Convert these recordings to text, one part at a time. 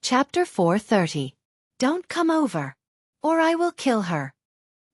Chapter 430. Don't come over, or I will kill her.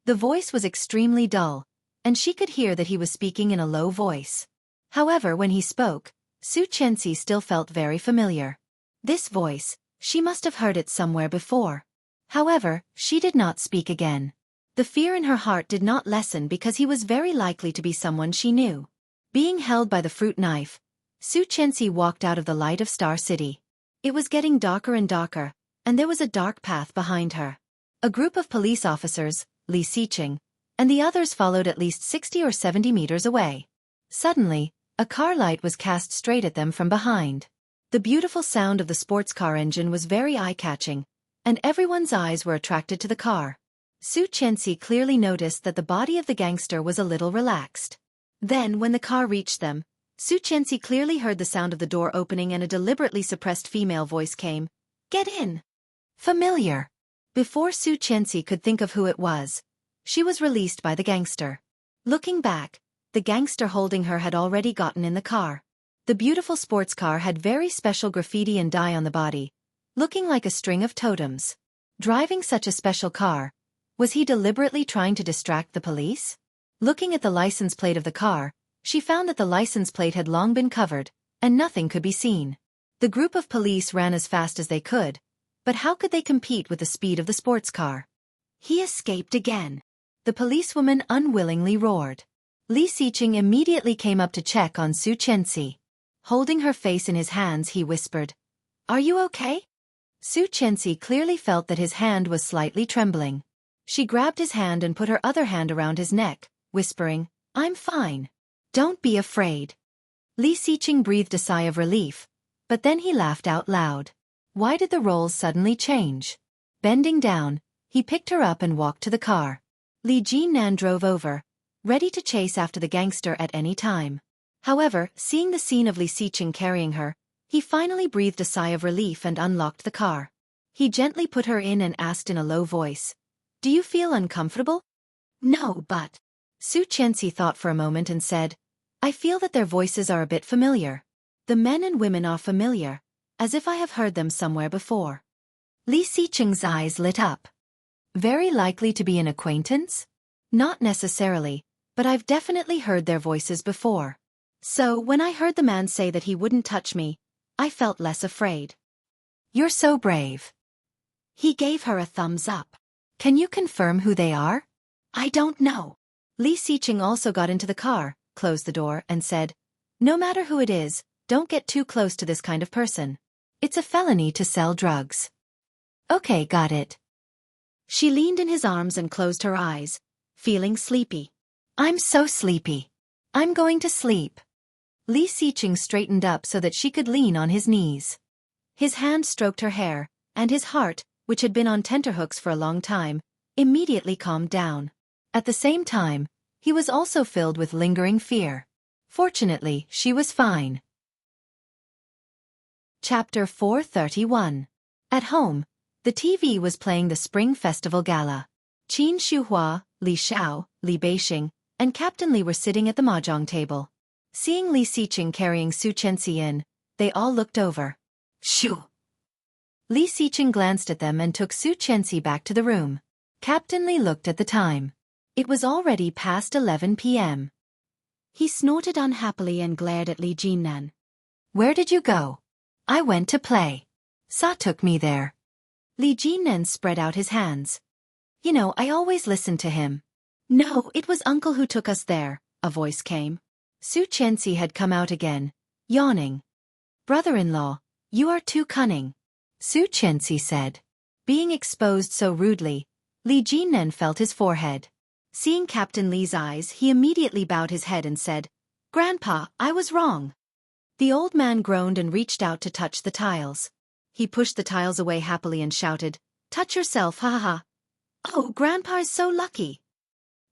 The voice was extremely dull, and she could hear that he was speaking in a low voice. However, when he spoke, Xueqi still felt very familiar. This voice, she must have heard it somewhere before. However, she did not speak again. The fear in her heart did not lessen because he was very likely to be someone she knew. Being held by the fruit knife, Xueqi walked out of the light of Star City. It was getting darker and darker, and there was a dark path behind her. A group of police officers, Li Xiqing, and the others followed at least 60 or 70 meters away. Suddenly, a car light was cast straight at them from behind. The beautiful sound of the sports car engine was very eye-catching, and everyone's eyes were attracted to the car. Xueqi clearly noticed that the body of the gangster was a little relaxed. Then, when the car reached them, Xueqi clearly heard the sound of the door opening and a deliberately suppressed female voice came, "Get in!" Familiar. Before Xueqi could think of who it was, she was released by the gangster. Looking back, the gangster holding her had already gotten in the car. The beautiful sports car had very special graffiti and dye on the body, looking like a string of totems. Driving such a special car, was he deliberately trying to distract the police? Looking at the license plate of the car, she found that the license plate had long been covered, and nothing could be seen. The group of police ran as fast as they could, but how could they compete with the speed of the sports car? He escaped again. The policewoman unwillingly roared. Li Xiqing immediately came up to check on Xueqi. Holding her face in his hands, he whispered, "Are you okay?" Xueqi clearly felt that his hand was slightly trembling. She grabbed his hand and put her other hand around his neck, whispering, "I'm fine. Don't be afraid." Li Xiqing breathed a sigh of relief, but then he laughed out loud. Why did the roles suddenly change? Bending down, he picked her up and walked to the car. Li Jinnan drove over, ready to chase after the gangster at any time. However, seeing the scene of Li Xiqing carrying her, he finally breathed a sigh of relief and unlocked the car. He gently put her in and asked in a low voice, "Do you feel uncomfortable?" "No, but..." Xueqi thought for a moment and said, "I feel that their voices are a bit familiar. The men and women are familiar, as if I have heard them somewhere before." Li Xiqing's eyes lit up. "Very likely to be an acquaintance?" "Not necessarily, but I've definitely heard their voices before. So, when I heard the man say that he wouldn't touch me, I felt less afraid." "You're so brave." He gave her a thumbs up. "Can you confirm who they are?" "I don't know." Li Xiqing also got into the car, closed the door, and said, "No matter who it is, don't get too close to this kind of person. It's a felony to sell drugs." "Okay, got it." She leaned in his arms and closed her eyes, feeling sleepy. "I'm so sleepy. I'm going to sleep." Li Xiqing straightened up so that she could lean on his knees. His hand stroked her hair, and his heart, which had been on tenterhooks for a long time, immediately calmed down. At the same time, he was also filled with lingering fear. Fortunately, she was fine. Chapter 431. At home, the TV was playing the Spring Festival Gala. Qin Shuhua, Li Xiao, Li Beixing, and Captain Li were sitting at the mahjong table. Seeing Li Xiqing carrying Xueqi in, they all looked over. "Shoo!" Li Xiqing glanced at them and took Xueqi back to the room. Captain Li looked at the time. It was already past 11 p.m. He snorted unhappily and glared at Li Jinnan. "Where did you go?" "I went to play. Sa took me there." Li Jinnan spread out his hands. "You know, I always listen to him." "No, it was Uncle who took us there," a voice came. Xueqi had come out again, yawning. "Brother-in-law, you are too cunning," Xueqi said. Being exposed so rudely, Li Jinnan felt his forehead. Seeing Captain Li's eyes, he immediately bowed his head and said, "Grandpa, I was wrong." The old man groaned and reached out to touch the tiles. He pushed the tiles away happily and shouted, "Touch yourself, ha ha ha. Oh, Grandpa is so lucky."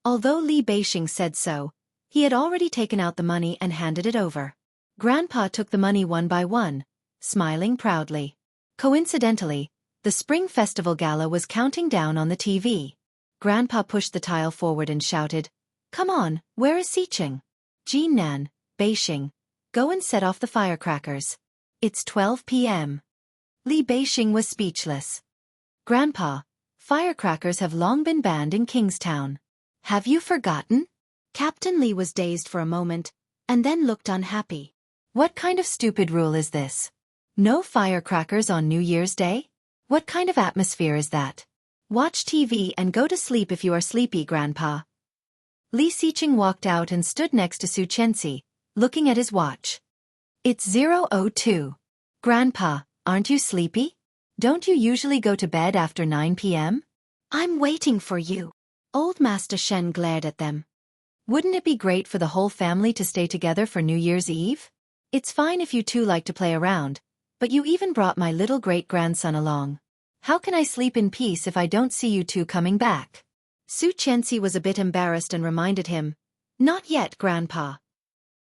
Although Li Beixing said so, he had already taken out the money and handed it over. Grandpa took the money one by one, smiling proudly. Coincidentally, the Spring Festival Gala was counting down on the TV. Grandpa pushed the tile forward and shouted, "Come on, where is Xiqing? Jinnan, Beixing, go and set off the firecrackers. It's 12 p.m. Li Beixing was speechless. Grandpa, firecrackers have long been banned in Kingstown. Have you forgotten? Captain Li was dazed for a moment, and then looked unhappy. What kind of stupid rule is this? No firecrackers on New Year's Day? What kind of atmosphere is that? Watch TV and go to sleep if you are sleepy, Grandpa. Li Xiqing walked out and stood next to Xueqi, looking at his watch. It's 0:02. Grandpa, aren't you sleepy? Don't you usually go to bed after 9 p.m.? I'm waiting for you. Old Master Shen glared at them. Wouldn't it be great for the whole family to stay together for New Year's Eve? It's fine if you two like to play around, but you even brought my little great-grandson along. How can I sleep in peace if I don't see you two coming back? Xueqi was a bit embarrassed and reminded him, Not yet, Grandpa.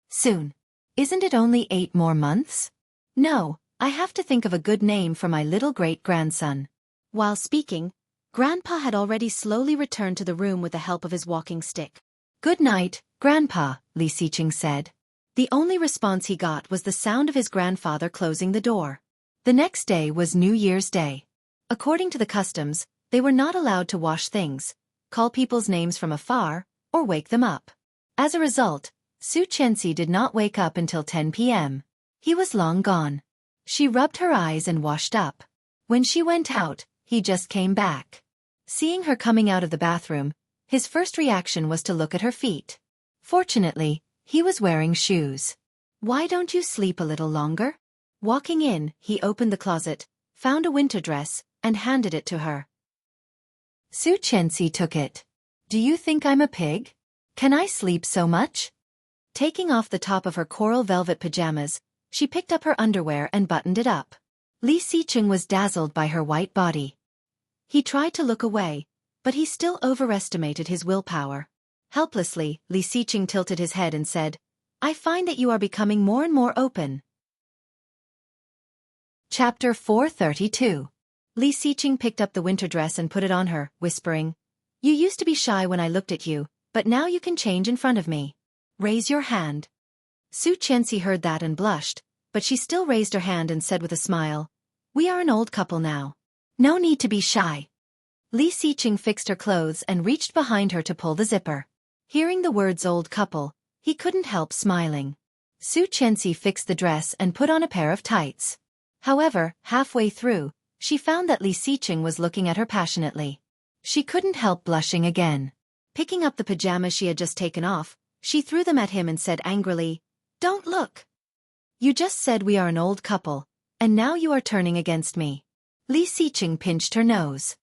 Soon. Isn't it only 8 more months? No, I have to think of a good name for my little great-grandson. While speaking, Grandpa had already slowly returned to the room with the help of his walking stick. Good night, Grandpa, Li Xiqing said. The only response he got was the sound of his grandfather closing the door. The next day was New Year's Day. According to the customs, they were not allowed to wash things, call people's names from afar, or wake them up. As a result, Xueqi did not wake up until 10 p.m. He was long gone. She rubbed her eyes and washed up. When she went out, he just came back. Seeing her coming out of the bathroom, his first reaction was to look at her feet. Fortunately, he was wearing shoes. Why don't you sleep a little longer? Walking in, he opened the closet, found a winter dress, and handed it to her. Xueqi took it. Do you think I'm a pig? Can I sleep so much? Taking off the top of her coral velvet pajamas, she picked up her underwear and buttoned it up. Li Xiqing was dazzled by her white body. He tried to look away, but he still overestimated his willpower. Helplessly, Li Xiqing tilted his head and said, I find that you are becoming more and more open. Chapter 432. Li Xiqing picked up the winter dress and put it on her, whispering, You used to be shy when I looked at you, but now you can change in front of me. Raise your hand. Xueqi heard that and blushed, but she still raised her hand and said with a smile, We are an old couple now. No need to be shy. Li Xiqing fixed her clothes and reached behind her to pull the zipper. Hearing the words old couple, he couldn't help smiling. Xueqi fixed the dress and put on a pair of tights. However, halfway through, she found that Li Xiqing was looking at her passionately. She couldn't help blushing again. Picking up the pajamas she had just taken off, she threw them at him and said angrily, Don't look. You just said we are an old couple, and now you are turning against me. Li Xiqing pinched her nose.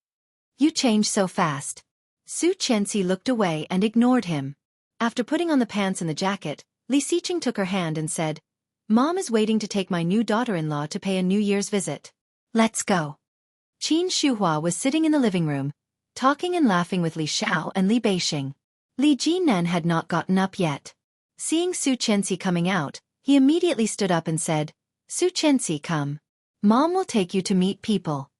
You change so fast. Xueqi looked away and ignored him. After putting on the pants and the jacket, Li Xiqing took her hand and said, Mom is waiting to take my new daughter-in-law to pay a New Year's visit. Let's go. Qin Shuhua was sitting in the living room, talking and laughing with Li Xiao and Li Beixing. Li Jinan had not gotten up yet. Seeing Xueqi coming out, he immediately stood up and said, Xueqi, come. Mom will take you to meet people.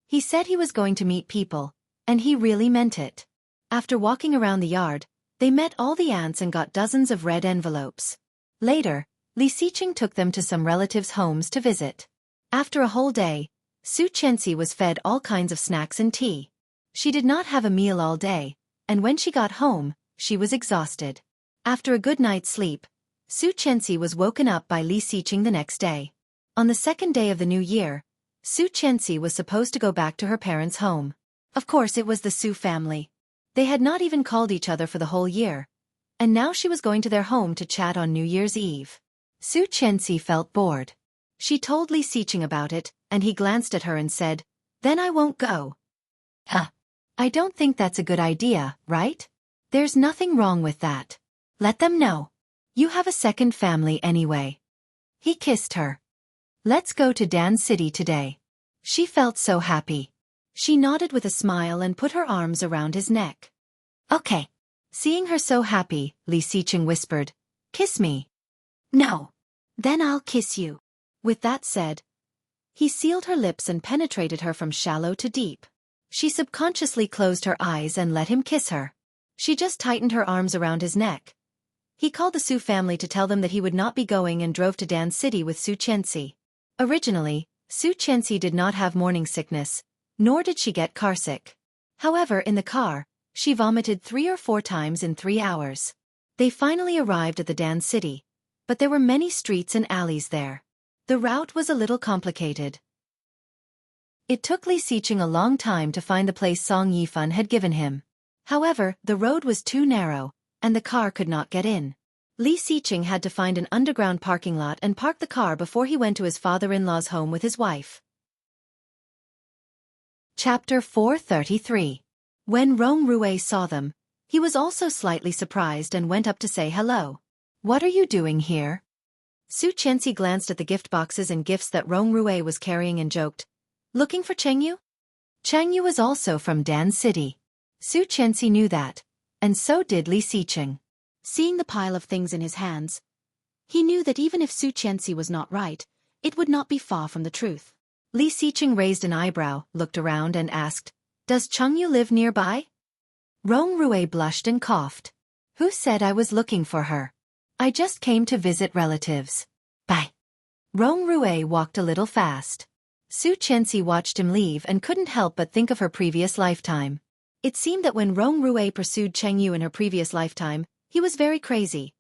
He said he was going to meet people, and he really meant it. After walking around the yard, they met all the ants and got dozens of red envelopes. Later, Li Xiqing took them to some relatives' homes to visit. After a whole day, Xueqi was fed all kinds of snacks and tea. She did not have a meal all day, and when she got home, she was exhausted. After a good night's sleep, Xueqi was woken up by Li Xiqing the next day. On the second day of the new year, Xueqi was supposed to go back to her parents' home. Of course it was the Su family. They had not even called each other for the whole year, and now she was going to their home to chat on New Year's Eve. Xueqi felt bored. She told Li Xiqing about it, and he glanced at her and said, Then I won't go. I don't think that's a good idea, right? There's nothing wrong with that. Let them know. You have a second family anyway. He kissed her. Let's go to Dan City today. She felt so happy. She nodded with a smile and put her arms around his neck. Okay. Seeing her so happy, Li Xiqing whispered, Kiss me. No. Then I'll kiss you. With that said, he sealed her lips and penetrated her from shallow to deep. She subconsciously closed her eyes and let him kiss her. She just tightened her arms around his neck. He called the Su family to tell them that he would not be going and drove to Dan City with Xueqi. Originally, Xueqi did not have morning sickness, nor did she get carsick. However, in the car, she vomited 3 or 4 times in 3 hours. They finally arrived at the Dan city, but there were many streets and alleys there. The route was a little complicated. It took Li Xiqing a long time to find the place Song Yifan had given him. However, the road was too narrow, and the car could not get in. Li Xiqing had to find an underground parking lot and park the car before he went to his father-in-law's home with his wife. Chapter 433. When Rong Rue saw them, he was also slightly surprised and went up to say hello. "What are you doing here?" Xueqi glanced at the gift boxes and gifts that Rong Rue was carrying and joked, "Looking for Chengyu?" Chengyu was also from Dan City. Xueqi knew that, and so did Li Xiqing. Seeing the pile of things in his hands, he knew that even if Xueqi was not right, it would not be far from the truth. Li Xiqing raised an eyebrow, looked around and asked, "Does Chengyu live nearby?" Rong Rue blushed and coughed. "Who said I was looking for her? I just came to visit relatives." Bye. Rong Rue walked a little fast. Xueqi watched him leave and couldn't help but think of her previous lifetime. It seemed that when Rong Rue pursued Chengyu in her previous lifetime, he was very crazy.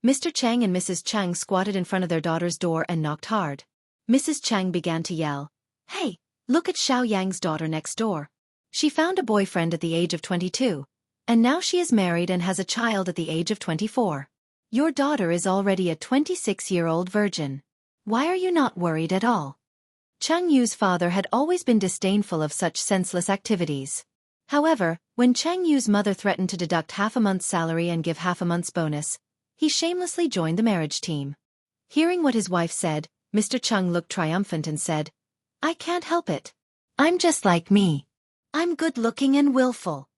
Mr. Chang and Mrs. Chang squatted in front of their daughter's door and knocked hard. Mrs. Chang began to yell, "Hey, look at Xiao Yang's daughter next door. She found a boyfriend at the age of 22, and now she is married and has a child at the age of 24. Your daughter is already a 26-year-old virgin. Why are you not worried at all?" Chengyu's father had always been disdainful of such senseless activities. However, when Chengyu's mother threatened to deduct half a month's salary and give half a month's bonus, he shamelessly joined the marriage team. Hearing what his wife said, Mr. Cheng looked triumphant and said, "I can't help it. I'm just like me. I'm good-looking and willful."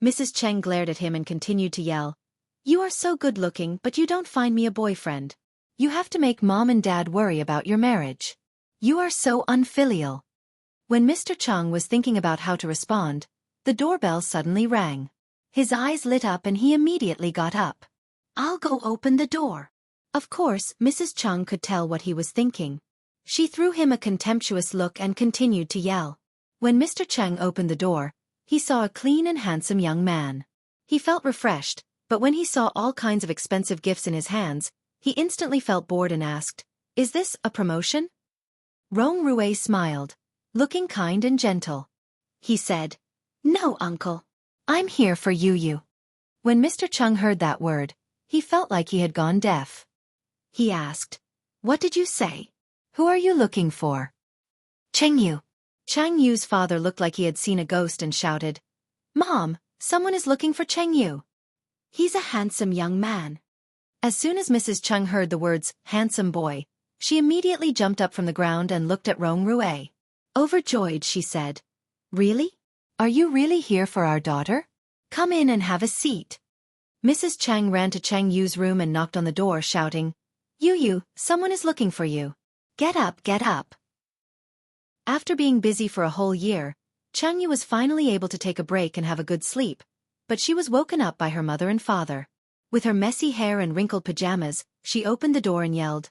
Mrs. Cheng glared at him and continued to yell, "You are so good-looking, but you don't find me a boyfriend. You have to make mom and dad worry about your marriage. You are so unfilial." When Mr. Cheng was thinking about how to respond, the doorbell suddenly rang. His eyes lit up and he immediately got up. "I'll go open the door." Of course, Mrs. Cheng could tell what he was thinking. She threw him a contemptuous look and continued to yell. When Mr. Cheng opened the door, he saw a clean and handsome young man. He felt refreshed, but when he saw all kinds of expensive gifts in his hands, he instantly felt bored and asked, "Is this a promotion?" Rong Rue smiled, looking kind and gentle. He said, "No, uncle. I'm here for you." When Mr. Cheng heard that word, he felt like he had gone deaf. He asked, "What did you say? Who are you looking for?" "Chengyu." Chengyu's father looked like he had seen a ghost and shouted, "Mom, someone is looking for Chengyu. He's a handsome young man." As soon as Mrs. Cheng heard the words, "handsome boy," she immediately jumped up from the ground and looked at Rong Rue. Overjoyed, she said, "Really? Are you really here for our daughter? Come in and have a seat." Mrs. Cheng ran to Chengyu's room and knocked on the door, shouting, "You, someone is looking for you. Get up, get up." After being busy for a whole year, Chengyu was finally able to take a break and have a good sleep, but she was woken up by her mother and father. With her messy hair and wrinkled pajamas, she opened the door and yelled,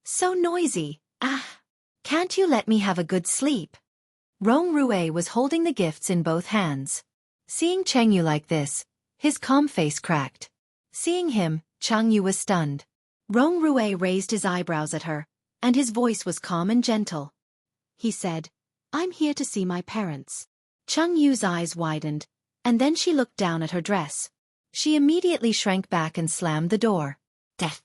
"So noisy, ah! Can't you let me have a good sleep?" Rong Rue was holding the gifts in both hands. Seeing Chengyu like this, his calm face cracked. Seeing him, Chengyu was stunned. Rong Rue raised his eyebrows at her, and his voice was calm and gentle. He said, "I'm here to see my parents." Chengyu's eyes widened, and then she looked down at her dress. She immediately shrank back and slammed the door. Death.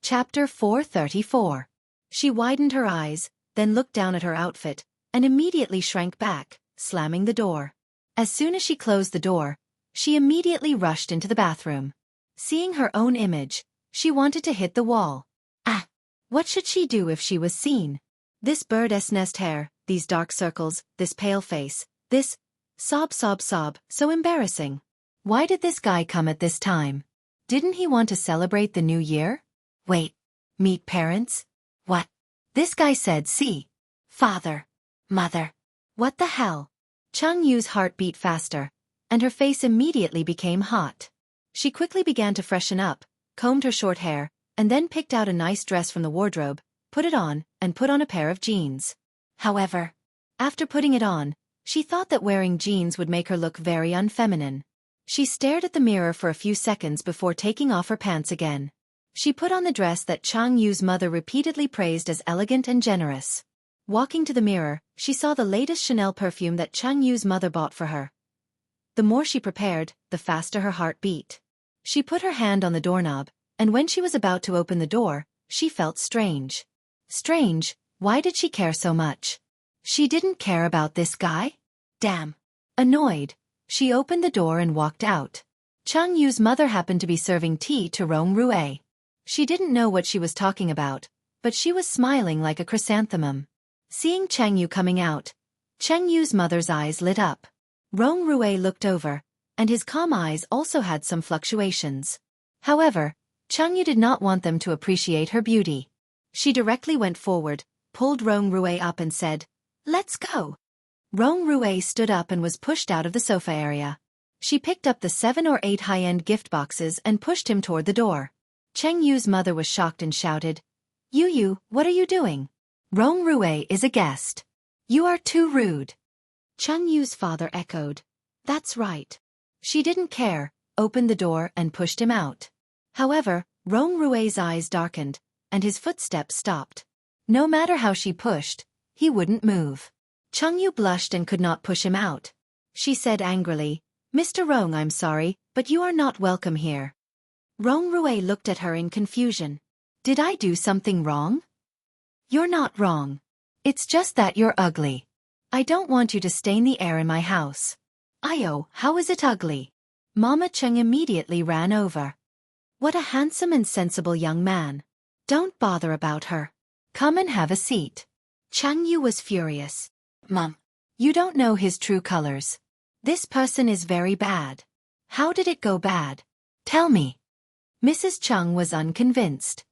Chapter 434. She widened her eyes, then looked down at her outfit, and immediately shrank back, slamming the door. As soon as she closed the door, she immediately rushed into the bathroom. Seeing her own image, she wanted to hit the wall. Ah! What should she do if she was seen? This bird's nest hair, these dark circles, this pale face, this sob, so embarrassing. Why did this guy come at this time? Didn't he want to celebrate the new year? Wait, meet parents? What? This guy said see. Father. Mother. What the hell? Chengyu's heart beat faster, and her face immediately became hot. She quickly began to freshen up, combed her short hair, and then picked out a nice dress from the wardrobe, put it on, and put on a pair of jeans. However, after putting it on, she thought that wearing jeans would make her look very unfeminine. She stared at the mirror for a few seconds before taking off her pants again. She put on the dress that Chang Yu's mother repeatedly praised as elegant and generous. Walking to the mirror, she saw the latest Chanel perfume that Chang Yu's mother bought for her. The more she prepared, the faster her heart beat. She put her hand on the doorknob, and when she was about to open the door, she felt strange. Strange, why did she care so much? She didn't care about this guy? Damn. Annoyed, she opened the door and walked out. Chang Yu's mother happened to be serving tea to Rong Rue. She didn't know what she was talking about, but she was smiling like a chrysanthemum. Seeing Chang Yu coming out, Chang Yu's mother's eyes lit up. Rong Rue looked over, and his calm eyes also had some fluctuations. However, Chang Yu did not want them to appreciate her beauty. She directly went forward, pulled Rong Rue up and said, "Let's go." Rong Rue stood up and was pushed out of the sofa area. She picked up the 7 or 8 high-end gift boxes and pushed him toward the door. Chang Yu's mother was shocked and shouted, "Yu, what are you doing? Rong Rue is a guest. You are too rude." Chang Yu's father echoed, "That's right." She didn't care, opened the door and pushed him out. However, Rong Rue's eyes darkened, and his footsteps stopped. No matter how she pushed, he wouldn't move. Chang Yu blushed and could not push him out. She said angrily, "Mr. Rong, I'm sorry, but you are not welcome here." Rong Rue looked at her in confusion. "Did I do something wrong?" "You're not wrong. It's just that you're ugly. I don't want you to stain the air in my house." "Ayo, how is it ugly?" Mama Cheng immediately ran over. "What a handsome and sensible young man. Don't bother about her. Come and have a seat." Chang Yu was furious. "Mom, you don't know his true colors. This person is very bad." "How did it go bad? Tell me." Mrs. Chung was unconvinced.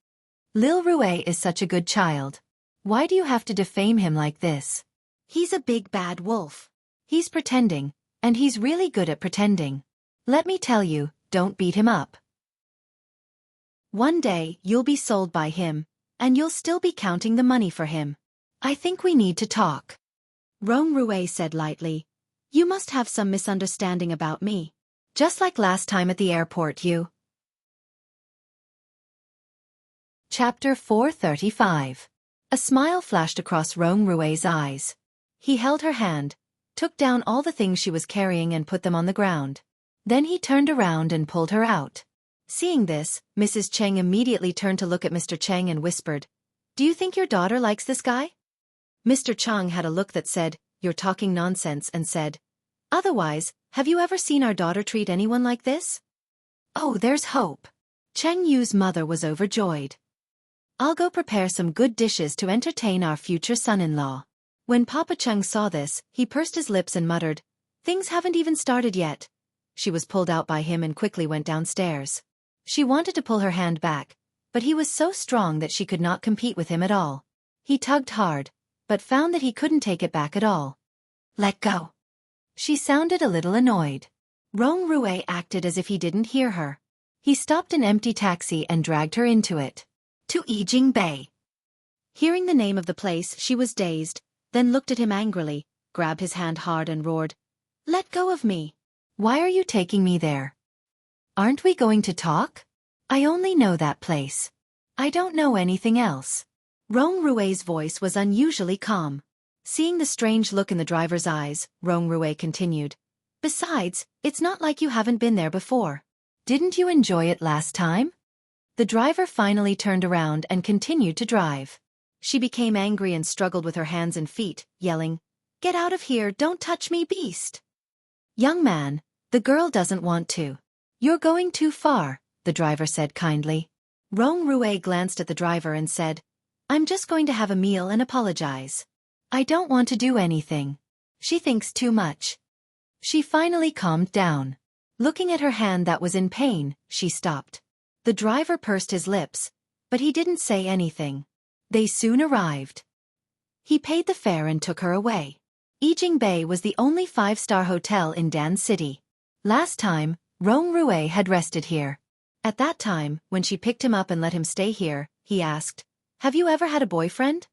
"Lil Rue is such a good child. Why do you have to defame him like this? He's a big bad wolf. He's pretending, and he's really good at pretending. Let me tell you, don't beat him up. One day, you'll be sold by him, and you'll still be counting the money for him. I think we need to talk." Rong Rue said lightly, "You must have some misunderstanding about me. Just like last time at the airport you." Chapter 435. A smile flashed across Rong Rue's eyes. He held her hand, took down all the things she was carrying and put them on the ground. Then he turned around and pulled her out. Seeing this, Mrs. Cheng immediately turned to look at Mr. Cheng and whispered, "Do you think your daughter likes this guy?" Mr. Cheng had a look that said, "You're talking nonsense," and said, "Otherwise, have you ever seen our daughter treat anyone like this?" "Oh, there's hope." Cheng Yu's mother was overjoyed. "I'll go prepare some good dishes to entertain our future son-in-law." When Papa Cheng saw this, he pursed his lips and muttered, "Things haven't even started yet." She was pulled out by him and quickly went downstairs. She wanted to pull her hand back, but he was so strong that she could not compete with him at all. He tugged hard, but found that he couldn't take it back at all. "Let go." She sounded a little annoyed. Rong Rue acted as if he didn't hear her. He stopped an empty taxi and dragged her into it. To Yijing Bay. Hearing the name of the place, she was dazed, then looked at him angrily, grabbed his hand hard and roared, "Let go of me. Why are you taking me there? Aren't we going to talk? I only know that place. I don't know anything else." Rong Rue's voice was unusually calm. Seeing the strange look in the driver's eyes, Rong Rue continued, "Besides, it's not like you haven't been there before. Didn't you enjoy it last time?" The driver finally turned around and continued to drive. She became angry and struggled with her hands and feet, yelling, "Get out of here, don't touch me, beast!" "Young man, the girl doesn't want to. You're going too far," the driver said kindly. Rong Rue glanced at the driver and said, "I'm just going to have a meal and apologize. I don't want to do anything. She thinks too much." She finally calmed down. Looking at her hand that was in pain, she stopped. The driver pursed his lips, but he didn't say anything. They soon arrived. He paid the fare and took her away. Yijing Bay was the only 5-star hotel in Dan City. Last time, Rong Rue had rested here. At that time, when she picked him up and let him stay here, he asked, Have you ever had a boyfriend?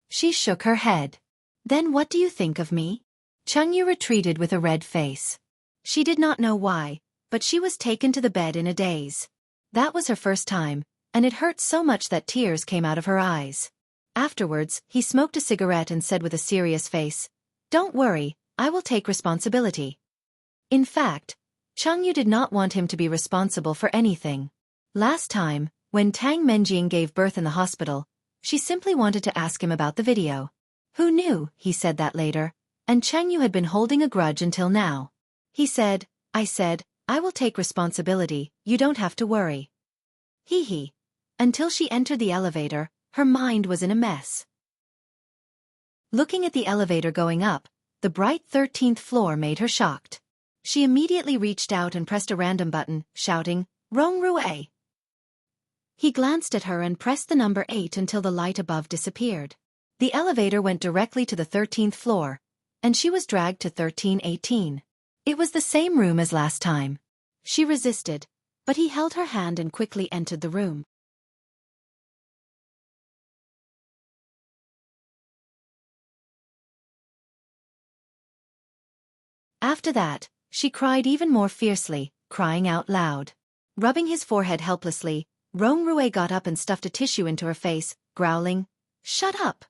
She shook her head. Then what do you think of me? Changyu retreated with a red face. She did not know why, but she was taken to the bed in a daze. That was her first time, and it hurt so much that tears came out of her eyes. Afterwards, he smoked a cigarette and said with a serious face, "Don't worry, I will take responsibility." In fact, Changyu did not want him to be responsible for anything. Last time, when Tang Menjing gave birth in the hospital, she simply wanted to ask him about the video. Who knew, he said that later, and Changyu had been holding a grudge until now. He said, I will take responsibility, you don't have to worry. Hee. Until she entered the elevator, her mind was in a mess. Looking at the elevator going up, the bright 13th floor made her shocked. She immediately reached out and pressed a random button, shouting, "Rong Rue." He glanced at her and pressed the number 8 until the light above disappeared. The elevator went directly to the 13th floor, and she was dragged to 1318. It was the same room as last time. She resisted, but he held her hand and quickly entered the room. After that, she cried even more fiercely, crying out loud. Rubbing his forehead helplessly, Rong Rue got up and stuffed a tissue into her face, growling, "Shut up!"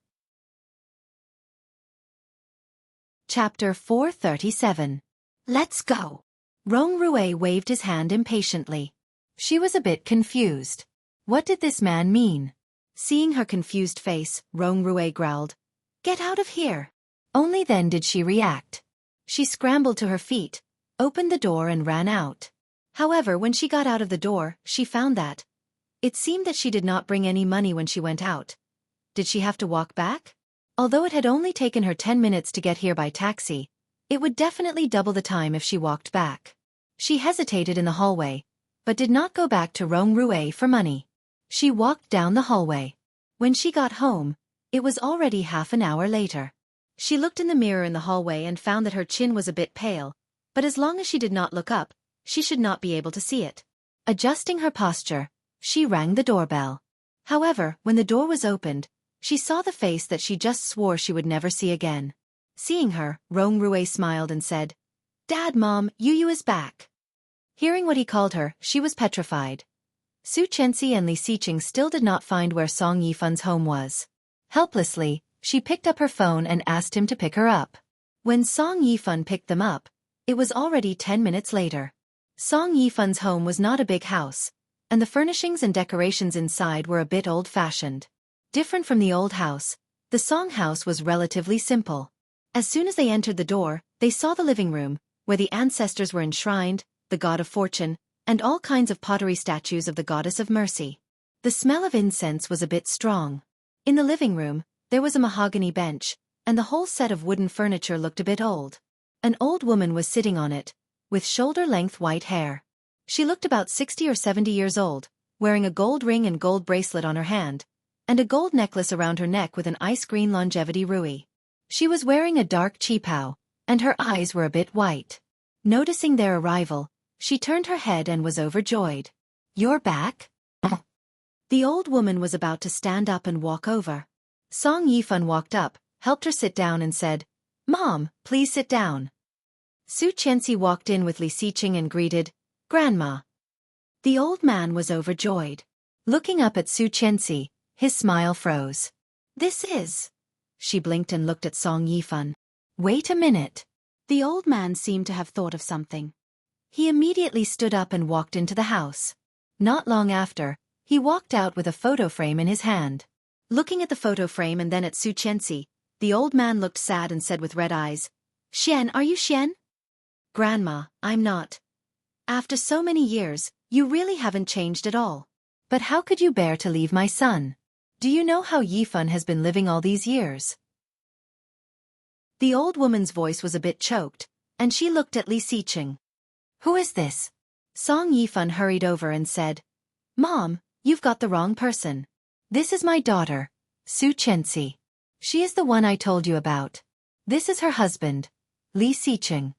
Chapter 437. Let's go. Rong Rue waved his hand impatiently. She was a bit confused. What did this man mean? Seeing her confused face, Rong Rue growled, "Get out of here!" Only then did she react. She scrambled to her feet, opened the door and ran out. However, when she got out of the door, she found that it seemed that she did not bring any money when she went out. Did she have to walk back? Although it had only taken her 10 minutes to get here by taxi, it would definitely double the time if she walked back. She hesitated in the hallway, but did not go back to Rong Rue for money. She walked down the hallway. When she got home, it was already half an hour later. She looked in the mirror in the hallway and found that her chin was a bit pale, but as long as she did not look up, she should not be able to see it. Adjusting her posture, she rang the doorbell. However, when the door was opened, she saw the face that she just swore she would never see again. Seeing her, Rong Rue smiled and said, "Dad, Mom, Yu is back." Hearing what he called her, she was petrified. Xueqi and Li Xiqing still did not find where Song Yifan's home was. Helplessly, she picked up her phone and asked him to pick her up. When Song Yifan picked them up, it was already 10 minutes later. Song Yifan's home was not a big house, and the furnishings and decorations inside were a bit old-fashioned. Different from the old house, the Song house was relatively simple. As soon as they entered the door, they saw the living room, where the ancestors were enshrined, the god of fortune, and all kinds of pottery statues of the goddess of mercy. The smell of incense was a bit strong. In the living room, there was a mahogany bench, and the whole set of wooden furniture looked a bit old. An old woman was sitting on it, with shoulder-length white hair. She looked about 60 or 70 years old, wearing a gold ring and gold bracelet on her hand, and a gold necklace around her neck with an ice green longevity rui. She was wearing a dark qipao, and her eyes were a bit white. Noticing their arrival, she turned her head and was overjoyed. "You're back?" The old woman was about to stand up and walk over. Song Yifan walked up, helped her sit down and said, "Mom, please sit down." Xueqi walked in with Li Xiqing and greeted, "Grandma." The old man was overjoyed. Looking up at Xueqi, his smile froze. "This is..." She blinked and looked at Song Yifan. "Wait a minute." The old man seemed to have thought of something. He immediately stood up and walked into the house. Not long after, he walked out with a photo frame in his hand. Looking at the photo frame and then at Xueqi, the old man looked sad and said with red eyes, "Xian, are you Xian?" "Grandma, I'm not. After so many years, you really haven't changed at all. But how could you bear to leave my son? Do you know how Yifan has been living all these years?" The old woman's voice was a bit choked, and she looked at Li Xiqing. "Who is this?" Song Yifan hurried over and said, "Mom, you've got the wrong person. This is my daughter, Xueqi. She is the one I told you about. This is her husband, Li Xiqing."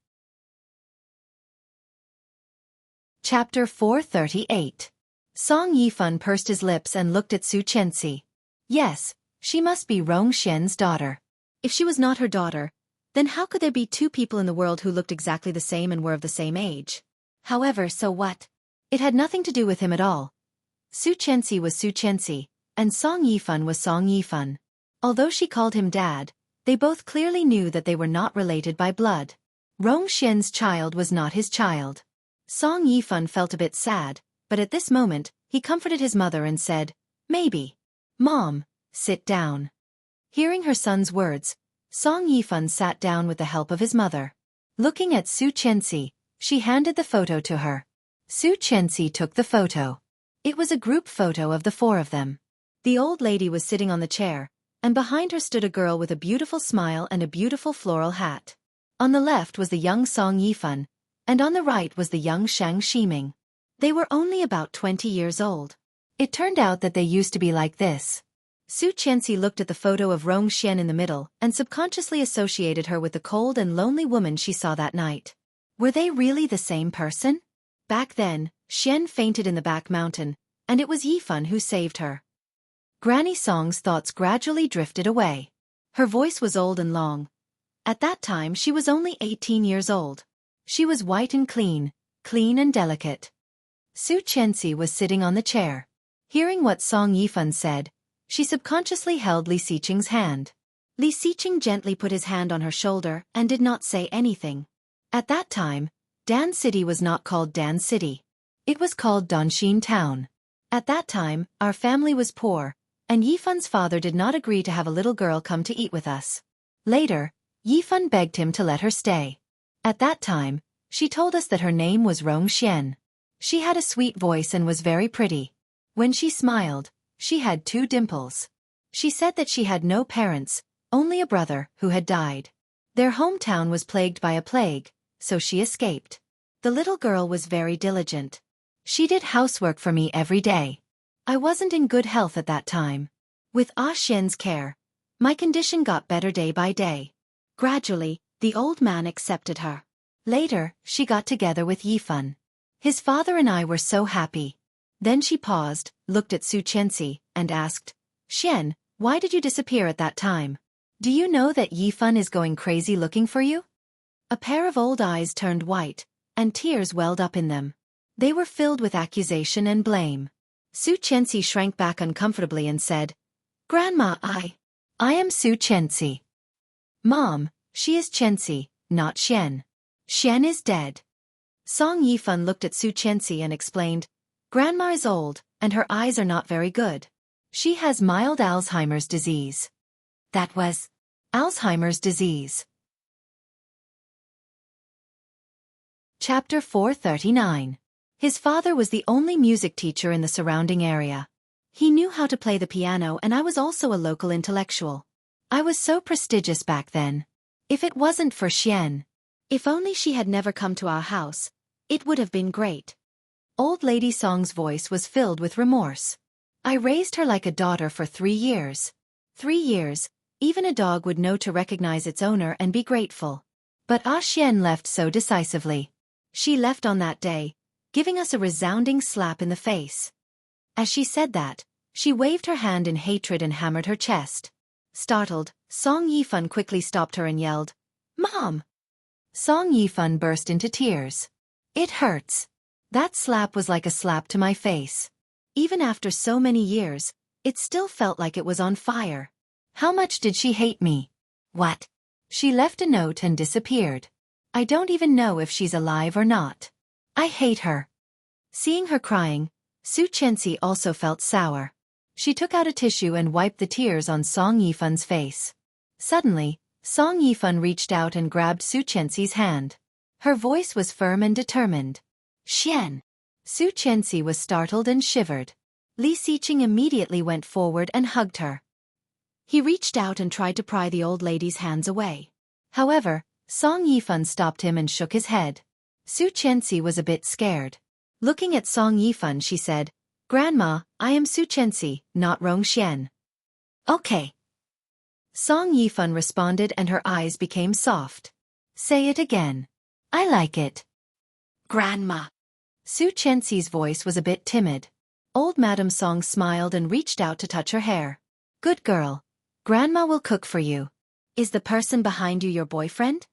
Chapter 438. Song Yifan pursed his lips and looked at Xueqi. Yes, she must be Rong Xian's daughter. If she was not her daughter, then how could there be two people in the world who looked exactly the same and were of the same age? However, so what? It had nothing to do with him at all. Xueqi was Xueqi, and Song Yifan was Song Yifan. Although she called him dad, they both clearly knew that they were not related by blood. Rong Xian's child was not his child. Song Yifan felt a bit sad, but at this moment, he comforted his mother and said, "Maybe. Mom, sit down." Hearing her son's words, Song Yifan sat down with the help of his mother. Looking at Xueqi, she handed the photo to her. Xueqi took the photo. It was a group photo of the four of them. The old lady was sitting on the chair, and behind her stood a girl with a beautiful smile and a beautiful floral hat. On the left was the young Song Yifan, and on the right was the young Shang Shiming. They were only about 20 years old. It turned out that they used to be like this. Xueqi looked at the photo of Rong Xian in the middle and subconsciously associated her with the cold and lonely woman she saw that night. Were they really the same person? Back then, Xian fainted in the back mountain, and it was Yifan who saved her. Granny Song's thoughts gradually drifted away. Her voice was old and long. At that time she was only 18 years old. She was white and clean and delicate. Xueqi was sitting on the chair. Hearing what Song Yifan said, she subconsciously held Li Xiqing's hand. Li Xiqing gently put his hand on her shoulder and did not say anything. At that time, Dan City was not called Dan City. It was called Donxin Town. At that time, our family was poor, and Yifan's father did not agree to have a little girl come to eat with us. Later, Yifan begged him to let her stay. At that time, she told us that her name was Rong Xian. She had a sweet voice and was very pretty. When she smiled, she had 2 dimples. She said that she had no parents, only a brother who had died. Their hometown was plagued by a plague, so she escaped. The little girl was very diligent. She did housework for me every day. I wasn't in good health at that time. With Ah Xian's care, my condition got better day by day. Gradually, the old man accepted her. Later, she got together with Yifan. His father and I were so happy. Then she paused, looked at Xueqi, and asked, "Xian, why did you disappear at that time? Do you know that Yifan is going crazy looking for you?" A pair of old eyes turned white, and tears welled up in them. They were filled with accusation and blame. Xueqi shrank back uncomfortably and said, "Grandma, I am Xueqi." "Mom, she is Chensi, not Xian. Xian is dead." Song Yifan looked at Xueqi and explained, "Grandma is old, and her eyes are not very good. She has mild Alzheimer's disease." That was Alzheimer's disease. Chapter 439. His father was the only music teacher in the surrounding area. He knew how to play the piano, and I was also a local intellectual. I was so prestigious back then. If it wasn't for Xian, if only she had never come to our house, it would have been great. Old Lady Song's voice was filled with remorse. I raised her like a daughter for 3 years. 3 years, even a dog would know to recognize its owner and be grateful. But Ah Xian left so decisively. She left on that day, giving us a resounding slap in the face. As she said that, she waved her hand in hatred and hammered her chest. Startled, Song Yifan quickly stopped her and yelled, "Mom!" Song Yifan burst into tears. "It hurts." That slap was like a slap to my face. Even after so many years, it still felt like it was on fire. How much did she hate me? What? She left a note and disappeared. I don't even know if she's alive or not. I hate her. Seeing her crying, Xueqi also felt sour. She took out a tissue and wiped the tears on Song Yifan's face. Suddenly, Song Yifan reached out and grabbed Xueqi's hand. Her voice was firm and determined. "Xian." Xueqi was startled and shivered. Li Xiqing immediately went forward and hugged her. He reached out and tried to pry the old lady's hands away. However, Song Yifan stopped him and shook his head. Xueqi was a bit scared. Looking at Song Yifan, she said, "Grandma, I am Xueqi, not Rong Xian." "Okay." Song Yifan responded and her eyes became soft. "Say it again. I like it." "Grandma." Xueqi's voice was a bit timid. Old Madame Song smiled and reached out to touch her hair. Good girl. Grandma will cook for you. Is the person behind you your boyfriend?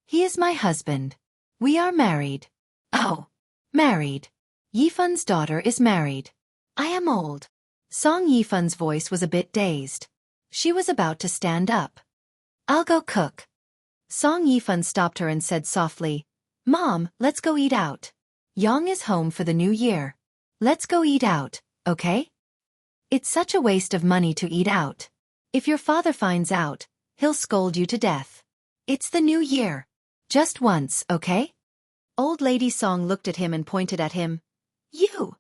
He is my husband. We are married. Oh. Married. Yifun's daughter is married. I am old. Song Yifun's voice was a bit dazed. She was about to stand up. I'll go cook. Song Yifun stopped her and said softly, Mom, let's go eat out. Yang is home for the new year. Let's go eat out, okay? It's such a waste of money to eat out. If your father finds out, he'll scold you to death. It's the new year. Just once, okay? Old lady Song looked at him and pointed at him. You.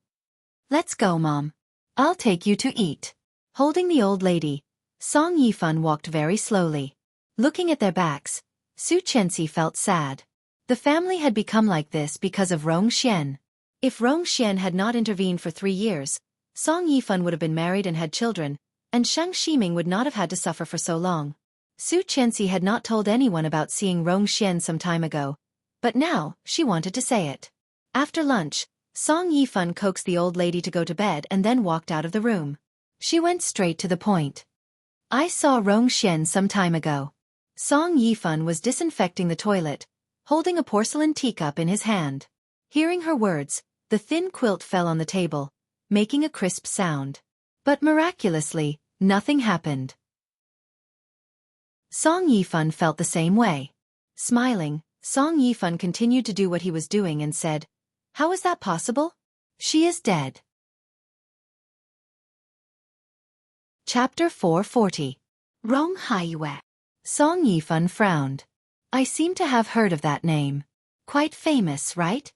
Let's go, Mom. I'll take you to eat. Holding the old lady, Song Yifun walked very slowly. Looking at their backs, Xueqi felt sad. The family had become like this because of Rong Xian. If Rong Xian had not intervened for 3 years, Song Yifun would have been married and had children, and Shang Ximing would not have had to suffer for so long. Xueqi had not told anyone about seeing Rong Xian some time ago, but now she wanted to say it. After lunch, Song Yifun coaxed the old lady to go to bed and then walked out of the room. She went straight to the point. I saw Rong Xian some time ago. Song Yifun was disinfecting the toilet, holding a porcelain teacup in his hand. Hearing her words, the thin quilt fell on the table, making a crisp sound. But miraculously, nothing happened. Song Yifun felt the same way. Smiling, Song Yifun continued to do what he was doing and said, How is that possible? She is dead. Chapter 440. Rong Haiyue. Song Yifun frowned. I seem to have heard of that name. Quite famous, right?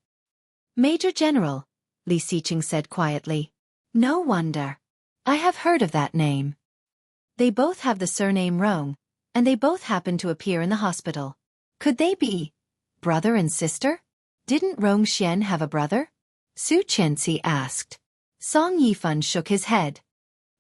Major General, Li Xiqing said quietly. No wonder. I have heard of that name. They both have the surname Rong, and they both happen to appear in the hospital. Could they be brother and sister? Didn't Rong Xian have a brother? Xueqi asked. Song Yifun shook his head.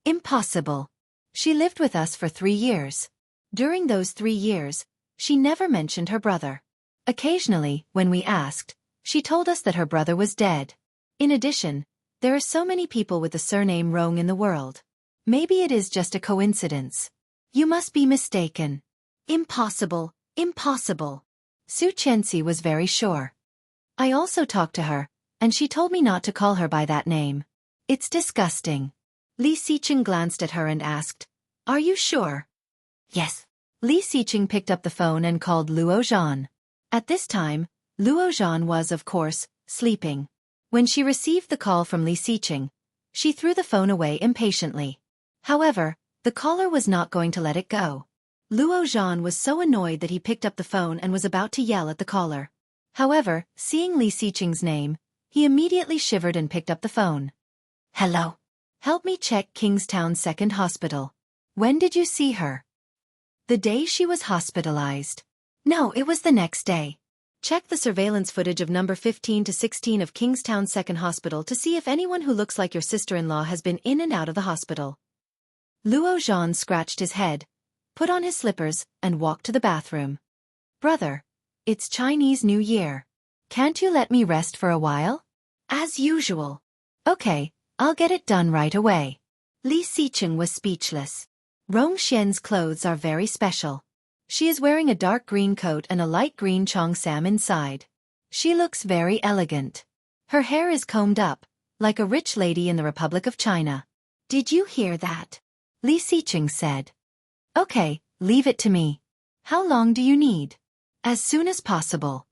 Impossible. She lived with us for 3 years. During those 3 years, she never mentioned her brother. Occasionally, when we asked, she told us that her brother was dead. In addition, there are so many people with the surname Rong in the world. Maybe it is just a coincidence. You must be mistaken. Impossible, impossible. Xueqi was very sure. I also talked to her, and she told me not to call her by that name. It's disgusting. Li Xiqing glanced at her and asked, Are you sure? Yes. Li Xiqing picked up the phone and called Luo Zhan. At this time, Luo Zhan was, of course, sleeping. When she received the call from Li Xiqing, she threw the phone away impatiently. However, the caller was not going to let it go. Luo Zhan was so annoyed that he picked up the phone and was about to yell at the caller. However, seeing Li Xiqing's name, he immediately shivered and picked up the phone. Hello. Help me check Kingstown Second Hospital. When did you see her? The day she was hospitalized. No, it was the next day. Check the surveillance footage of number 15 to 16 of Kingstown Second Hospital to see if anyone who looks like your sister-in-law has been in and out of the hospital. Luo Zhan scratched his head, put on his slippers, and walked to the bathroom. Brother, it's Chinese New Year. Can't you let me rest for a while? As usual. Okay, I'll get it done right away. Li Xiqing was speechless. Rong Xian's clothes are very special. She is wearing a dark green coat and a light green cheongsam inside. She looks very elegant. Her hair is combed up, like a rich lady in the Republic of China. Did you hear that? Li Xiqing said. Okay, leave it to me. How long do you need? As soon as possible.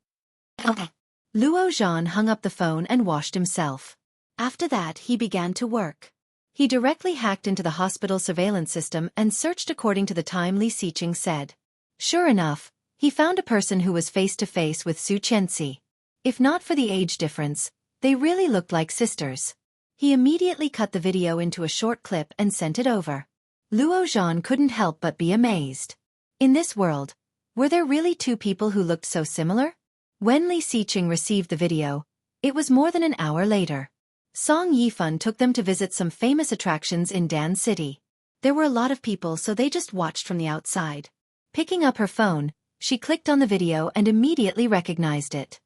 Okay. Luo Zhan hung up the phone and washed himself. After that he began to work. He directly hacked into the hospital surveillance system and searched according to the time Li Xiqing said. Sure enough, he found a person who was face-to-face with Xueqi. If not for the age difference, they really looked like sisters. He immediately cut the video into a short clip and sent it over. Luo Zhan couldn't help but be amazed. In this world, were there really 2 people who looked so similar? When Li Xiqing received the video, it was more than an hour later. Song Yifun took them to visit some famous attractions in Dan City. There were a lot of people, so they just watched from the outside. Picking up her phone, she clicked on the video and immediately recognized it.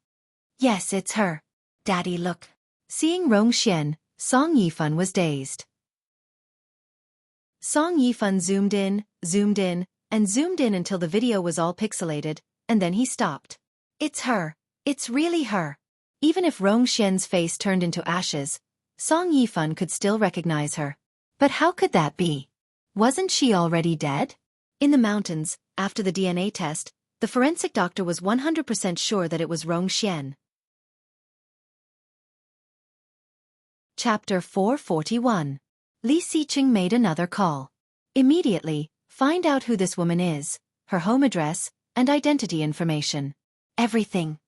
Yes, it's her. Daddy, look. Seeing Rong Xian, Song Yifun was dazed. Song Yifan zoomed in, and zoomed in until the video was all pixelated, and then he stopped. It's her. It's really her. Even if Rong Xian's face turned into ashes, Song Yifan could still recognize her. But how could that be? Wasn't she already dead? In the mountains, after the DNA test, the forensic doctor was 100% sure that it was Rong Xian. Chapter 441. Li Xiqing made another call. Immediately, find out who this woman is, her home address, and identity information. Everything.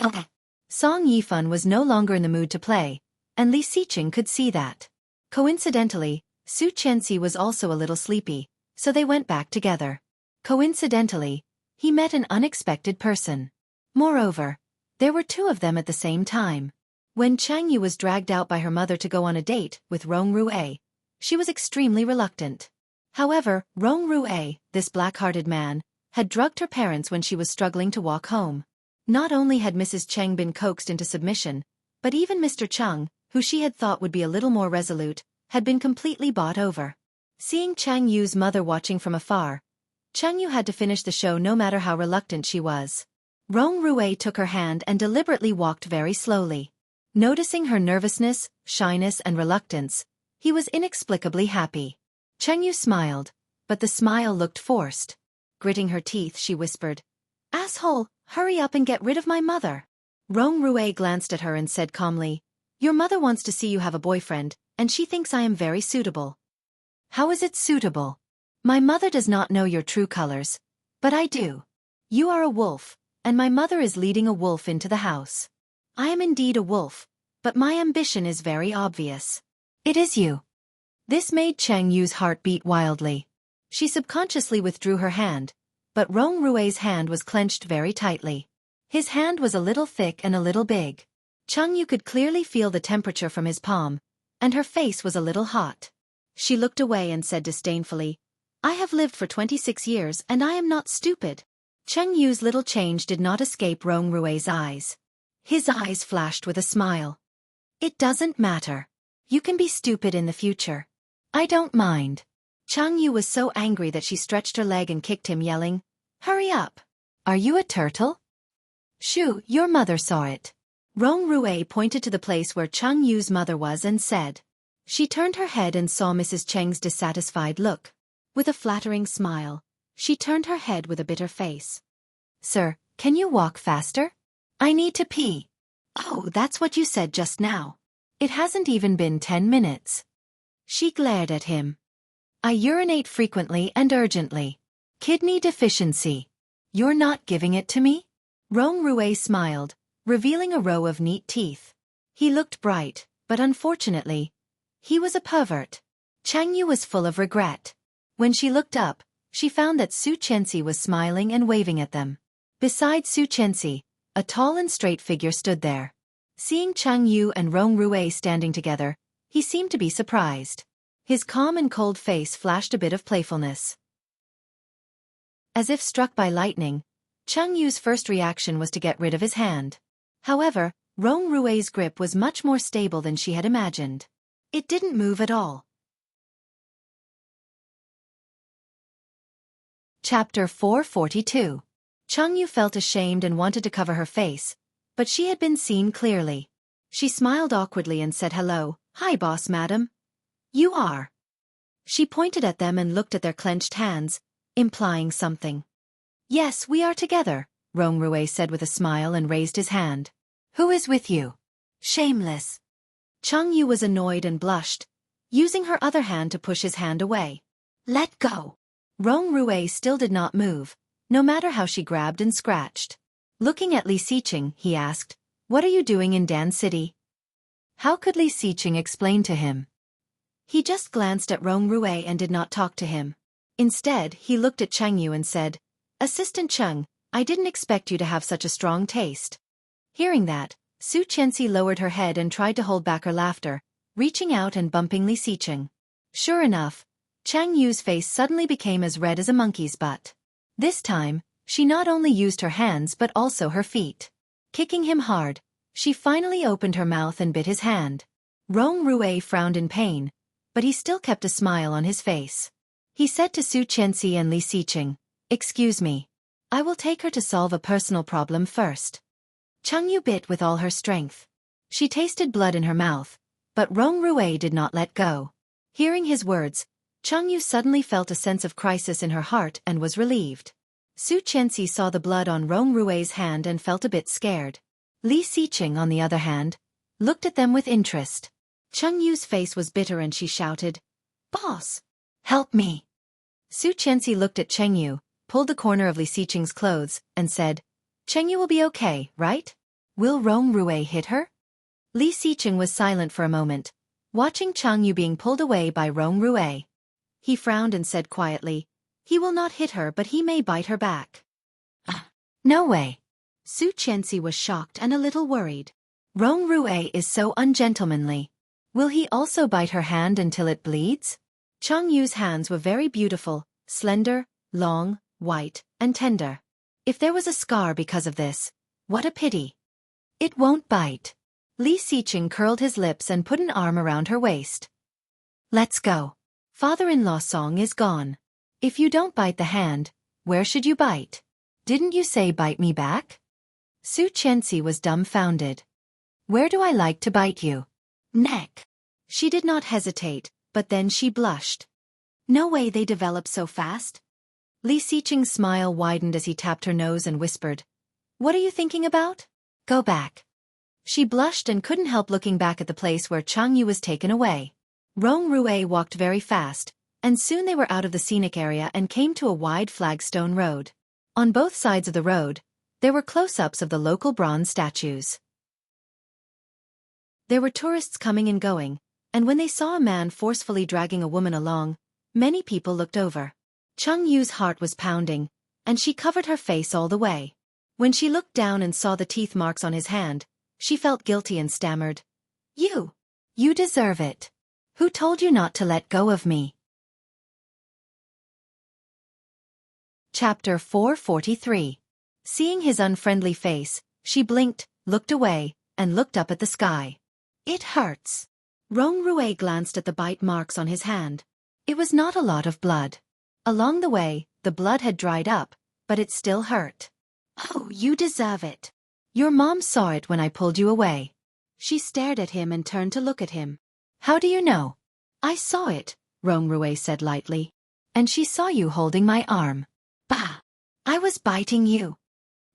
Okay. Song Yifan was no longer in the mood to play, and Li Xiqing could see that. Coincidentally, Xueqi was also a little sleepy, so they went back together. Coincidentally, he met an unexpected person. Moreover, there were two of them at the same time. When Chang Yu was dragged out by her mother to go on a date with Rong Rue, she was extremely reluctant. However, Rong Rue, this black-hearted man, had drugged her parents when she was struggling to walk home. Not only had Mrs. Cheng been coaxed into submission, but even Mr. Cheng, who she had thought would be a little more resolute, had been completely bought over. Seeing Chang Yu's mother watching from afar, Chang Yu had to finish the show no matter how reluctant she was. Rong Rue took her hand and deliberately walked very slowly. Noticing her nervousness, shyness and reluctance, he was inexplicably happy. Chang Yu smiled, but the smile looked forced. Gritting her teeth, she whispered, "Asshole, hurry up and get rid of my mother." Rong Rue glanced at her and said calmly, "Your mother wants to see you have a boyfriend, and she thinks I am very suitable." "How is it suitable? My mother does not know your true colors, but I do. You are a wolf, and my mother is leading a wolf into the house. I am indeed a wolf, but my ambition is very obvious. It is you." This made Chang Yu's heart beat wildly. She subconsciously withdrew her hand, but Rong Rue's hand was clenched very tightly. His hand was a little thick and a little big. Chang Yu could clearly feel the temperature from his palm, and her face was a little hot. She looked away and said disdainfully, "I have lived for 26 years and I am not stupid." Chang Yu's little change did not escape Rong Rue's eyes. His eyes flashed with a smile. "It doesn't matter. You can be stupid in the future. I don't mind." Chang Yu was so angry that she stretched her leg and kicked him, yelling, "Hurry up! Are you a turtle?" "Shoo, your mother saw it." Rong Rue pointed to the place where Chang Yu's mother was and said. She turned her head and saw Mrs. Cheng's dissatisfied look. With a flattering smile, she turned her head with a bitter face. "Sir, can you walk faster? I need to pee." "Oh, that's what you said just now. It hasn't even been 10 minutes. She glared at him. "I urinate frequently and urgently. Kidney deficiency. You're not giving it to me?" Rong Rue smiled, revealing a row of neat teeth. He looked bright, but unfortunately, he was a pervert. Chang Yu was full of regret. When she looked up, she found that Xueqi was smiling and waving at them. Beside Xueqi, a tall and straight figure stood there. Seeing Chang Yu and Rong Rue standing together, he seemed to be surprised. His calm and cold face flashed a bit of playfulness. As if struck by lightning, Chang Yu's first reaction was to get rid of his hand. However, Rong Rue's grip was much more stable than she had imagined. It didn't move at all. Chapter 442. Chang Yu felt ashamed and wanted to cover her face, but she had been seen clearly. She smiled awkwardly and said hello. "Hi boss madam." "You are." She pointed at them and looked at their clenched hands, implying something. "Yes, we are together," Rong Rue said with a smile and raised his hand. "Who is with you?" "Shameless." Chang Yu was annoyed and blushed, using her other hand to push his hand away. "Let go." Rong Rue still did not move, no matter how she grabbed and scratched. Looking at Li Xiqing, he asked, "What are you doing in Dan City?" How could Li Xiqing explain to him? He just glanced at Rong Rue and did not talk to him. Instead, he looked at Chang Yu and said, "Assistant Cheng, I didn't expect you to have such a strong taste." Hearing that, Xueqi lowered her head and tried to hold back her laughter, reaching out and bumping Li Xiqing. Sure enough, Chang Yu's face suddenly became as red as a monkey's butt. This time, she not only used her hands but also her feet. Kicking him hard, she finally opened her mouth and bit his hand. Rong Rue frowned in pain, but he still kept a smile on his face. He said to Xueqi and Li Xiqing, "Excuse me. I will take her to solve a personal problem first." Chengyu bit with all her strength. She tasted blood in her mouth, but Rong Rui did not let go. Hearing his words, Chengyu suddenly felt a sense of crisis in her heart and was relieved. Xueqi saw the blood on Rong Rui's hand and felt a bit scared. Li Xiqing, on the other hand, looked at them with interest. Chengyu's face was bitter and she shouted, "Boss! Help me!" Xueqi looked at Chengyu, pulled the corner of Li Xiqing's clothes, and said, "Chengyu will be okay, right? Will Rong Rui hit her?" Li Xiqing was silent for a moment, watching Chengyu being pulled away by Rong Rui. He frowned and said quietly, "He will not hit her, but he may bite her back." "No way." Xueqi was shocked and a little worried. "Rong Rui is so ungentlemanly. Will he also bite her hand until it bleeds?" Chengyu's hands were very beautiful, slender, long, white, and tender. If there was a scar because of this, what a pity. "It won't bite." Li Xiqing curled his lips and put an arm around her waist. "Let's go. Father-in-law Song is gone. If you don't bite the hand, where should you bite? Didn't you say bite me back?" Xueqi was dumbfounded. "Where do I like to bite you?" "Neck." She did not hesitate, but then she blushed. "No way they develop so fast." Li Xiqing's smile widened as he tapped her nose and whispered, "What are you thinking about? Go back." She blushed and couldn't help looking back at the place where Chengyu was taken away. Rong Rui walked very fast, and soon they were out of the scenic area and came to a wide flagstone road. On both sides of the road, there were close-ups of the local bronze statues. There were tourists coming and going, and when they saw a man forcefully dragging a woman along, many people looked over. Chengyu's heart was pounding, and she covered her face all the way. When she looked down and saw the teeth marks on his hand, she felt guilty and stammered, You deserve it. Who told you not to let go of me?" Chapter 443. Seeing his unfriendly face, she blinked, looked away, and looked up at the sky. "It hurts." Rong Rui glanced at the bite marks on his hand. It was not a lot of blood. Along the way, the blood had dried up, but it still hurt. "Oh, you deserve it. Your mom saw it when I pulled you away." She stared at him and turned to look at him. "How do you know?" "I saw it," Rong Rui said lightly. "And she saw you holding my arm." "Bah! I was biting you."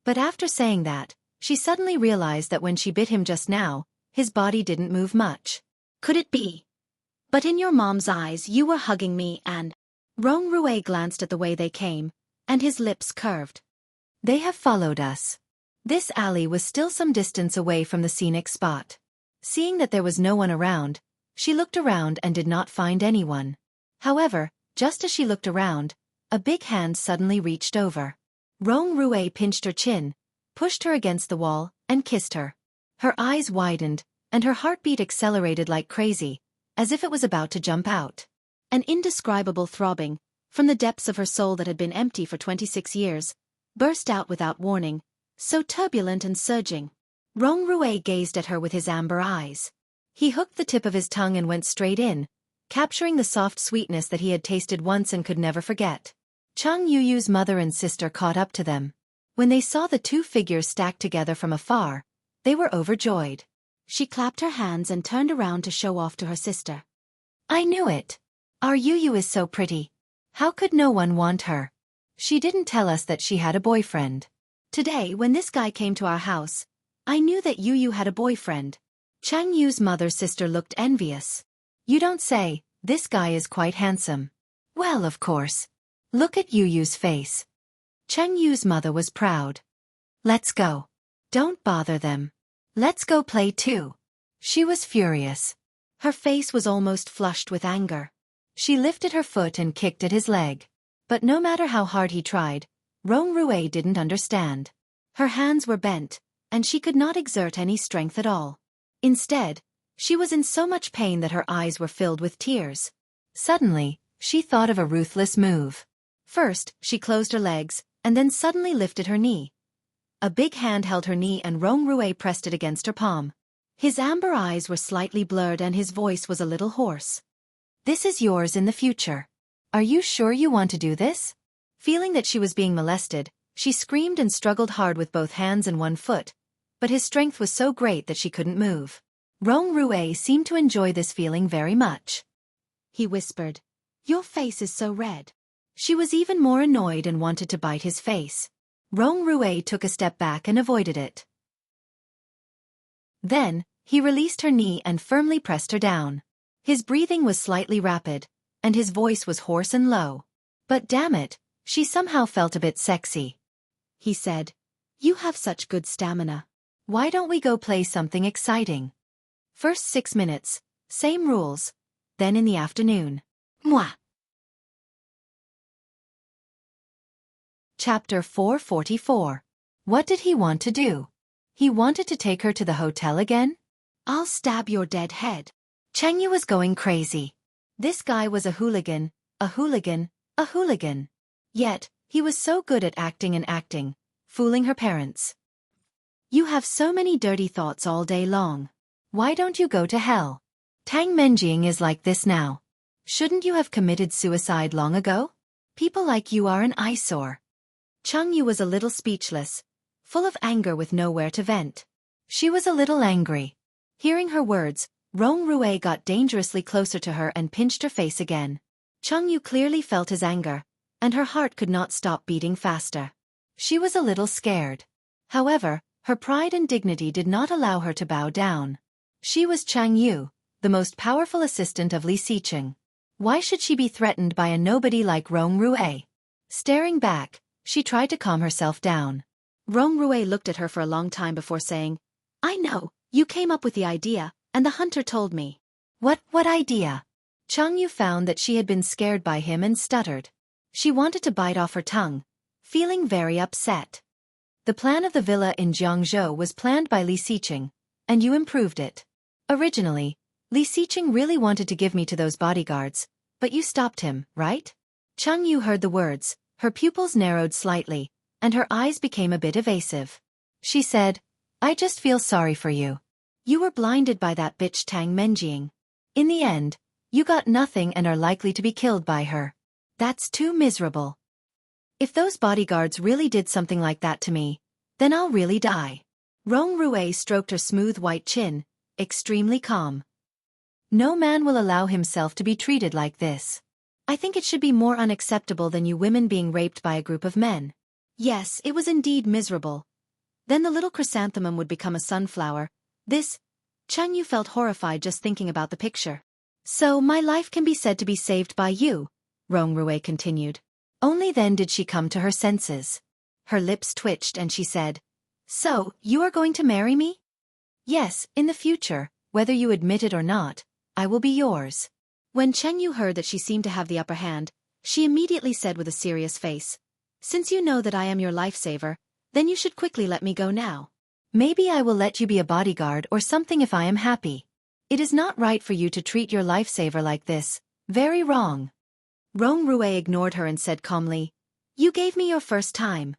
But after saying that, she suddenly realized that when she bit him just now, his body didn't move much. "Could it be? But in your mom's eyes you were hugging me and—" Rong Rui glanced at the way they came, and his lips curved. "They have followed us." This alley was still some distance away from the scenic spot. Seeing that there was no one around, she looked around and did not find anyone. However, just as she looked around, a big hand suddenly reached over. Rong Rui pinched her chin, pushed her against the wall, and kissed her. Her eyes widened, and her heartbeat accelerated like crazy, as if it was about to jump out. An indescribable throbbing, from the depths of her soul that had been empty for 26 years, burst out without warning, so turbulent and surging. Rong Rui gazed at her with his amber eyes. He hooked the tip of his tongue and went straight in, capturing the soft sweetness that he had tasted once and could never forget. Chang Yuyu's mother and sister caught up to them. When they saw the two figures stacked together from afar, they were overjoyed. She clapped her hands and turned around to show off to her sister. "I knew it. Our Yuyu is so pretty. How could no one want her? She didn't tell us that she had a boyfriend. Today, when this guy came to our house, I knew that Yuyu had a boyfriend." Chang Yu's mother's sister looked envious. "You don't say, this guy is quite handsome." "Well, of course. Look at Yuyu's face." Chang Yu's mother was proud. "Let's go. Don't bother them. Let's go play too." She was furious. Her face was almost flushed with anger. She lifted her foot and kicked at his leg. But no matter how hard he tried, Rong Rui didn't understand. Her hands were bent, and she could not exert any strength at all. Instead, she was in so much pain that her eyes were filled with tears. Suddenly, she thought of a ruthless move. First, she closed her legs, and then suddenly lifted her knee. A big hand held her knee and Rong Rui pressed it against her palm. His amber eyes were slightly blurred and his voice was a little hoarse. This is yours in the future. Are you sure you want to do this? Feeling that she was being molested, she screamed and struggled hard with both hands and one foot, but his strength was so great that she couldn't move. Rong Rue seemed to enjoy this feeling very much. He whispered, "Your face is so red." She was even more annoyed and wanted to bite his face. Rong Rue took a step back and avoided it. Then, he released her knee and firmly pressed her down. His breathing was slightly rapid, and his voice was hoarse and low. But damn it, she somehow felt a bit sexy. He said, "You have such good stamina. Why don't we go play something exciting? First 6 minutes, same rules, then in the afternoon." Mwah! Chapter 444. What did he want to do? He wanted to take her to the hotel again? "I'll stab your dead head." Chengyu was going crazy. This guy was a hooligan, a hooligan, a hooligan. Yet, he was so good at acting and acting, fooling her parents. "You have so many dirty thoughts all day long. Why don't you go to hell? Tang Menjing is like this now. Shouldn't you have committed suicide long ago? People like you are an eyesore." Chengyu was a little speechless, full of anger with nowhere to vent. She was a little angry. Hearing her words, Rong Rue got dangerously closer to her and pinched her face again. Chengyu clearly felt his anger, and her heart could not stop beating faster. She was a little scared. However, her pride and dignity did not allow her to bow down. She was Chengyu, the most powerful assistant of Li Xiqing. Why should she be threatened by a nobody like Rong Rue? Staring back, she tried to calm herself down. Rong Rue looked at her for a long time before saying, "I know, you came up with the idea, and the hunter told me." What idea?" Chengyu found that she had been scared by him and stuttered. She wanted to bite off her tongue, feeling very upset. "The plan of the villa in Jiangzhou was planned by Li Xiqing, and you improved it. Originally, Li Xiqing really wanted to give me to those bodyguards, but you stopped him, right?" Chengyu heard the words, her pupils narrowed slightly, and her eyes became a bit evasive. She said, "I just feel sorry for you. You were blinded by that bitch Tang Menjing. In the end, you got nothing and are likely to be killed by her. That's too miserable. If those bodyguards really did something like that to me, then I'll really die." Rong Rue stroked her smooth white chin, extremely calm. "No man will allow himself to be treated like this. I think it should be more unacceptable than you women being raped by a group of men." Yes, it was indeed miserable. Then the little chrysanthemum would become a sunflower. Chengyu felt horrified just thinking about the picture. "So my life can be said to be saved by you," Rong Rue continued. Only then did she come to her senses. Her lips twitched and she said, "So, you are going to marry me?" "Yes, in the future, whether you admit it or not, I will be yours." When Chengyu heard that she seemed to have the upper hand, she immediately said with a serious face, "Since you know that I am your lifesaver, then you should quickly let me go now. Maybe I will let you be a bodyguard or something if I am happy. It is not right for you to treat your lifesaver like this, very wrong." Rong Rue ignored her and said calmly, "You gave me your first time.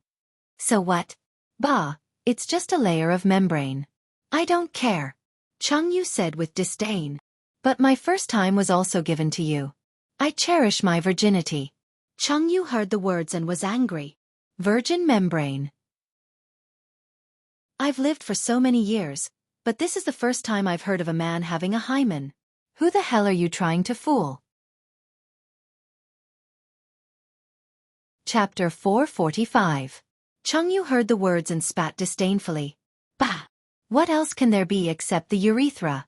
So what? Bah, it's just a layer of membrane. I don't care," Chengyu said with disdain. "But my first time was also given to you. I cherish my virginity." Chengyu heard the words and was angry. Virgin membrane. "I've lived for so many years, but this is the first time I've heard of a man having a hymen. Who the hell are you trying to fool?" Chapter 445. Chengyu heard the words and spat disdainfully. "Bah! What else can there be except the urethra?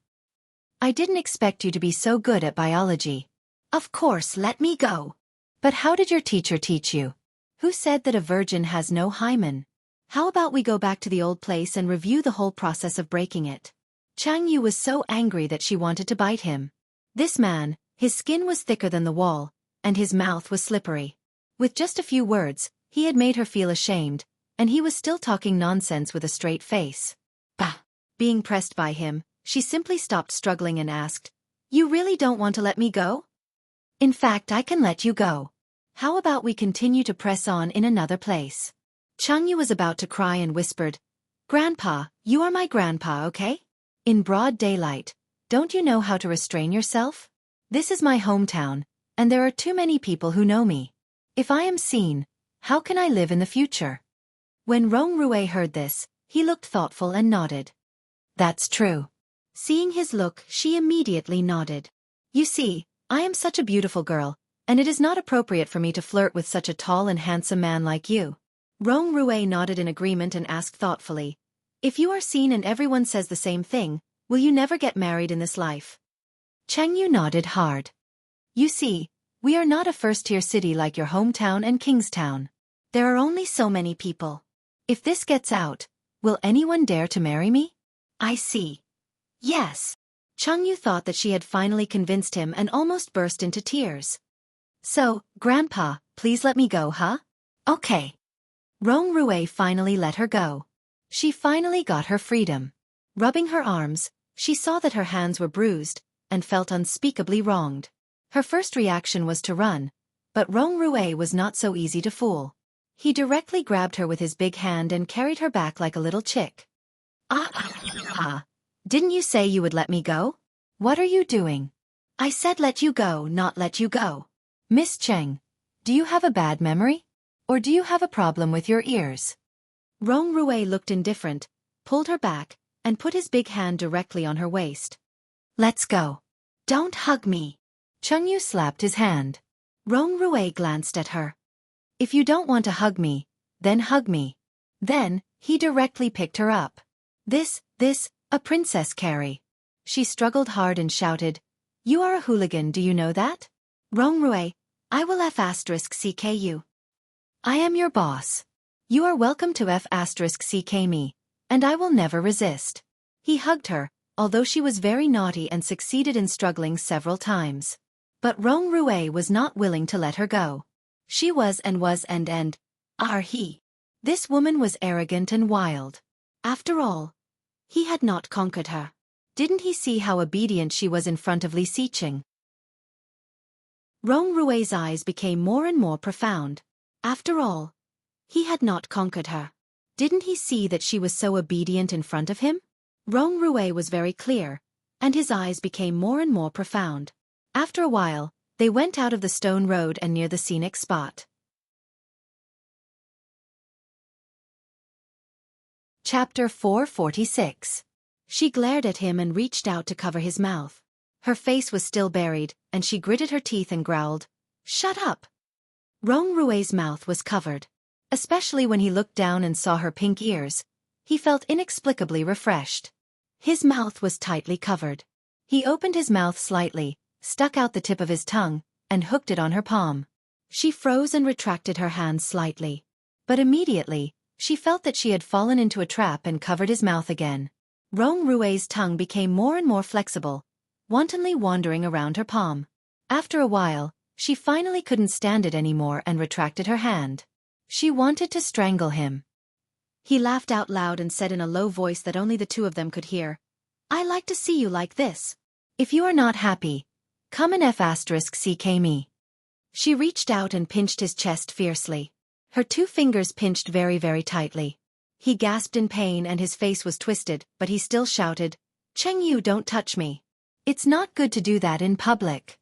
I didn't expect you to be so good at biology. Of course, let me go." "But how did your teacher teach you? Who said that a virgin has no hymen? How about we go back to the old place and review the whole process of breaking it?" Chengyu was so angry that she wanted to bite him. This man, his skin was thicker than the wall, and his mouth was slippery. With just a few words, he had made her feel ashamed, and he was still talking nonsense with a straight face. Bah! Being pressed by him, she simply stopped struggling and asked, "You really don't want to let me go?" "In fact, I can let you go. How about we continue to press on in another place?" Chengyu was about to cry and whispered, "Grandpa, you are my grandpa, okay? In broad daylight, don't you know how to restrain yourself?" This is my hometown, and there are too many people who know me. If I am seen, how can I live in the future? When Rong Rui heard this, he looked thoughtful and nodded. That's true. Seeing his look, she immediately nodded. You see, I am such a beautiful girl, and it is not appropriate for me to flirt with such a tall and handsome man like you. Rong Rui nodded in agreement and asked thoughtfully, if you are seen and everyone says the same thing, will you never get married in this life? Cheng Yu nodded hard. You see, we are not a first-tier city like your hometown and Kingstown. There are only so many people. If this gets out, will anyone dare to marry me? I see. Yes. Cheng Yu thought that she had finally convinced him and almost burst into tears. So, Grandpa, please let me go, huh? Okay. Rong Rui finally let her go. She finally got her freedom. Rubbing her arms, she saw that her hands were bruised, and felt unspeakably wronged. Her first reaction was to run, but Rong Rui was not so easy to fool. He directly grabbed her with his big hand and carried her back like a little chick. Didn't you say you would let me go? What are you doing? I said let you go, not let you go. Miss Cheng, do you have a bad memory? Or do you have a problem with your ears? Rong Rui looked indifferent, pulled her back, and put his big hand directly on her waist. Let's go. Don't hug me. Cheng Yu slapped his hand. Rong Rui glanced at her. If you don't want to hug me, then hug me. Then, he directly picked her up. A princess carry. She struggled hard and shouted, You are a hooligan, do you know that? Rong Rui, I will F***ck you. I am your boss. You are welcome to F***ck me, and I will never resist. He hugged her, although she was very naughty and succeeded in struggling several times. But Rong Rui was not willing to let her go. She was he. This woman was arrogant and wild. After all, he had not conquered her. Didn't he see how obedient she was in front of Li Xiqing? Rong Rui's eyes became more and more profound. After all, he had not conquered her. Didn't he see that she was so obedient in front of him? Rong Rui was very clear, and his eyes became more and more profound. After a while, they went out of the stone road and near the scenic spot. Chapter 446. She glared at him and reached out to cover his mouth. Her face was still buried, and she gritted her teeth and growled, Shut up! Rong Rui's mouth was covered. Especially when he looked down and saw her pink ears, he felt inexplicably refreshed. His mouth was tightly covered. He opened his mouth slightly, stuck out the tip of his tongue, and hooked it on her palm. She froze and retracted her hands slightly. But immediately, she felt that she had fallen into a trap and covered his mouth again. Rong Rui's tongue became more and more flexible, wantonly wandering around her palm. After a while, she finally couldn't stand it anymore and retracted her hand. She wanted to strangle him. He laughed out loud and said in a low voice that only the two of them could hear, I like to see you like this. If you are not happy, come and F***ck me. She reached out and pinched his chest fiercely. Her 2 fingers pinched very, very tightly. He gasped in pain and his face was twisted, but he still shouted, Cheng Yu, don't touch me. It's not good to do that in public.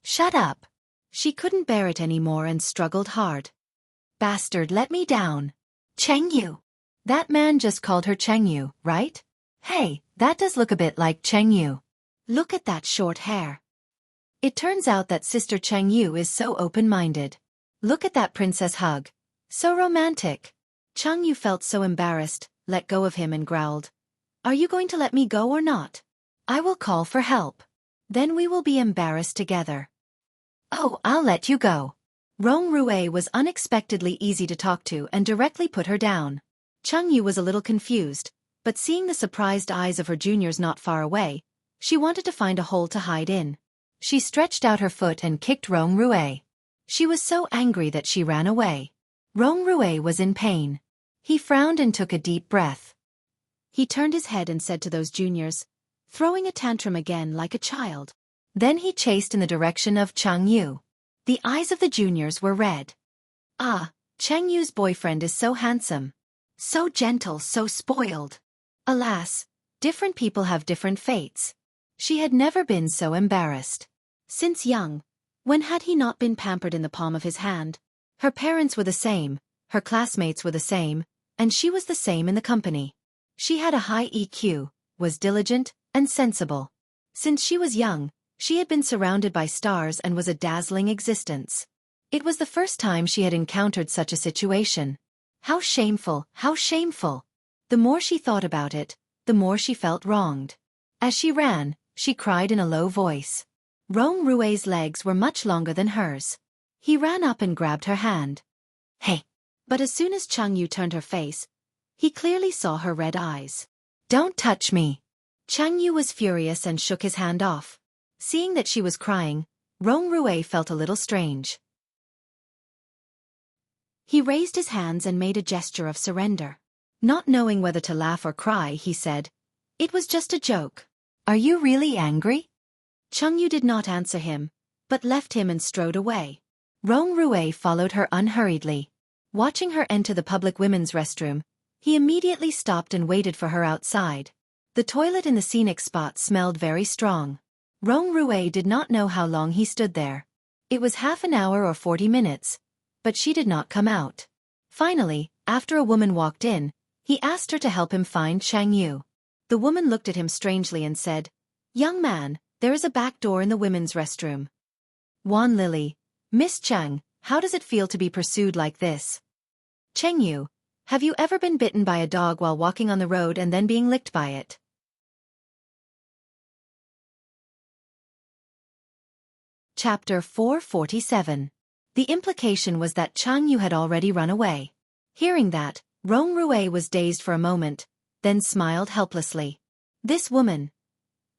Shut up. She couldn't bear it anymore and struggled hard. Bastard, let me down. Cheng Yu. That man just called her Cheng Yu, right? Hey, that does look a bit like Cheng Yu. Look at that short hair. It turns out that Sister Cheng Yu is so open-minded. Look at that princess hug. So romantic. Cheng Yu felt so embarrassed, let go of him and growled, Are you going to let me go or not? I will call for help. Then we will be embarrassed together. Oh, I'll let you go. Rong Rui was unexpectedly easy to talk to and directly put her down. Cheng Yu was a little confused, but seeing the surprised eyes of her juniors not far away, she wanted to find a hole to hide in. She stretched out her foot and kicked Rong Rui. She was so angry that she ran away. Rong Rui was in pain. He frowned and took a deep breath. He turned his head and said to those juniors, throwing a tantrum again like a child. Then he chased in the direction of Cheng Yu. The eyes of the juniors were red. Ah, Cheng Yu's boyfriend is so handsome. So gentle, so spoiled. Alas, different people have different fates. She had never been so embarrassed. Since young, when had he not been pampered in the palm of his hand? Her parents were the same, her classmates were the same, and she was the same in the company. She had a high EQ, was diligent, and sensible. Since she was young, she had been surrounded by stars and was a dazzling existence. It was the first time she had encountered such a situation. How shameful, how shameful! The more she thought about it, the more she felt wronged. As she ran, she cried in a low voice. Rong Rue's legs were much longer than hers. He ran up and grabbed her hand. Hey! But as soon as Chang Yu turned her face, he clearly saw her red eyes. Don't touch me! Chang Yu was furious and shook his hand off. Seeing that she was crying, Rong Rue felt a little strange. He raised his hands and made a gesture of surrender. Not knowing whether to laugh or cry, he said, "It was just a joke. Are you really angry?" Chang Yu did not answer him, but left him and strode away. Rong Rue followed her unhurriedly. Watching her enter the public women's restroom, he immediately stopped and waited for her outside. The toilet in the scenic spot smelled very strong. Rong Rue did not know how long he stood there. It was half an hour or 40 minutes, but she did not come out. Finally, after a woman walked in, he asked her to help him find Chang Yu. The woman looked at him strangely and said, "Young man, there is a back door in the women's restroom." Wan Lily, "Miss Chang, how does it feel to be pursued like this?" Cheng Yu, "Have you ever been bitten by a dog while walking on the road and then being licked by it?" Chapter 447. The implication was that Chang Yu had already run away. Hearing that, Rong Rue was dazed for a moment, then smiled helplessly. This woman.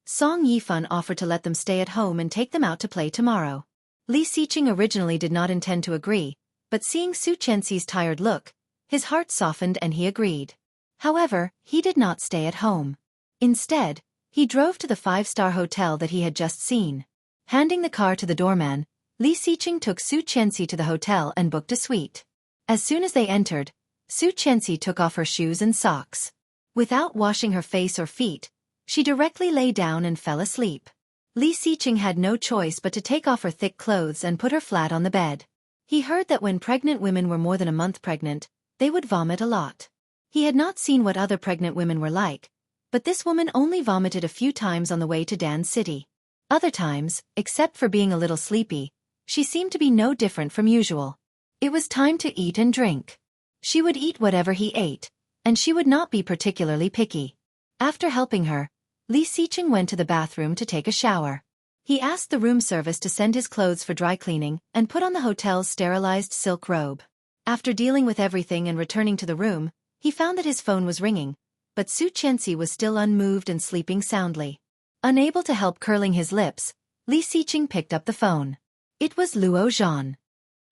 Song Yifan offered to let them stay at home and take them out to play tomorrow. Li Xiqing originally did not intend to agree, but seeing Su Chenxi's tired look, his heart softened and he agreed. However, he did not stay at home. Instead, he drove to the 5-star hotel that he had just seen. Handing the car to the doorman, Li Xiqing took Su Chenxi to the hotel and booked a suite. As soon as they entered, Su Chenxi took off her shoes and socks. Without washing her face or feet, she directly lay down and fell asleep. Li Xiqing had no choice but to take off her thick clothes and put her flat on the bed. He heard that when pregnant women were more than a month pregnant, they would vomit a lot. He had not seen what other pregnant women were like, but this woman only vomited a few times on the way to Dan City. Other times, except for being a little sleepy, she seemed to be no different from usual. It was time to eat and drink. She would eat whatever he ate, and she would not be particularly picky. After helping her, Li Xiqing went to the bathroom to take a shower. He asked the room service to send his clothes for dry cleaning and put on the hotel's sterilized silk robe. After dealing with everything and returning to the room, he found that his phone was ringing, but Su Chenxi was still unmoved and sleeping soundly. Unable to help curling his lips, Li Xiqing picked up the phone. It was Luo Zhan.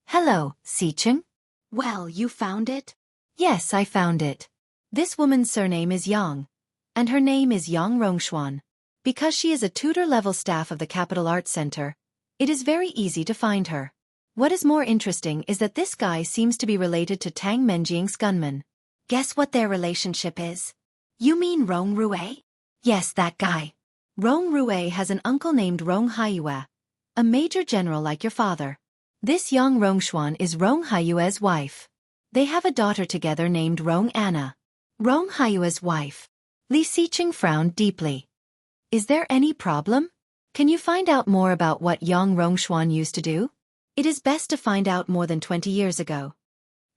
"Hello, Xiqing? Well, you found it?" "Yes, I found it. This woman's surname is Yang, and her name is Yang Rongshuan. Because she is a tutor-level staff of the Capital Arts Center, it is very easy to find her. What is more interesting is that this guy seems to be related to Tang Menjiang's gunman." "Guess what their relationship is?" "You mean Rong Rue?" "Yes, that guy. Rong Rue has an uncle named Rong Haiyue, a major general like your father. This Yang Rongshuan is Rong Haiyue's wife. They have a daughter together named Rong Anna." "Rong Haiyue's wife." Li Xiqing frowned deeply. "Is there any problem? Can you find out more about what Yang Rongshuan used to do? It is best to find out more than 20 years ago."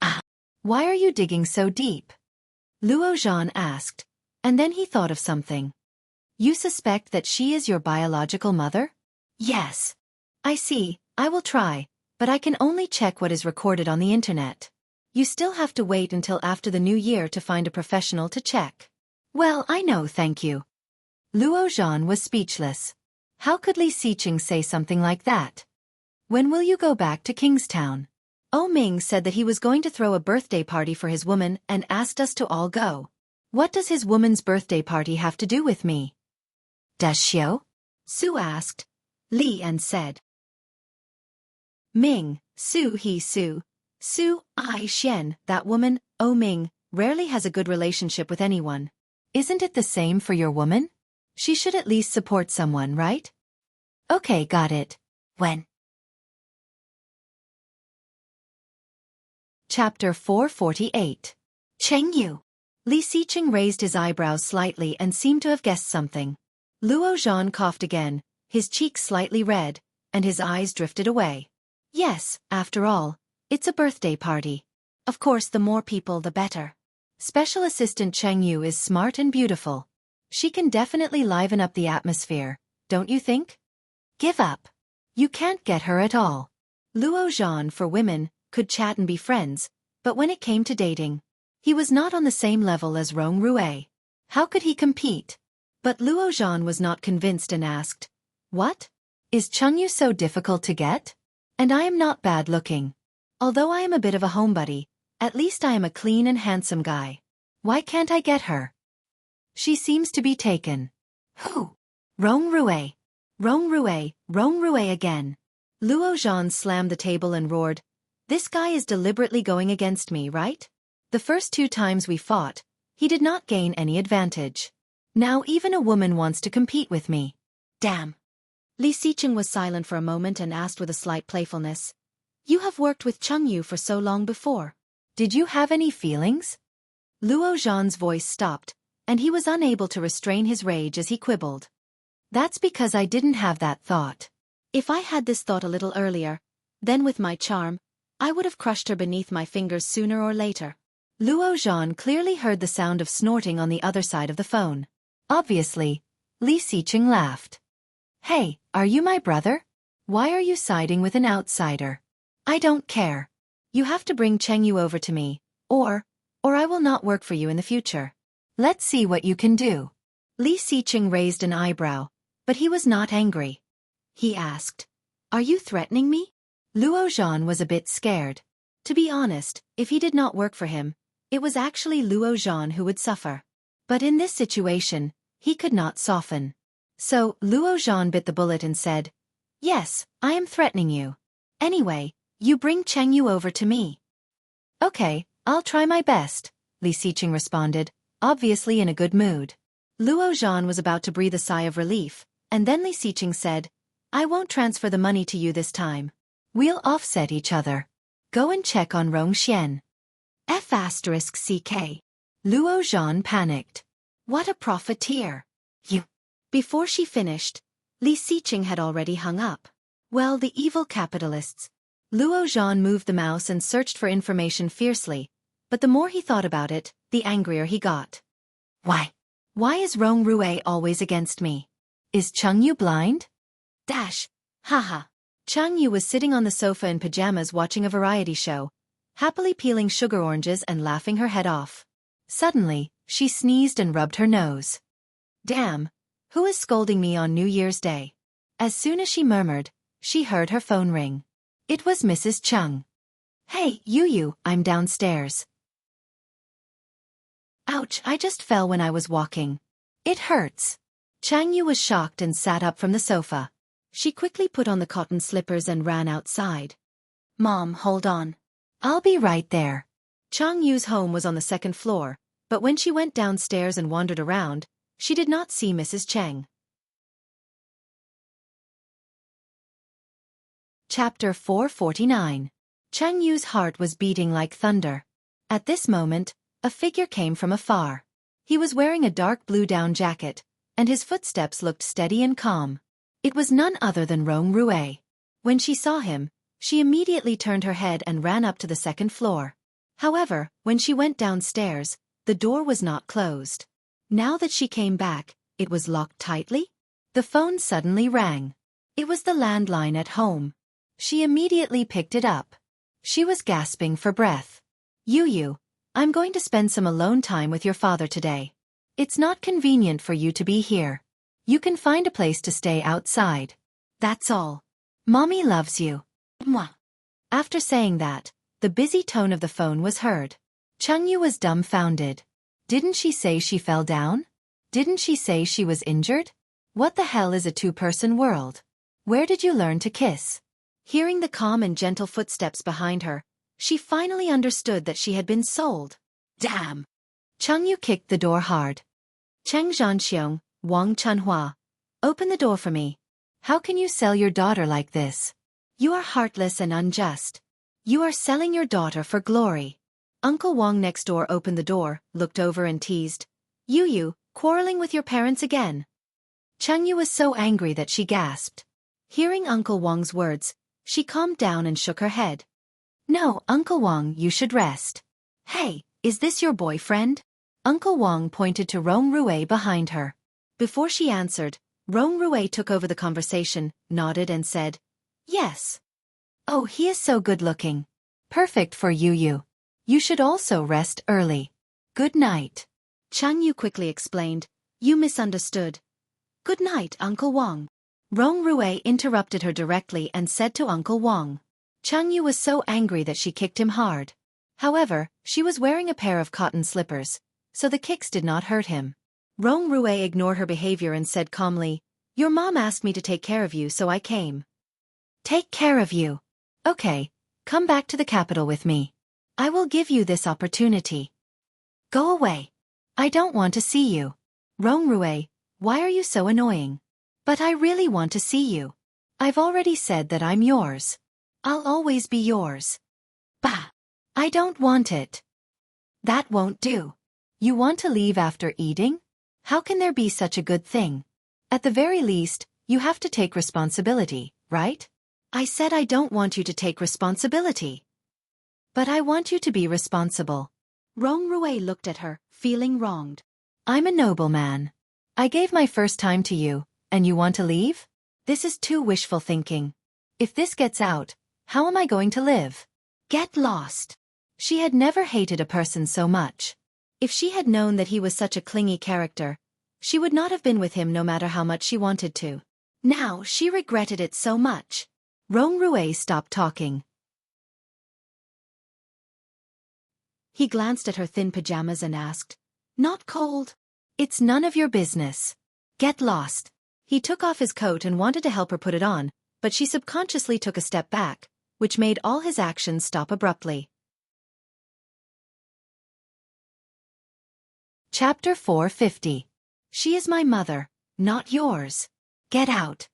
"Ah, why are you digging so deep?" Luo Zhan asked, and then he thought of something. "You suspect that she is your biological mother?" "Yes." "I see, I will try, but I can only check what is recorded on the internet. You still have to wait until after the new year to find a professional to check." "Well, I know, thank you." Luo Zhan was speechless. How could Li Xiqing say something like that? "When will you go back to Kingstown?" "Oh Ming said that he was going to throw a birthday party for his woman and asked us to all go." "What does his woman's birthday party have to do with me?" "Does Xiao?" Su asked. Li and said. "Ming, Su I Xian, that woman, oh Ming, rarely has a good relationship with anyone. Isn't it the same for your woman? She should at least support someone, right?" "Okay, got it. When? Chapter 448. Cheng Yu. Li Xiqing raised his eyebrows slightly and seemed to have guessed something. Luo Zhan coughed again, his cheeks slightly red, and his eyes drifted away. Yes, after all, it's a birthday party. Of course, the more people the better. Special Assistant Cheng Yu is smart and beautiful. She can definitely liven up the atmosphere, don't you think? Give up. You can't get her at all. Luo Zhan, for women, could chat and be friends, but when it came to dating, he was not on the same level as Rong Rue. How could he compete? But Luo Zhan was not convinced and asked, "What? Is Cheng Yu so difficult to get? And I am not bad looking. Although I am a bit of a homebody, at least I am a clean and handsome guy. Why can't I get her? She seems to be taken." Who? Rong Rue. Rong Rue, Rong Rue again. Luo Zhan slammed the table and roared, "This guy is deliberately going against me, right? The first 2 times we fought, he did not gain any advantage. Now even a woman wants to compete with me. Damn." Li Xiqing was silent for a moment and asked with a slight playfulness, "You have worked with Cheng Yu for so long before. Did you have any feelings?" Luo Zhan's voice stopped, and he was unable to restrain his rage as he quibbled. "That's because I didn't have that thought. If I had this thought a little earlier, then with my charm, I would have crushed her beneath my fingers sooner or later." Luo Zhan clearly heard the sound of snorting on the other side of the phone. Obviously, Li Xiqing laughed. "Hey, are you my brother? Why are you siding with an outsider? I don't care. You have to bring Cheng Yu over to me, or I will not work for you in the future. Let's see what you can do." Li Xiqing raised an eyebrow, but he was not angry. He asked, "Are you threatening me?" Luo Zhan was a bit scared. To be honest, if he did not work for him, it was actually Luo Zhan who would suffer. But in this situation, he could not soften. So, Luo Zhan bit the bullet and said, "Yes, I am threatening you. Anyway, you bring Cheng Yu over to me." "Okay, I'll try my best," Li Xiqing responded, obviously in a good mood. Luo Zhan was about to breathe a sigh of relief, and then Li Xiqing said, "I won't transfer the money to you this time. We'll offset each other. Go and check on Rong Xian." F***CK. Luo Zhan panicked. What a profiteer. You. Before she finished, Li Xiqing had already hung up. Well, the evil capitalists. Luo Zhan moved the mouse and searched for information fiercely, but the more he thought about it, the angrier he got. Why? Why is Rong Rue always against me? Is Cheng Yu blind? Haha. Cheng Yu was sitting on the sofa in pajamas watching a variety show, happily peeling sugar oranges and laughing her head off. Suddenly, she sneezed and rubbed her nose. Damn, who is scolding me on New Year's Day? As soon as she murmured, she heard her phone ring. It was Mrs. Chung. Hey, Yu, I'm downstairs. Ouch, I just fell when I was walking. It hurts. Cheng Yu was shocked and sat up from the sofa. She quickly put on the cotton slippers and ran outside. Mom, hold on. I'll be right there. Cheng Yu's home was on the 2nd floor, but when she went downstairs and wandered around, she did not see Mrs. Cheng. Chapter 449. Cheng Yu's heart was beating like thunder. At this moment, a figure came from afar. He was wearing a dark blue down jacket, and his footsteps looked steady and calm. It was none other than Rong Rue. When she saw him, she immediately turned her head and ran up to the 2nd floor. However, when she went downstairs, the door was not closed. Now that she came back, it was locked tightly. The phone suddenly rang. It was the landline at home. She immediately picked it up. She was gasping for breath. Yu, I'm going to spend some alone time with your father today. It's not convenient for you to be here. You can find a place to stay outside. That's all. Mommy loves you. Mwah. After saying that, the busy tone of the phone was heard. Cheng Yu was dumbfounded. Didn't she say she fell down? Didn't she say she was injured? What the hell is a 2-person world? Where did you learn to kiss? Hearing the calm and gentle footsteps behind her, she finally understood that she had been sold. Damn! Cheng Yu kicked the door hard. Cheng Zhanxiong, Wang Chunhua. Open the door for me. How can you sell your daughter like this? You are heartless and unjust. You are selling your daughter for glory. Uncle Wong next door opened the door, looked over and teased. You, quarreling with your parents again? Chengyu was so angry that she gasped. Hearing Uncle Wong's words, she calmed down and shook her head. No, Uncle Wong, you should rest. Hey, is this your boyfriend? Uncle Wong pointed to Rong Rue behind her. Before she answered, Rong Rue took over the conversation, nodded and said, Yes. Oh, he is so good-looking. Perfect for you. You should also rest early. Good night. Chengyu quickly explained, You misunderstood. Good night, Uncle Wong. Rong Rue interrupted her directly and said to Uncle Wong. Chengyu was so angry that she kicked him hard. However, she was wearing a pair of cotton slippers, so the kicks did not hurt him. Rong Rue ignored her behavior and said calmly, Your mom asked me to take care of you, so I came. Take care of you? Okay, come back to the capital with me. I will give you this opportunity. Go away. I don't want to see you. Rong Rue, why are you so annoying? But I really want to see you. I've already said that I'm yours. I'll always be yours. Bah! I don't want it. That won't do. You want to leave after eating? How can there be such a good thing? At the very least, you have to take responsibility, right? I said I don't want you to take responsibility. But I want you to be responsible. Rong Rue looked at her, feeling wronged. I'm a nobleman. I gave my first time to you, and you want to leave? This is too wishful thinking. If this gets out, how am I going to live? Get lost. She had never hated a person so much. If she had known that he was such a clingy character, she would not have been with him no matter how much she wanted to. Now she regretted it so much. Rong Rue stopped talking. He glanced at her thin pajamas and asked, Not cold? It's none of your business. Get lost. He took off his coat and wanted to help her put it on, but she subconsciously took a step back, which made all his actions stop abruptly. Chapter 450. She is my mother, not yours. Get out.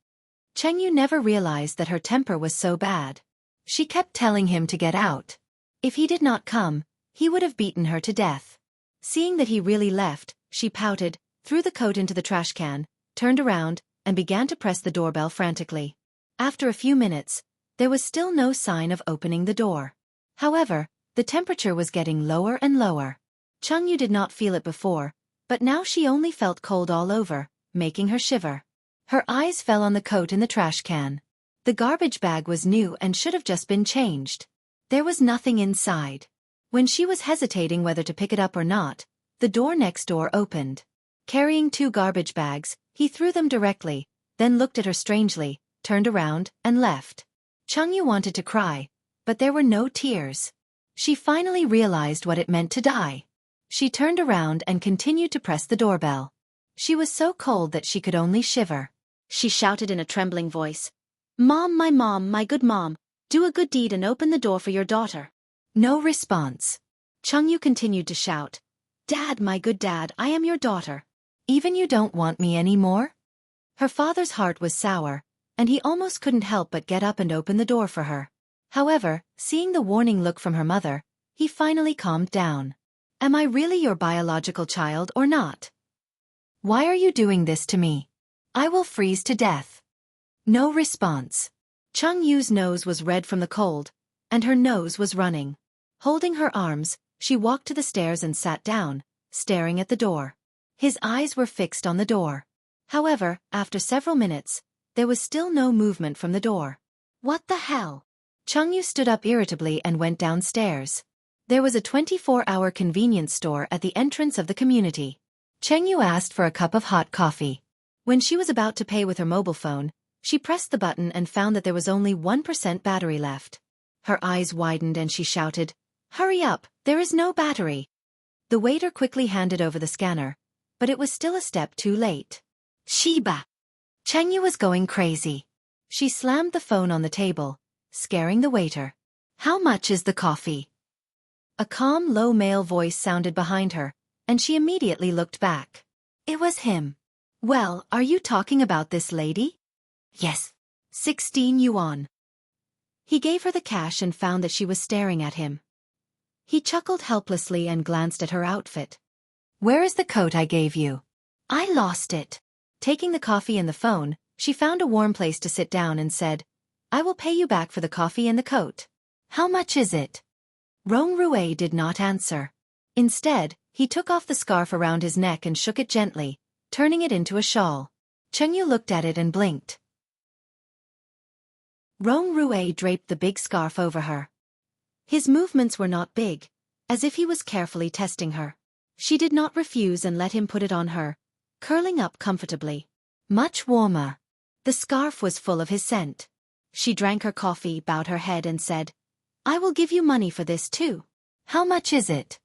Chengyu never realized that her temper was so bad. She kept telling him to get out. If he did not come, he would have beaten her to death. Seeing that he really left, she pouted, threw the coat into the trash can, turned around, and began to press the doorbell frantically. After a few minutes, there was still no sign of opening the door. However, the temperature was getting lower and lower. Chengyu did not feel it before, but now she only felt cold all over, making her shiver. Her eyes fell on the coat in the trash can. The garbage bag was new and should have just been changed. There was nothing inside. When she was hesitating whether to pick it up or not, the door next door opened. Carrying 2 garbage bags, he threw them directly, then looked at her strangely, turned around, and left. Chengyu wanted to cry, but there were no tears. She finally realized what it meant to die. She turned around and continued to press the doorbell. She was so cold that she could only shiver. She shouted in a trembling voice, Mom, my good mom, do a good deed and open the door for your daughter. No response. Chengyu continued to shout, Dad, my good dad, I am your daughter. Even you don't want me anymore? Her father's heart was sour, and he almost couldn't help but get up and open the door for her. However, seeing the warning look from her mother, he finally calmed down. Am I really your biological child or not? Why are you doing this to me? I will freeze to death. No response. Cheng-Yu's nose was red from the cold, and her nose was running. Holding her arms, she walked to the stairs and sat down, staring at the door. His eyes were fixed on the door. However, after several minutes, there was still no movement from the door. What the hell? Cheng-Yu stood up irritably and went downstairs. There was a 24-hour convenience store at the entrance of the community. Cheng-Yu asked for a cup of hot coffee. When she was about to pay with her mobile phone, she pressed the button and found that there was only 1% battery left. Her eyes widened and she shouted, Hurry up, there is no battery. The waiter quickly handed over the scanner, but it was still a step too late. Shiba! Cheng-Yu was going crazy. She slammed the phone on the table, scaring the waiter. How much is the coffee? A calm, low male voice sounded behind her, and she immediately looked back. It was him. Well, are you talking about this lady? Yes. 16 yuan. He gave her the cash and found that she was staring at him. He chuckled helplessly and glanced at her outfit. Where is the coat I gave you? I lost it. Taking the coffee and the phone, she found a warm place to sit down and said, I will pay you back for the coffee and the coat. How much is it? Rong Rui did not answer. Instead, he took off the scarf around his neck and shook it gently, turning it into a shawl. Chengyu looked at it and blinked. Rong Rui draped the big scarf over her. His movements were not big, as if he was carefully testing her. She did not refuse and let him put it on her, curling up comfortably. Much warmer. The scarf was full of his scent. She drank her coffee, bowed her head and said, I will give you money for this too. How much is it?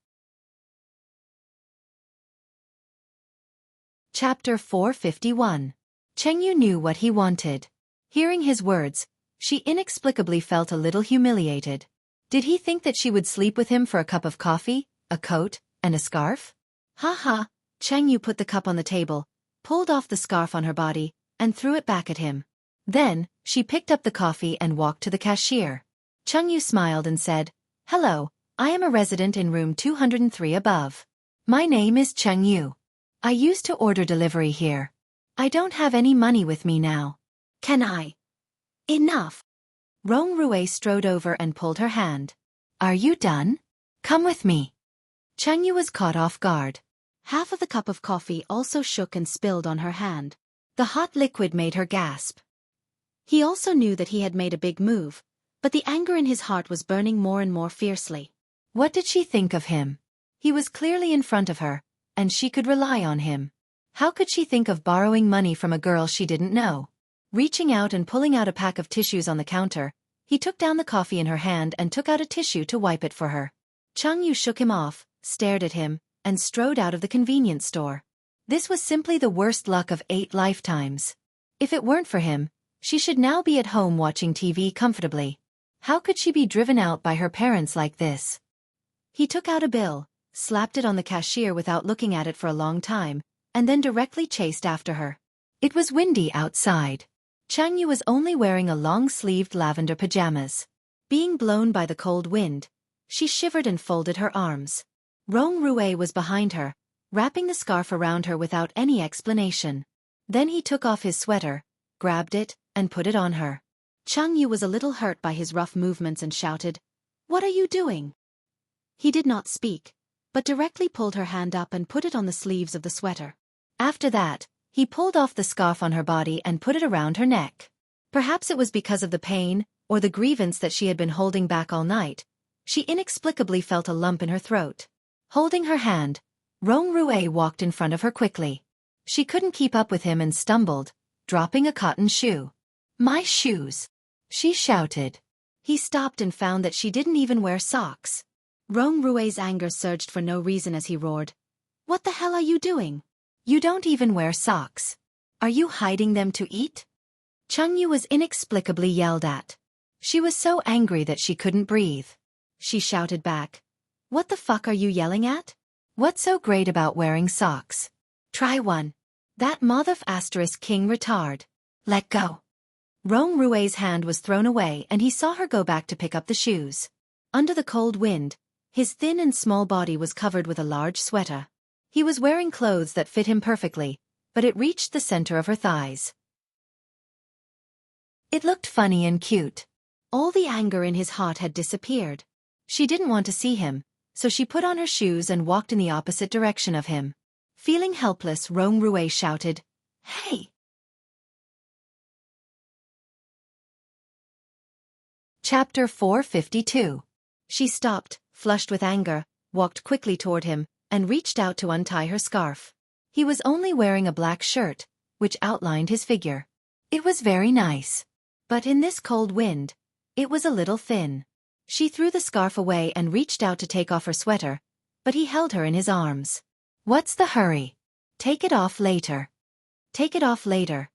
Chapter 451. Chengyu knew what he wanted. Hearing his words, she inexplicably felt a little humiliated. Did he think that she would sleep with him for a cup of coffee, a coat, and a scarf? Ha ha. Chengyu put the cup on the table, pulled off the scarf on her body, and threw it back at him. Then, she picked up the coffee and walked to the cashier. Chengyu smiled and said, Hello, I am a resident in room 203 above. My name is Chengyu. I used to order delivery here. I don't have any money with me now. Can I? Enough. Rong Rui strode over and pulled her hand. Are you done? Come with me. Chengyu was caught off guard. Half of the cup of coffee also shook and spilled on her hand. The hot liquid made her gasp. He also knew that he had made a big move, but the anger in his heart was burning more and more fiercely. What did she think of him? He was clearly in front of her, and she could rely on him. How could she think of borrowing money from a girl she didn't know? Reaching out and pulling out a pack of tissues on the counter, he took down the coffee in her hand and took out a tissue to wipe it for her. Chengyu shook him off, stared at him, and strode out of the convenience store. This was simply the worst luck of 8 lifetimes. If it weren't for him, she should now be at home watching TV comfortably. How could she be driven out by her parents like this? He took out a bill, slapped it on the cashier without looking at it for a long time, and then directly chased after her. It was windy outside. Chengyu was only wearing a long-sleeved lavender pajamas. Being blown by the cold wind, she shivered and folded her arms. Rong Rui was behind her, wrapping the scarf around her without any explanation. Then he took off his sweater, grabbed it, and put it on her. Chengyu was a little hurt by his rough movements and shouted, What are you doing? He did not speak, but directly pulled her hand up and put it on the sleeves of the sweater. After that, he pulled off the scarf on her body and put it around her neck. Perhaps it was because of the pain, or the grievance that she had been holding back all night. She inexplicably felt a lump in her throat. Holding her hand, Rong Rui walked in front of her quickly. She couldn't keep up with him and stumbled, dropping a cotton shoe. My shoes! She shouted. He stopped and found that she didn't even wear socks. Rong Rui's anger surged for no reason as he roared. What the hell are you doing? You don't even wear socks. Are you hiding them to eat? Chengyu was inexplicably yelled at. She was so angry that she couldn't breathe. She shouted back. What the fuck are you yelling at? What's so great about wearing socks? Try one. That king retard. Let go. Rong Rui's hand was thrown away and he saw her go back to pick up the shoes. Under the cold wind, his thin and small body was covered with a large sweater. He was wearing clothes that fit him perfectly, but it reached the center of her thighs. It looked funny and cute. All the anger in his heart had disappeared. She didn't want to see him, so she put on her shoes and walked in the opposite direction of him. Feeling helpless, Rong Rui shouted, Hey! Chapter 452. She stopped, flushed with anger, walked quickly toward him, and reached out to untie her scarf. He was only wearing a black shirt, which outlined his figure. It was very nice. But in this cold wind, it was a little thin. She threw the scarf away and reached out to take off her sweater, but he held her in his arms. What's the hurry? Take it off later. Take it off later.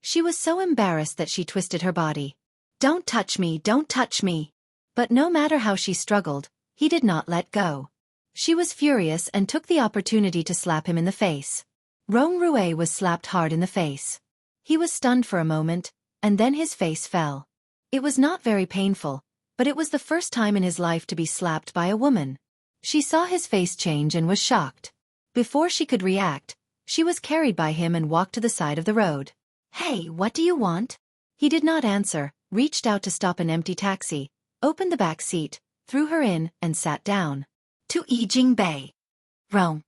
She was so embarrassed that she twisted her body. Don't touch me, don't touch me. But no matter how she struggled, he did not let go. She was furious and took the opportunity to slap him in the face. Rong Rui was slapped hard in the face. He was stunned for a moment, and then his face fell. It was not very painful, but it was the first time in his life to be slapped by a woman. She saw his face change and was shocked. Before she could react, she was carried by him and walked to the side of the road. "Hey, what do you want?" He did not answer, reached out to stop an empty taxi, opened the back seat, threw her in, and sat down. "To Yijing Bay. Rome."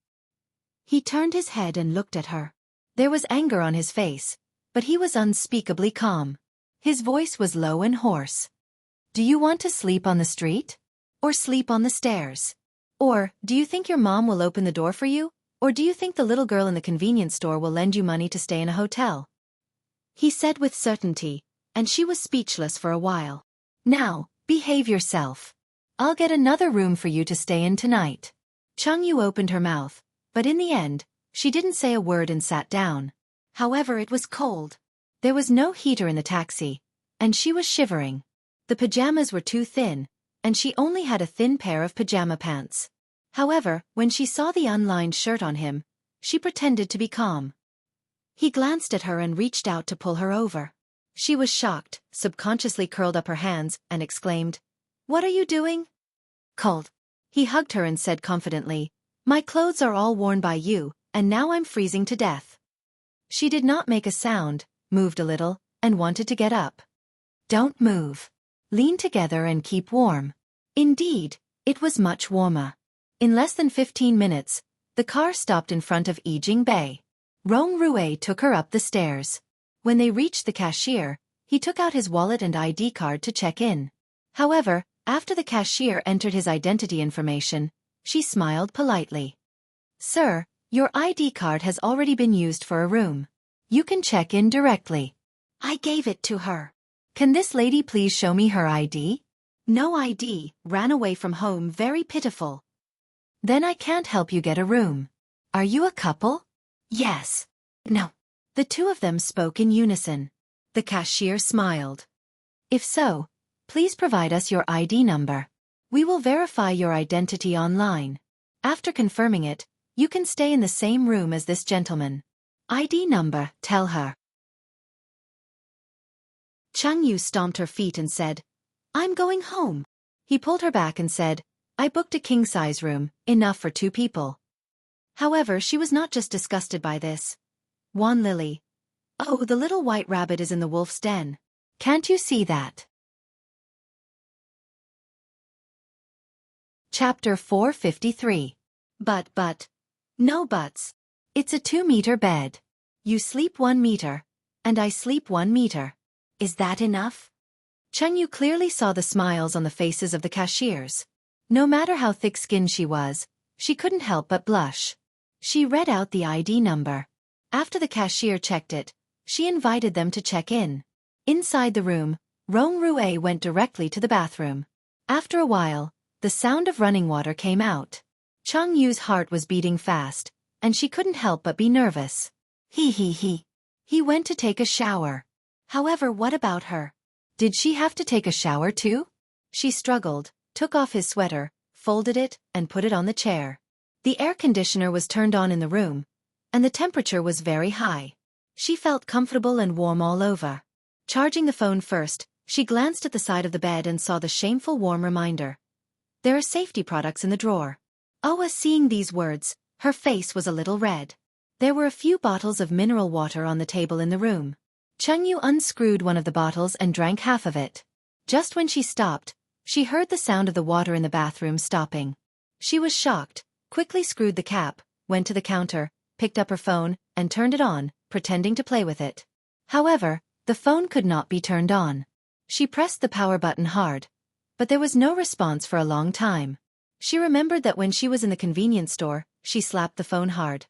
He turned his head and looked at her. There was anger on his face, but he was unspeakably calm. His voice was low and hoarse. "Do you want to sleep on the street? Or sleep on the stairs? Or, do you think your mom will open the door for you? Or do you think the little girl in the convenience store will lend you money to stay in a hotel?" He said with certainty, and she was speechless for a while. "Now, behave yourself. I'll get another room for you to stay in tonight." Changyu opened her mouth, but in the end, she didn't say a word and sat down. However, it was cold. There was no heater in the taxi, and she was shivering. The pajamas were too thin, and she only had a thin pair of pajama pants. However, when she saw the unlined shirt on him, she pretended to be calm. He glanced at her and reached out to pull her over. She was shocked, subconsciously curled up her hands, and exclaimed, "What are you doing?" "Cold." He hugged her and said confidently, "My clothes are all worn by you, and now I'm freezing to death." She did not make a sound, moved a little, and wanted to get up. "Don't move. Lean together and keep warm." Indeed, it was much warmer. In less than 15 minutes, the car stopped in front of Yijing Bay. Rong Rue took her up the stairs. When they reached the cashier, he took out his wallet and ID card to check in. However, after the cashier entered his identity information, she smiled politely. "Sir, your ID card has already been used for a room. You can check in directly." I gave it to her. "Can this lady please show me her ID?" "No ID, ran away from home, very pitiful." "Then I can't help you get a room. Are you a couple?" "Yes." "No." The two of them spoke in unison. The cashier smiled. "If so, please provide us your ID number. We will verify your identity online. After confirming it, you can stay in the same room as this gentleman." "ID number, tell her." Changyu stomped her feet and said, "I'm going home." He pulled her back and said, "I booked a king-size room, enough for 2 people. However, she was not just disgusted by this. Wan Lily. "Oh, the little white rabbit is in the wolf's den. Can't you see that?" Chapter 453. But. No buts. It's a 2-meter bed. You sleep 1 meter, and I sleep 1 meter. Is that enough? Chengyu clearly saw the smiles on the faces of the cashiers. No matter how thick-skinned she was, she couldn't help but blush. She read out the ID number. After the cashier checked it, she invited them to check in. Inside the room, Rong Rue went directly to the bathroom. After a while, the sound of running water came out. Changyu's heart was beating fast, and she couldn't help but be nervous. He. He went to take a shower. However, what about her? Did she have to take a shower too? She struggled, took off his sweater, folded it, and put it on the chair. The air conditioner was turned on in the room, and the temperature was very high. She felt comfortable and warm all over. Charging the phone first, she glanced at the side of the bed and saw the shameful warm reminder. There are safety products in the drawer. Seeing these words, her face was a little red. There were a few bottles of mineral water on the table in the room. Chengyu unscrewed one of the bottles and drank half of it. Just when she stopped, she heard the sound of the water in the bathroom stopping. She was shocked, quickly screwed the cap, went to the counter, picked up her phone, and turned it on, pretending to play with it. However, the phone could not be turned on. She pressed the power button hard, but there was no response for a long time. She remembered that when she was in the convenience store, she slapped the phone hard.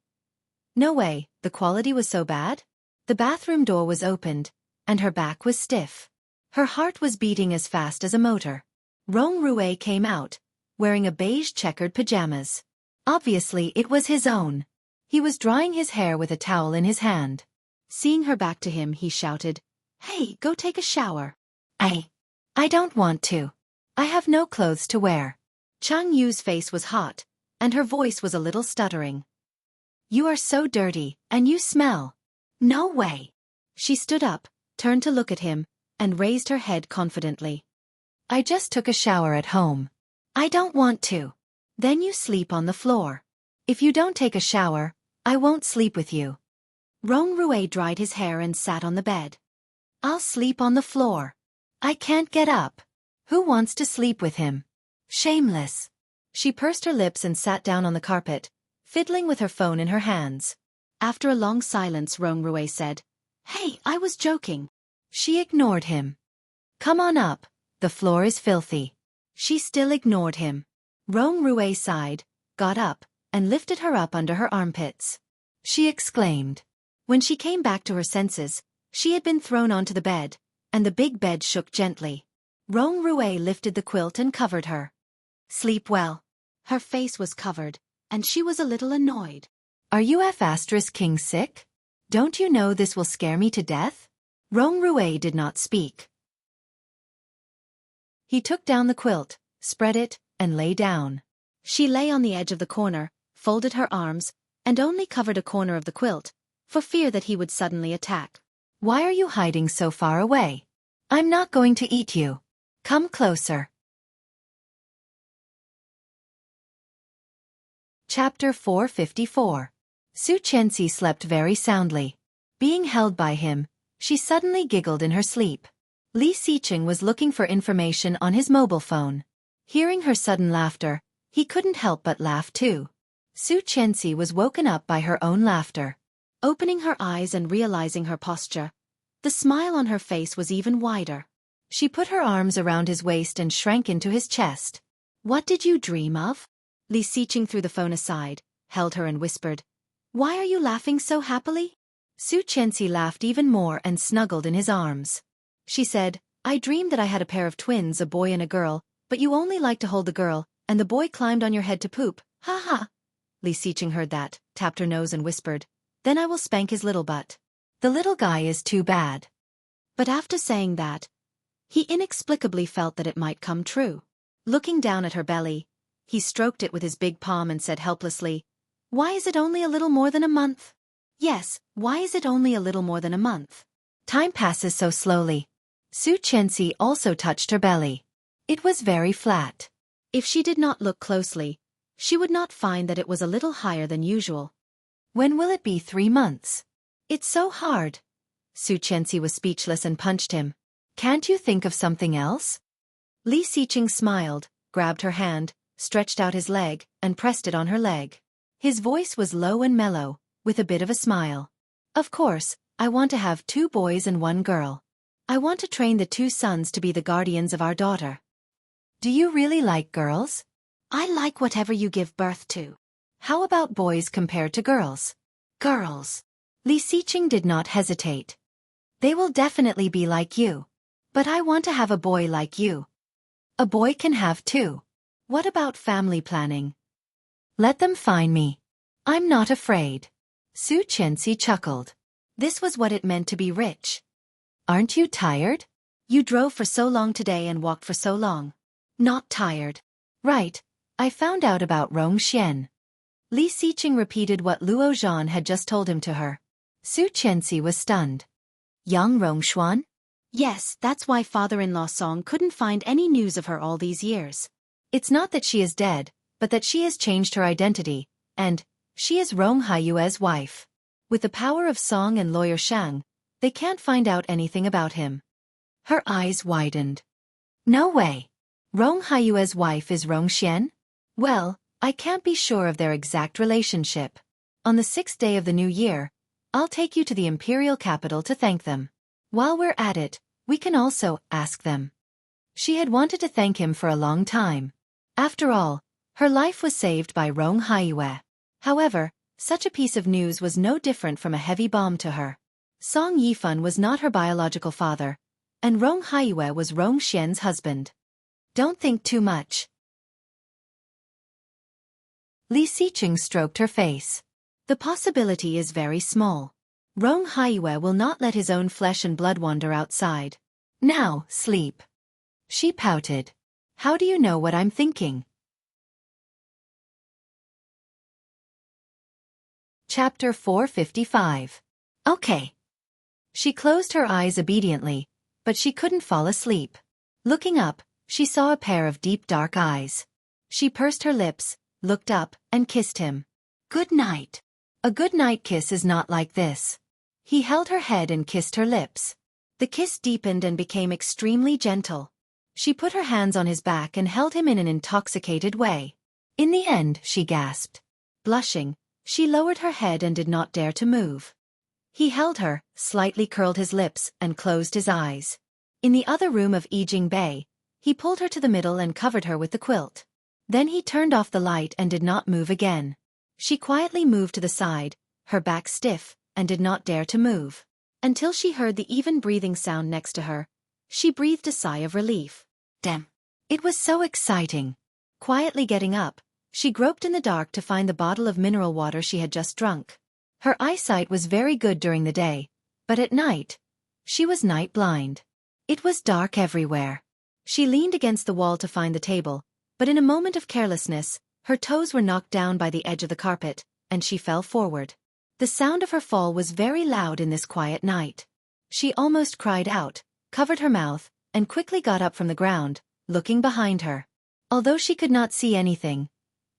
No way, the quality was so bad? The bathroom door was opened, and her back was stiff. Her heart was beating as fast as a motor. Rong Rue came out, wearing a beige checkered pajamas. Obviously it was his own. He was drying his hair with a towel in his hand. Seeing her back to him, he shouted, "Hey, go take a shower." I don't want to. I have no clothes to wear." Chang Yu's face was hot, and her voice was a little stuttering. "You are so dirty, and you smell." "No way." She stood up, turned to look at him, and raised her head confidently. I just took a shower at home. I don't want to. Then you sleep on the floor. If you don't take a shower, I won't sleep with you. Rong Rui dried his hair and sat on the bed. I'll sleep on the floor. I can't get up. Who wants to sleep with him? Shameless. She pursed her lips and sat down on the carpet, fiddling with her phone in her hands. After a long silence, Rong Rui said, Hey, I was joking. She ignored him. Come on up, the floor is filthy. She still ignored him. Rong Rui sighed, got up, and lifted her up under her armpits. She exclaimed. When she came back to her senses, she had been thrown onto the bed, and the big bed shook gently. Rong Rui lifted the quilt and covered her. Sleep well. Her face was covered, and she was a little annoyed. Are you F*King sick? Don't you know this will scare me to death? Rong Rui did not speak. He took down the quilt, spread it, and lay down. She lay on the edge of the corner, folded her arms, and only covered a corner of the quilt, for fear that he would suddenly attack. Why are you hiding so far away? I'm not going to eat you. Come closer. Chapter 454. Xueqi slept very soundly. Being held by him, she suddenly giggled in her sleep. Li Xiqing was looking for information on his mobile phone. Hearing her sudden laughter, he couldn't help but laugh too. Xueqi was woken up by her own laughter. Opening her eyes and realizing her posture, the smile on her face was even wider. She put her arms around his waist and shrank into his chest. What did you dream of? Li Xiqing threw the phone aside, held her and whispered, Why are you laughing so happily? Xueqi laughed even more and snuggled in his arms. She said, I dreamed that I had a pair of twins, a boy and a girl, but you only like to hold the girl, and the boy climbed on your head to poop, ha ha. Li Xiqing heard that, tapped her nose and whispered, Then I will spank his little butt. The little guy is too bad. But after saying that, he inexplicably felt that it might come true. Looking down at her belly, he stroked it with his big palm and said helplessly, Why is it only a little more than a month? Yes, why is it only a little more than a month? Time passes so slowly. Xueqi also touched her belly. It was very flat. If she did not look closely, she would not find that it was a little higher than usual. When will it be 3 months? It's so hard. Xueqi was speechless and punched him. Can't you think of something else? Li Xiqing smiled, grabbed her hand, stretched out his leg, and pressed it on her leg. His voice was low and mellow, with a bit of a smile. Of course, I want to have 2 boys and 1 girl. I want to train the 2 sons to be the guardians of our daughter. Do you really like girls? I like whatever you give birth to. How about boys compared to girls? Girls. Li Xiqing did not hesitate. They will definitely be like you. But I want to have a boy like you. A boy can have 2. What about family planning? Let them find me. I'm not afraid. Xueqi chuckled. This was what it meant to be rich. Aren't you tired? You drove for so long today and walked for so long. Not tired. Right, I found out about Rong Xian. Li Xiqing repeated what Luo Zhan had just told him to her. Xueqi was stunned. Young Rong Xuan? Yes, that's why father-in-law Song couldn't find any news of her all these years. It's not that she is dead, but that she has changed her identity, and she is Rong Haiyue's wife. With the power of Song and lawyer Shang, they can't find out anything about him. Her eyes widened. No way. Rong Haiyue's wife is Rong Xian? Well, I can't be sure of their exact relationship. On the 6th day of the new year, I'll take you to the imperial capital to thank them. While we're at it, we can also ask them. She had wanted to thank him for a long time. After all, her life was saved by Rong Haiyue. However, such a piece of news was no different from a heavy bomb to her. Song Yifan was not her biological father, and Rong Haiyue was Rong Xian's husband. Don't think too much. Li Xiqing stroked her face. The possibility is very small. Rong Haiyue will not let his own flesh and blood wander outside. Now, sleep. She pouted. How do you know what I'm thinking? Chapter 455. Okay. She closed her eyes obediently, but she couldn't fall asleep. Looking up, she saw a pair of deep dark eyes. She pursed her lips, looked up, and kissed him. Good night. A good night kiss is not like this. He held her head and kissed her lips. The kiss deepened and became extremely gentle. She put her hands on his back and held him in an intoxicated way. In the end, she gasped. Blushing, she lowered her head and did not dare to move. He held her, slightly curled his lips, and closed his eyes. In the other room of Yijing Bay, he pulled her to the middle and covered her with the quilt. Then he turned off the light and did not move again. She quietly moved to the side, her back stiff, and did not dare to move. Until she heard the even breathing sound next to her, she breathed a sigh of relief. Damn. It was so exciting. Quietly getting up, she groped in the dark to find the bottle of mineral water she had just drunk. Her eyesight was very good during the day, but at night, she was night blind. It was dark everywhere. She leaned against the wall to find the table, but in a moment of carelessness, her toes were knocked down by the edge of the carpet, and she fell forward. The sound of her fall was very loud in this quiet night. She almost cried out, covered her mouth, and quickly got up from the ground, looking behind her. Although she could not see anything,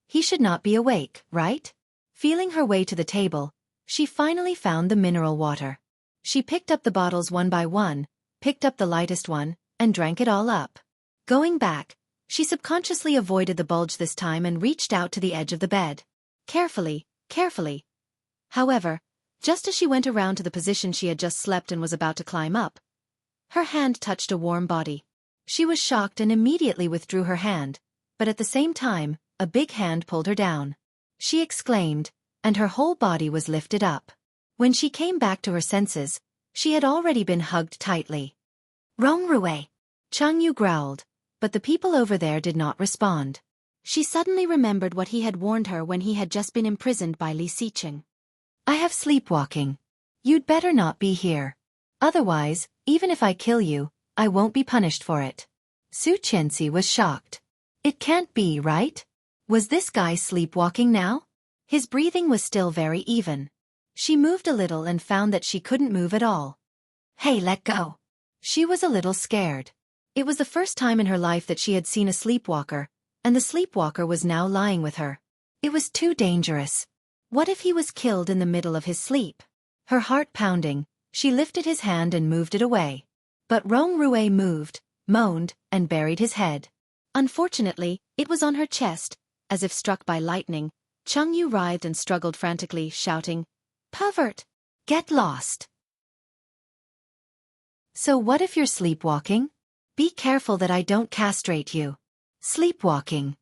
he should not be awake, right? Feeling her way to the table, she finally found the mineral water. She picked up the bottles one by one, picked up the lightest one, and drank it all up. Going back, she subconsciously avoided the bulge this time and reached out to the edge of the bed. Carefully, carefully. However, just as she went around to the position she had just slept and was about to climb up, her hand touched a warm body. She was shocked and immediately withdrew her hand, but at the same time, a big hand pulled her down. She exclaimed, and her whole body was lifted up. When she came back to her senses, she had already been hugged tightly. Rongrui! Chang Yu growled, but the people over there did not respond. She suddenly remembered what he had warned her when he had just been imprisoned by Li Xiqing. I have sleepwalking. You'd better not be here. Otherwise, even if I kill you, I won't be punished for it. Su Qianxi was shocked. It can't be, right? Was this guy sleepwalking now? His breathing was still very even. She moved a little and found that she couldn't move at all. Hey, let go. She was a little scared. It was the first time in her life that she had seen a sleepwalker, and the sleepwalker was now lying with her. It was too dangerous. What if he was killed in the middle of his sleep? Her heart pounding, she lifted his hand and moved it away. But Rongrui moved, moaned, and buried his head. Unfortunately, it was on her chest. As if struck by lightning, Chang Yu writhed and struggled frantically, shouting, Pervert! Get lost! So what if you're sleepwalking? Be careful that I don't castrate you. Sleepwalking.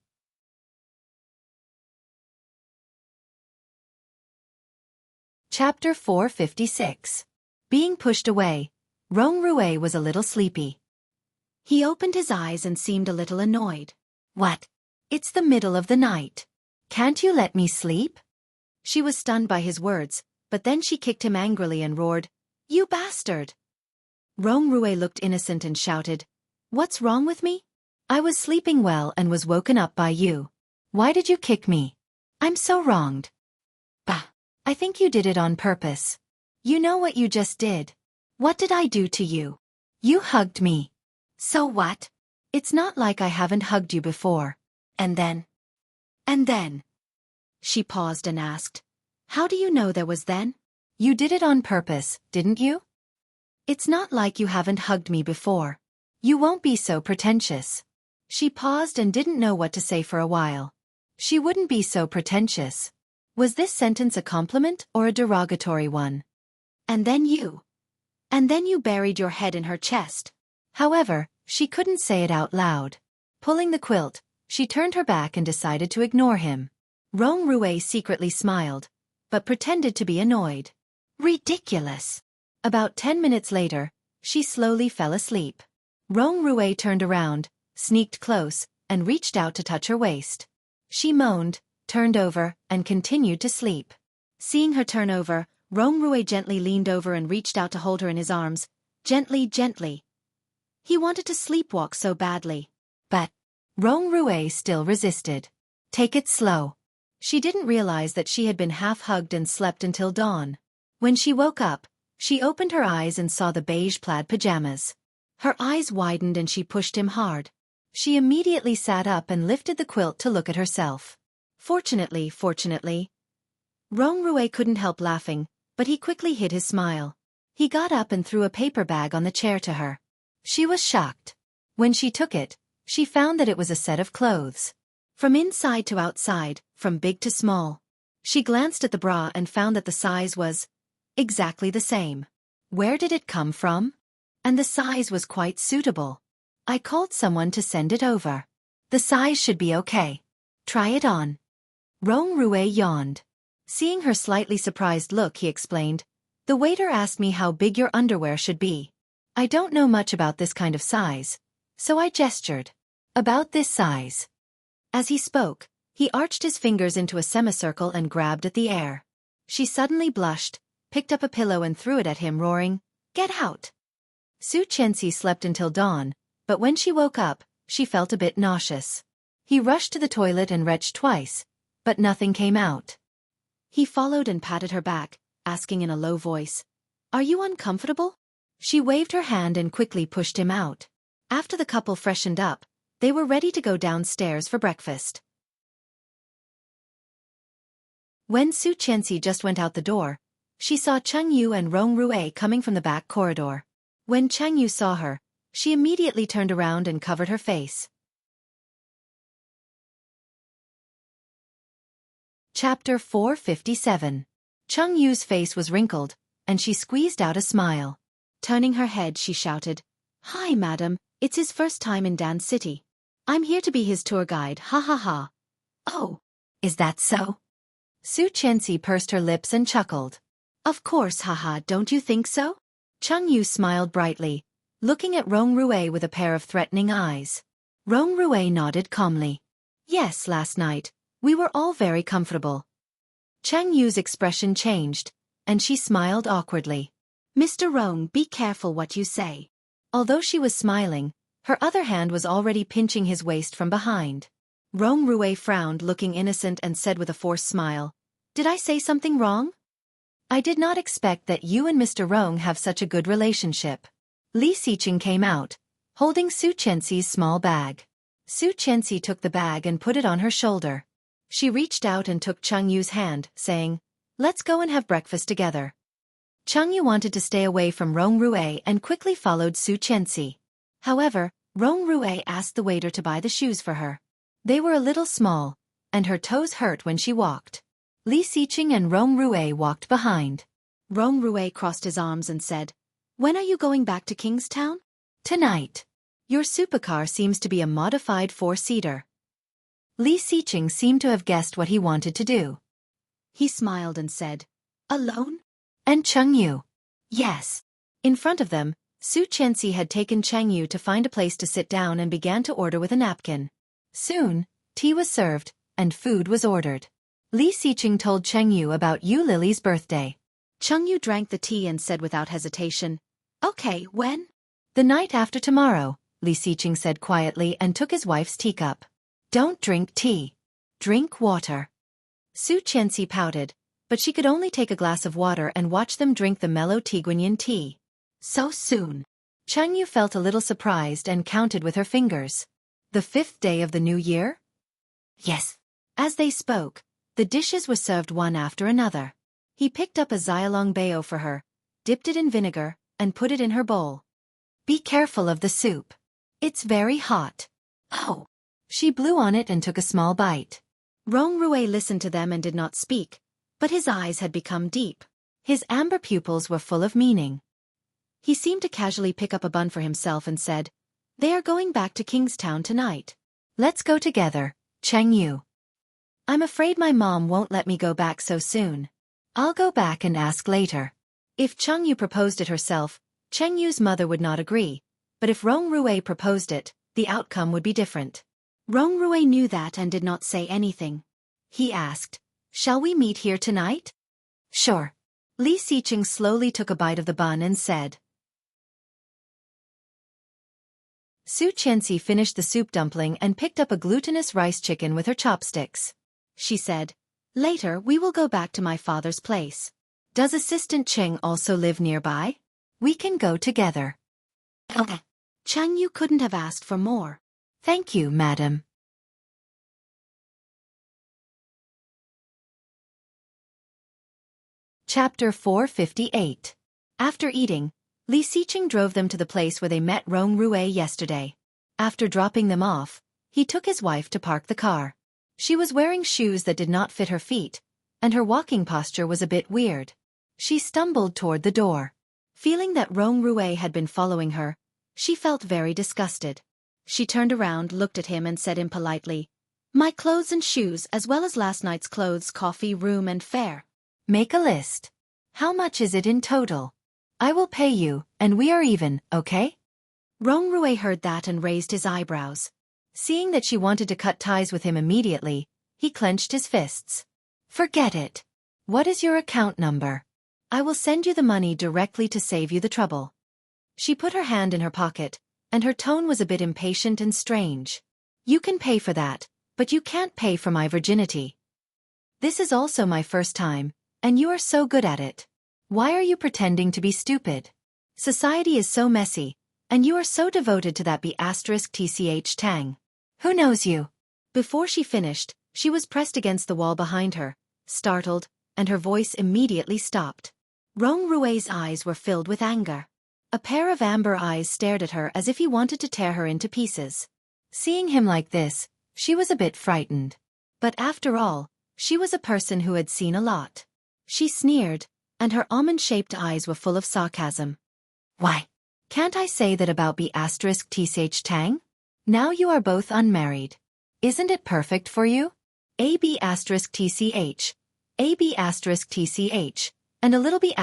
Chapter 456. Being pushed away, Rongrui was a little sleepy. He opened his eyes and seemed a little annoyed. What? It's the middle of the night. Can't you let me sleep? She was stunned by his words, but then she kicked him angrily and roared, You bastard! Rongrui looked innocent and shouted, What's wrong with me? I was sleeping well and was woken up by you. Why did you kick me? I'm so wronged. Bah! I think you did it on purpose. You know what you just did. What did I do to you? You hugged me. So what? It's not like I haven't hugged you before. And then? She paused and asked, How do you know there was then? You did it on purpose, didn't you? It's not like you haven't hugged me before. You won't be so pretentious. She paused and didn't know what to say for a while. She wouldn't be so pretentious. Was this sentence a compliment or a derogatory one? And then you buried your head in her chest. However, she couldn't say it out loud. Pulling the quilt, she turned her back and decided to ignore him. Rongrui secretly smiled, but pretended to be annoyed. Ridiculous. About 10 minutes later, she slowly fell asleep. Rongrui turned around, sneaked close, and reached out to touch her waist. She moaned, turned over, and continued to sleep. Seeing her turn over, Rongrui gently leaned over and reached out to hold her in his arms, gently, gently. He wanted to sleepwalk so badly. But Rongrui still resisted. Take it slow. She didn't realize that she had been half-hugged and slept until dawn. When she woke up, She opened her eyes and saw the beige plaid pajamas. Her eyes widened and she pushed him hard. She immediately sat up and lifted the quilt to look at herself. Fortunately, Rong-Rui couldn't help laughing, but he quickly hid his smile. He got up and threw a paper bag on the chair to her. She was shocked. When she took it, she found that it was a set of clothes. From inside to outside, from big to small. She glanced at the bra and found that the size was exactly the same. Where did it come from? And the size was quite suitable. I called someone to send it over. The size should be okay. Try it on. Rong-Rui yawned. Seeing her slightly surprised look, he explained, "The waiter asked me how big your underwear should be. I don't know much about this kind of size, so I gestured. About this size." As he spoke, he arched his fingers into a semicircle and grabbed at the air. She suddenly blushed, picked up a pillow and threw it at him, roaring, "Get out!" Xueqi slept until dawn, but when she woke up, she felt a bit nauseous. He rushed to the toilet and retched twice, but nothing came out. He followed and patted her back, asking in a low voice, "Are you uncomfortable?" She waved her hand and quickly pushed him out. After the couple freshened up, they were ready to go downstairs for breakfast. When Xueqi just went out the door, she saw Chengyu and Rong-Rui coming from the back corridor. When Chengyu saw her, she immediately turned around and covered her face. Chapter 457. Chengyu's face was wrinkled, and she squeezed out a smile. Turning her head, she shouted, "Hi, madam, it's his first time in Dan City. I'm here to be his tour guide, ha ha ha." "Oh, is that so?" Xueqi pursed her lips and chuckled. "Of course, haha, don't you think so?" Chengyu smiled brightly, looking at Rong-Rui with a pair of threatening eyes. Rong-Rui nodded calmly. "Yes, last night, we were all very comfortable." Chengyu's expression changed, and she smiled awkwardly. "Mr. Rong, be careful what you say." Although she was smiling, her other hand was already pinching his waist from behind. Rong-Rui frowned, looking innocent, and said with a forced smile, "Did I say something wrong? I did not expect that you and Mr. Rong have such a good relationship." Li Xiqing came out, holding Xueqi's small bag. Xueqi took the bag and put it on her shoulder. She reached out and took Chengyu's hand, saying, "Let's go and have breakfast together." Chengyu wanted to stay away from Rong-Rui and quickly followed Xueqi. However, Rong-Rui asked the waiter to buy the shoes for her. They were a little small, and her toes hurt when she walked. Li Xiqing and Rong-Rui walked behind. Rong-Rui crossed his arms and said, "When are you going back to Kingstown?" "Tonight. Your supercar seems to be a modified four-seater." Li Xiqing seemed to have guessed what he wanted to do. He smiled and said, "Alone?" "And Chengyu?" "Yes." In front of them, Xueqi had taken Chengyu to find a place to sit down and began to order with a napkin. Soon, tea was served, and food was ordered. Li Xiqing told Chengyu about Yu Lily's birthday. Chengyu drank the tea and said without hesitation, "Okay, when?" "The night after tomorrow," Li Xiqing said quietly and took his wife's teacup. "Don't drink tea. Drink water." Xueqi pouted, but she could only take a glass of water and watch them drink the mellow Tiguanyin tea. "So soon?" Chengyu felt a little surprised and counted with her fingers. "The 5th day of the new year?" "Yes." As they spoke, the dishes were served one after another. He picked up a Xiaolong bao for her, dipped it in vinegar, and put it in her bowl. "Be careful of the soup. It's very hot." "Oh." She blew on it and took a small bite. Rong-Rui listened to them and did not speak, but his eyes had become deep. His amber pupils were full of meaning. He seemed to casually pick up a bun for himself and said, "They are going back to Kingstown tonight. Let's go together, Chengyu." "I'm afraid my mom won't let me go back so soon. I'll go back and ask later." If Chengyu proposed it herself, Chengyu's mother would not agree, but if Rong-Rui proposed it, the outcome would be different. Rong-Rui knew that and did not say anything. He asked, "Shall we meet here tonight?" "Sure." Li Xiqing slowly took a bite of the bun and said. Xueqi finished the soup dumpling and picked up a glutinous rice chicken with her chopsticks. She said, "Later we will go back to my father's place. Does Assistant Cheng also live nearby? We can go together. Okay. Cheng Yu couldn't have asked for more. Thank you, madam. Chapter 458. After eating, Li Xiqing drove them to the place where they met Rong Rue yesterday. After dropping them off, he took his wife to park the car. She was wearing shoes that did not fit her feet, and her walking posture was a bit weird. She stumbled toward the door. Feeling that Rong Rue had been following her, she felt very disgusted. She turned around, looked at him and said impolitely, "My clothes and shoes as well as last night's clothes, coffee, room and fare. Make a list. How much is it in total? I will pay you, and we are even, okay?" Rong Rue heard that and raised his eyebrows. Seeing that she wanted to cut ties with him immediately, he clenched his fists. "Forget it. What is your account number? I will send you the money directly to save you the trouble." She put her hand in her pocket, and her tone was a bit impatient and strange. "You can pay for that, but you can't pay for my virginity. This is also my first time, and you are so good at it. Why are you pretending to be stupid? Society is so messy, and you are so devoted to that B*TCH Tang. Who knows you?" Before she finished, she was pressed against the wall behind her, startled, and her voice immediately stopped. Rong Rue's eyes were filled with anger. A pair of amber eyes stared at her as if he wanted to tear her into pieces. Seeing him like this, she was a bit frightened. But after all, she was a person who had seen a lot. She sneered, and her almond-shaped eyes were full of sarcasm. "Why? Can't I say that about B*TCH Tang? Now you are both unmarried. Isn't it perfect for you? A**TCH, A**TCH, and a little B****.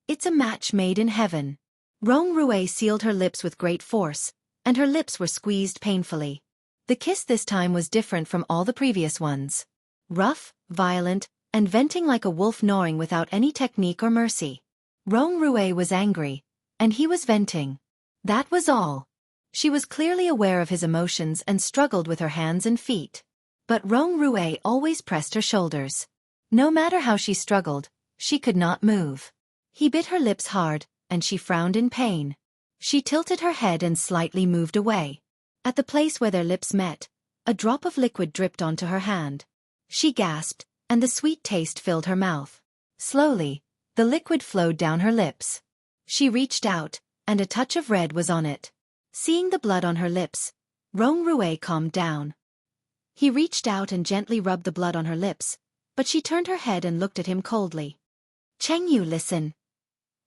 It's a match made in heaven." Rong Rue sealed her lips with great force, and her lips were squeezed painfully. The kiss this time was different from all the previous ones. Rough, violent, and venting like a wolf gnawing without any technique or mercy. Rong Rue was angry, and he was venting. That was all. She was clearly aware of his emotions and struggled with her hands and feet. But Rong Rue always pressed her shoulders. No matter how she struggled, she could not move. He bit her lips hard, and she frowned in pain. She tilted her head and slightly moved away. At the place where their lips met, a drop of liquid dripped onto her hand. She gasped, and the sweet taste filled her mouth. Slowly, the liquid flowed down her lips. She reached out, and a touch of red was on it. Seeing the blood on her lips, Rong Rue calmed down. He reached out and gently rubbed the blood on her lips, but she turned her head and looked at him coldly. "Cheng Yu, listen."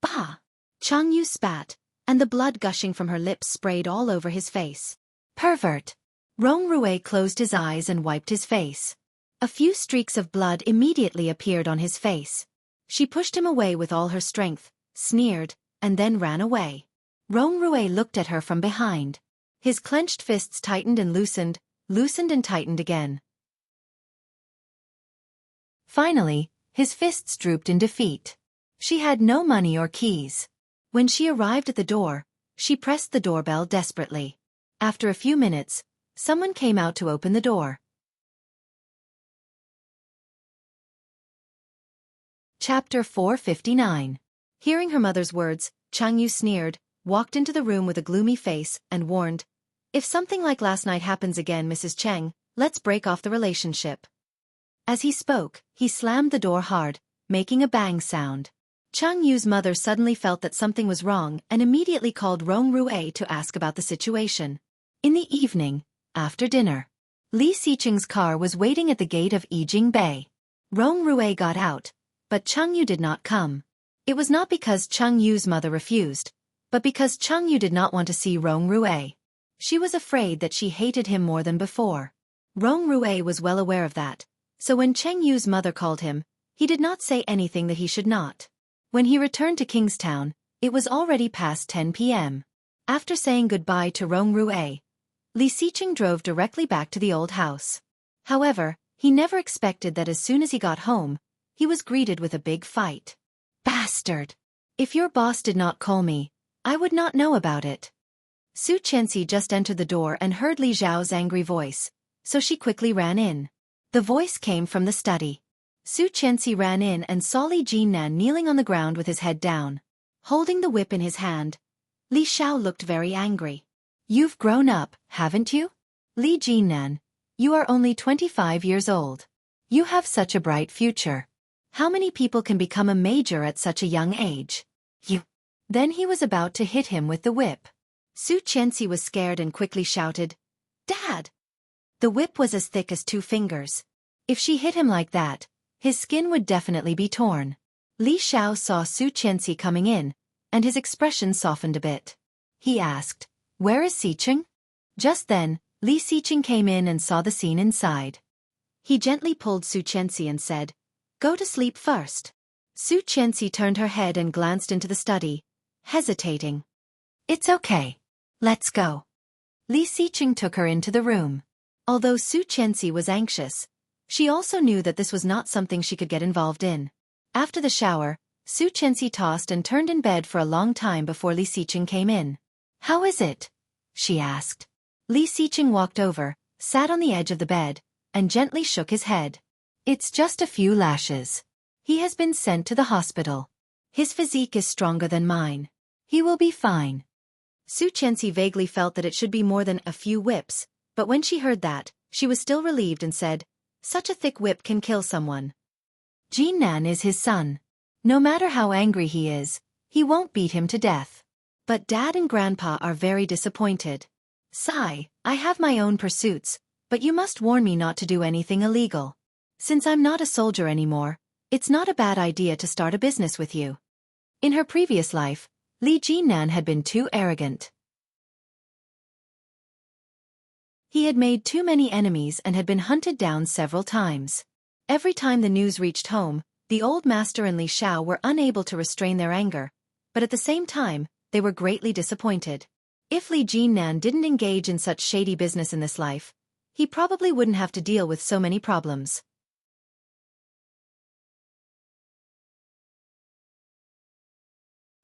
"Bah!" Cheng Yu spat, and the blood gushing from her lips sprayed all over his face. "Pervert!" Rong Rue closed his eyes and wiped his face. A few streaks of blood immediately appeared on his face. She pushed him away with all her strength, sneered, and then ran away. Rong Rue looked at her from behind. His clenched fists tightened and loosened and tightened again. Finally, his fists drooped in defeat. She had no money or keys. When she arrived at the door, she pressed the doorbell desperately. After a few minutes, someone came out to open the door. Chapter 459. Hearing her mother's words, Cheng Yu sneered, walked into the room with a gloomy face, and warned, "If something like last night happens again, Mrs. Cheng, let's break off the relationship." As he spoke, he slammed the door hard, making a bang sound. Cheng Yu's mother suddenly felt that something was wrong and immediately called Rong Rue to ask about the situation. In the evening, after dinner, Li Xiqing's car was waiting at the gate of Yijing Bay. Rong Rue got out, but Cheng Yu did not come. It was not because Cheng Yu's mother refused, but because Cheng Yu did not want to see Rong Rue. She was afraid that she hated him more than before. Rong Rue was well aware of that, so when Cheng Yu's mother called him, he did not say anything that he should not. When he returned to Kingstown, it was already past 10 p.m. After saying goodbye to Rong Rue, Li Xiqing drove directly back to the old house. However, he never expected that as soon as he got home, he was greeted with a big fight. "Bastard! If your boss did not call me, I would not know about it." Su Qianxi just entered the door and heard Li Zhao's angry voice, so she quickly ran in. The voice came from the study. Xueqi ran in and saw Li Jinnan kneeling on the ground with his head down. Holding the whip in his hand, Li Xiao looked very angry. "You've grown up, haven't you? Li Jinnan, you are only 25 years old. You have such a bright future. How many people can become a major at such a young age? You." Then he was about to hit him with the whip. Xueqi was scared and quickly shouted, "Dad!" The whip was as thick as 2 fingers. If she hit him like that, his skin would definitely be torn. Li Xiao saw Xueqi coming in, and his expression softened a bit. He asked, "Where is Xiqing?" Just then, Li Xiqing came in and saw the scene inside. He gently pulled Xueqi and said, "Go to sleep first." Xueqi turned her head and glanced into the study, hesitating. "It's okay. Let's go." Li Xiqing took her into the room. Although Xueqi was anxious, she also knew that this was not something she could get involved in. After the shower, Xueqi tossed and turned in bed for a long time before Li Xiqing came in. "How is it?" she asked. Li Xiqing walked over, sat on the edge of the bed, and gently shook his head. "It's just a few lashes. He has been sent to the hospital. His physique is stronger than mine. He will be fine." Xueqi vaguely felt that it should be more than a few whips, but when she heard that, she was still relieved and said, "Such a thick whip can kill someone. Jinnan is his son. No matter how angry he is, he won't beat him to death. But Dad and Grandpa are very disappointed. Sai, I have my own pursuits, but you must warn me not to do anything illegal. Since I'm not a soldier anymore, it's not a bad idea to start a business with you." In her previous life, Li Jinnan had been too arrogant. He had made too many enemies and had been hunted down several times. Every time the news reached home, the old master and Li Xiao were unable to restrain their anger, but at the same time, they were greatly disappointed. If Li Jinnan didn't engage in such shady business in this life, he probably wouldn't have to deal with so many problems.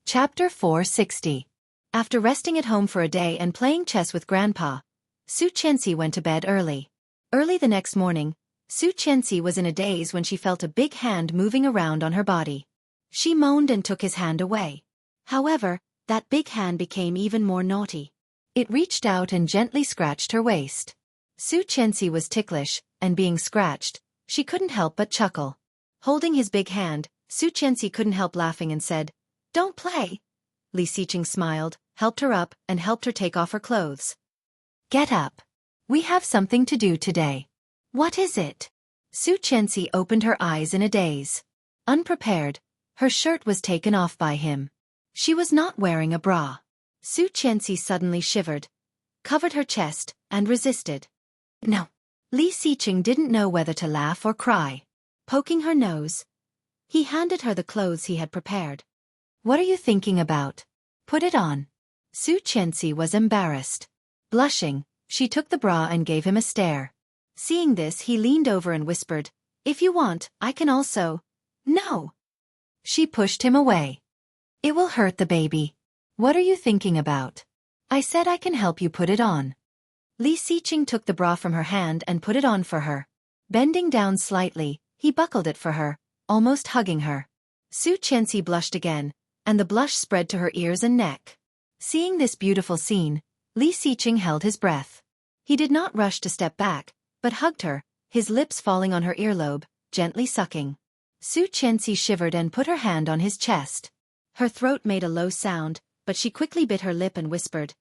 Chapter 460. After resting at home for a day and playing chess with Grandpa, Xueqi went to bed early. Early the next morning, Xueqi was in a daze when she felt a big hand moving around on her body. She moaned and took his hand away. However, that big hand became even more naughty. It reached out and gently scratched her waist. Xueqi was ticklish, and being scratched, she couldn't help but chuckle. Holding his big hand, Xueqi couldn't help laughing and said, "Don't play." Li Xiqing smiled, helped her up, and helped her take off her clothes. "Get up. We have something to do today." "What is it?" Xueqi opened her eyes in a daze. Unprepared, her shirt was taken off by him. She was not wearing a bra. Xueqi suddenly shivered, covered her chest, and resisted. "No." Li Xiqing didn't know whether to laugh or cry. Poking her nose, he handed her the clothes he had prepared. "What are you thinking about? Put it on." Xueqi was embarrassed. Blushing, she took the bra and gave him a stare. Seeing this, he leaned over and whispered, "If you want, I can also." "No." She pushed him away. "It will hurt the baby. What are you thinking about? I said I can help you put it on." Li Xiqing took the bra from her hand and put it on for her. Bending down slightly, he buckled it for her, almost hugging her. Xueqi blushed again, and the blush spread to her ears and neck. Seeing this beautiful scene, Li Xiqing held his breath. He did not rush to step back, but hugged her, his lips falling on her earlobe, gently sucking. Xueqi shivered and put her hand on his chest. Her throat made a low sound, but she quickly bit her lip and whispered,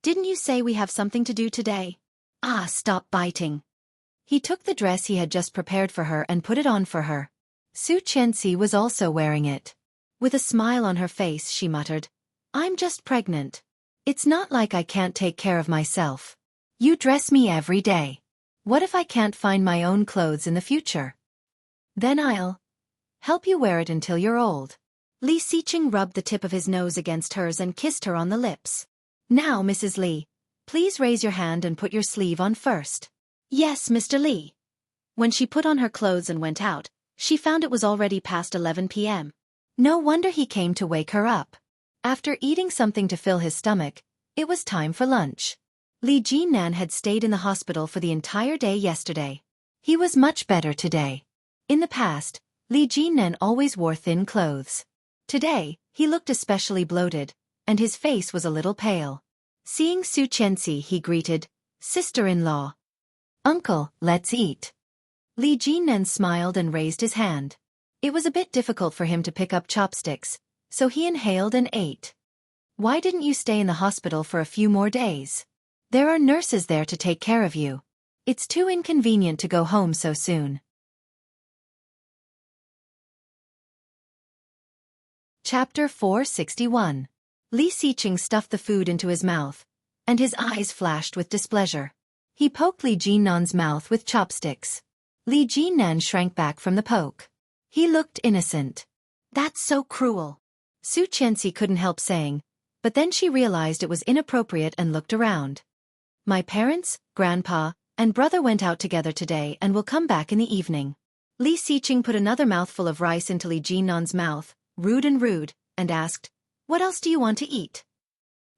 "Didn't you say we have something to do today?" "Ah, stop biting." He took the dress he had just prepared for her and put it on for her. Xueqi was also wearing it. With a smile on her face, she muttered, "I'm just pregnant. It's not like I can't take care of myself. You dress me every day. What if I can't find my own clothes in the future? Then I'll help you wear it until you're old." Li Xiqing rubbed the tip of his nose against hers and kissed her on the lips. "Now, Mrs. Li, please raise your hand and put your sleeve on first." "Yes, Mr. Li." When she put on her clothes and went out, she found it was already past 11 p.m. No wonder he came to wake her up. After eating something to fill his stomach, it was time for lunch. Li Jinnan had stayed in the hospital for the entire day yesterday. He was much better today. In the past, Li Jinnan always wore thin clothes. Today, he looked especially bloated, and his face was a little pale. Seeing Xueqi, he greeted, "Sister-in-law." "Uncle, let's eat." Li Jinnan smiled and raised his hand. It was a bit difficult for him to pick up chopsticks, so he inhaled and ate. "Why didn't you stay in the hospital for a few more days? There are nurses there to take care of you. It's too inconvenient to go home so soon." Chapter 461. Li Xiqing stuffed the food into his mouth, and his eyes flashed with displeasure. He poked Li Jinnan's mouth with chopsticks. Li Jinnan shrank back from the poke. He looked innocent. "That's so cruel," Xueqi couldn't help saying, but then she realized it was inappropriate and looked around. "My parents, grandpa, and brother went out together today and will come back in the evening." Li Xiqing put another mouthful of rice into Li Jinnan's mouth, rude, and asked, "What else do you want to eat?"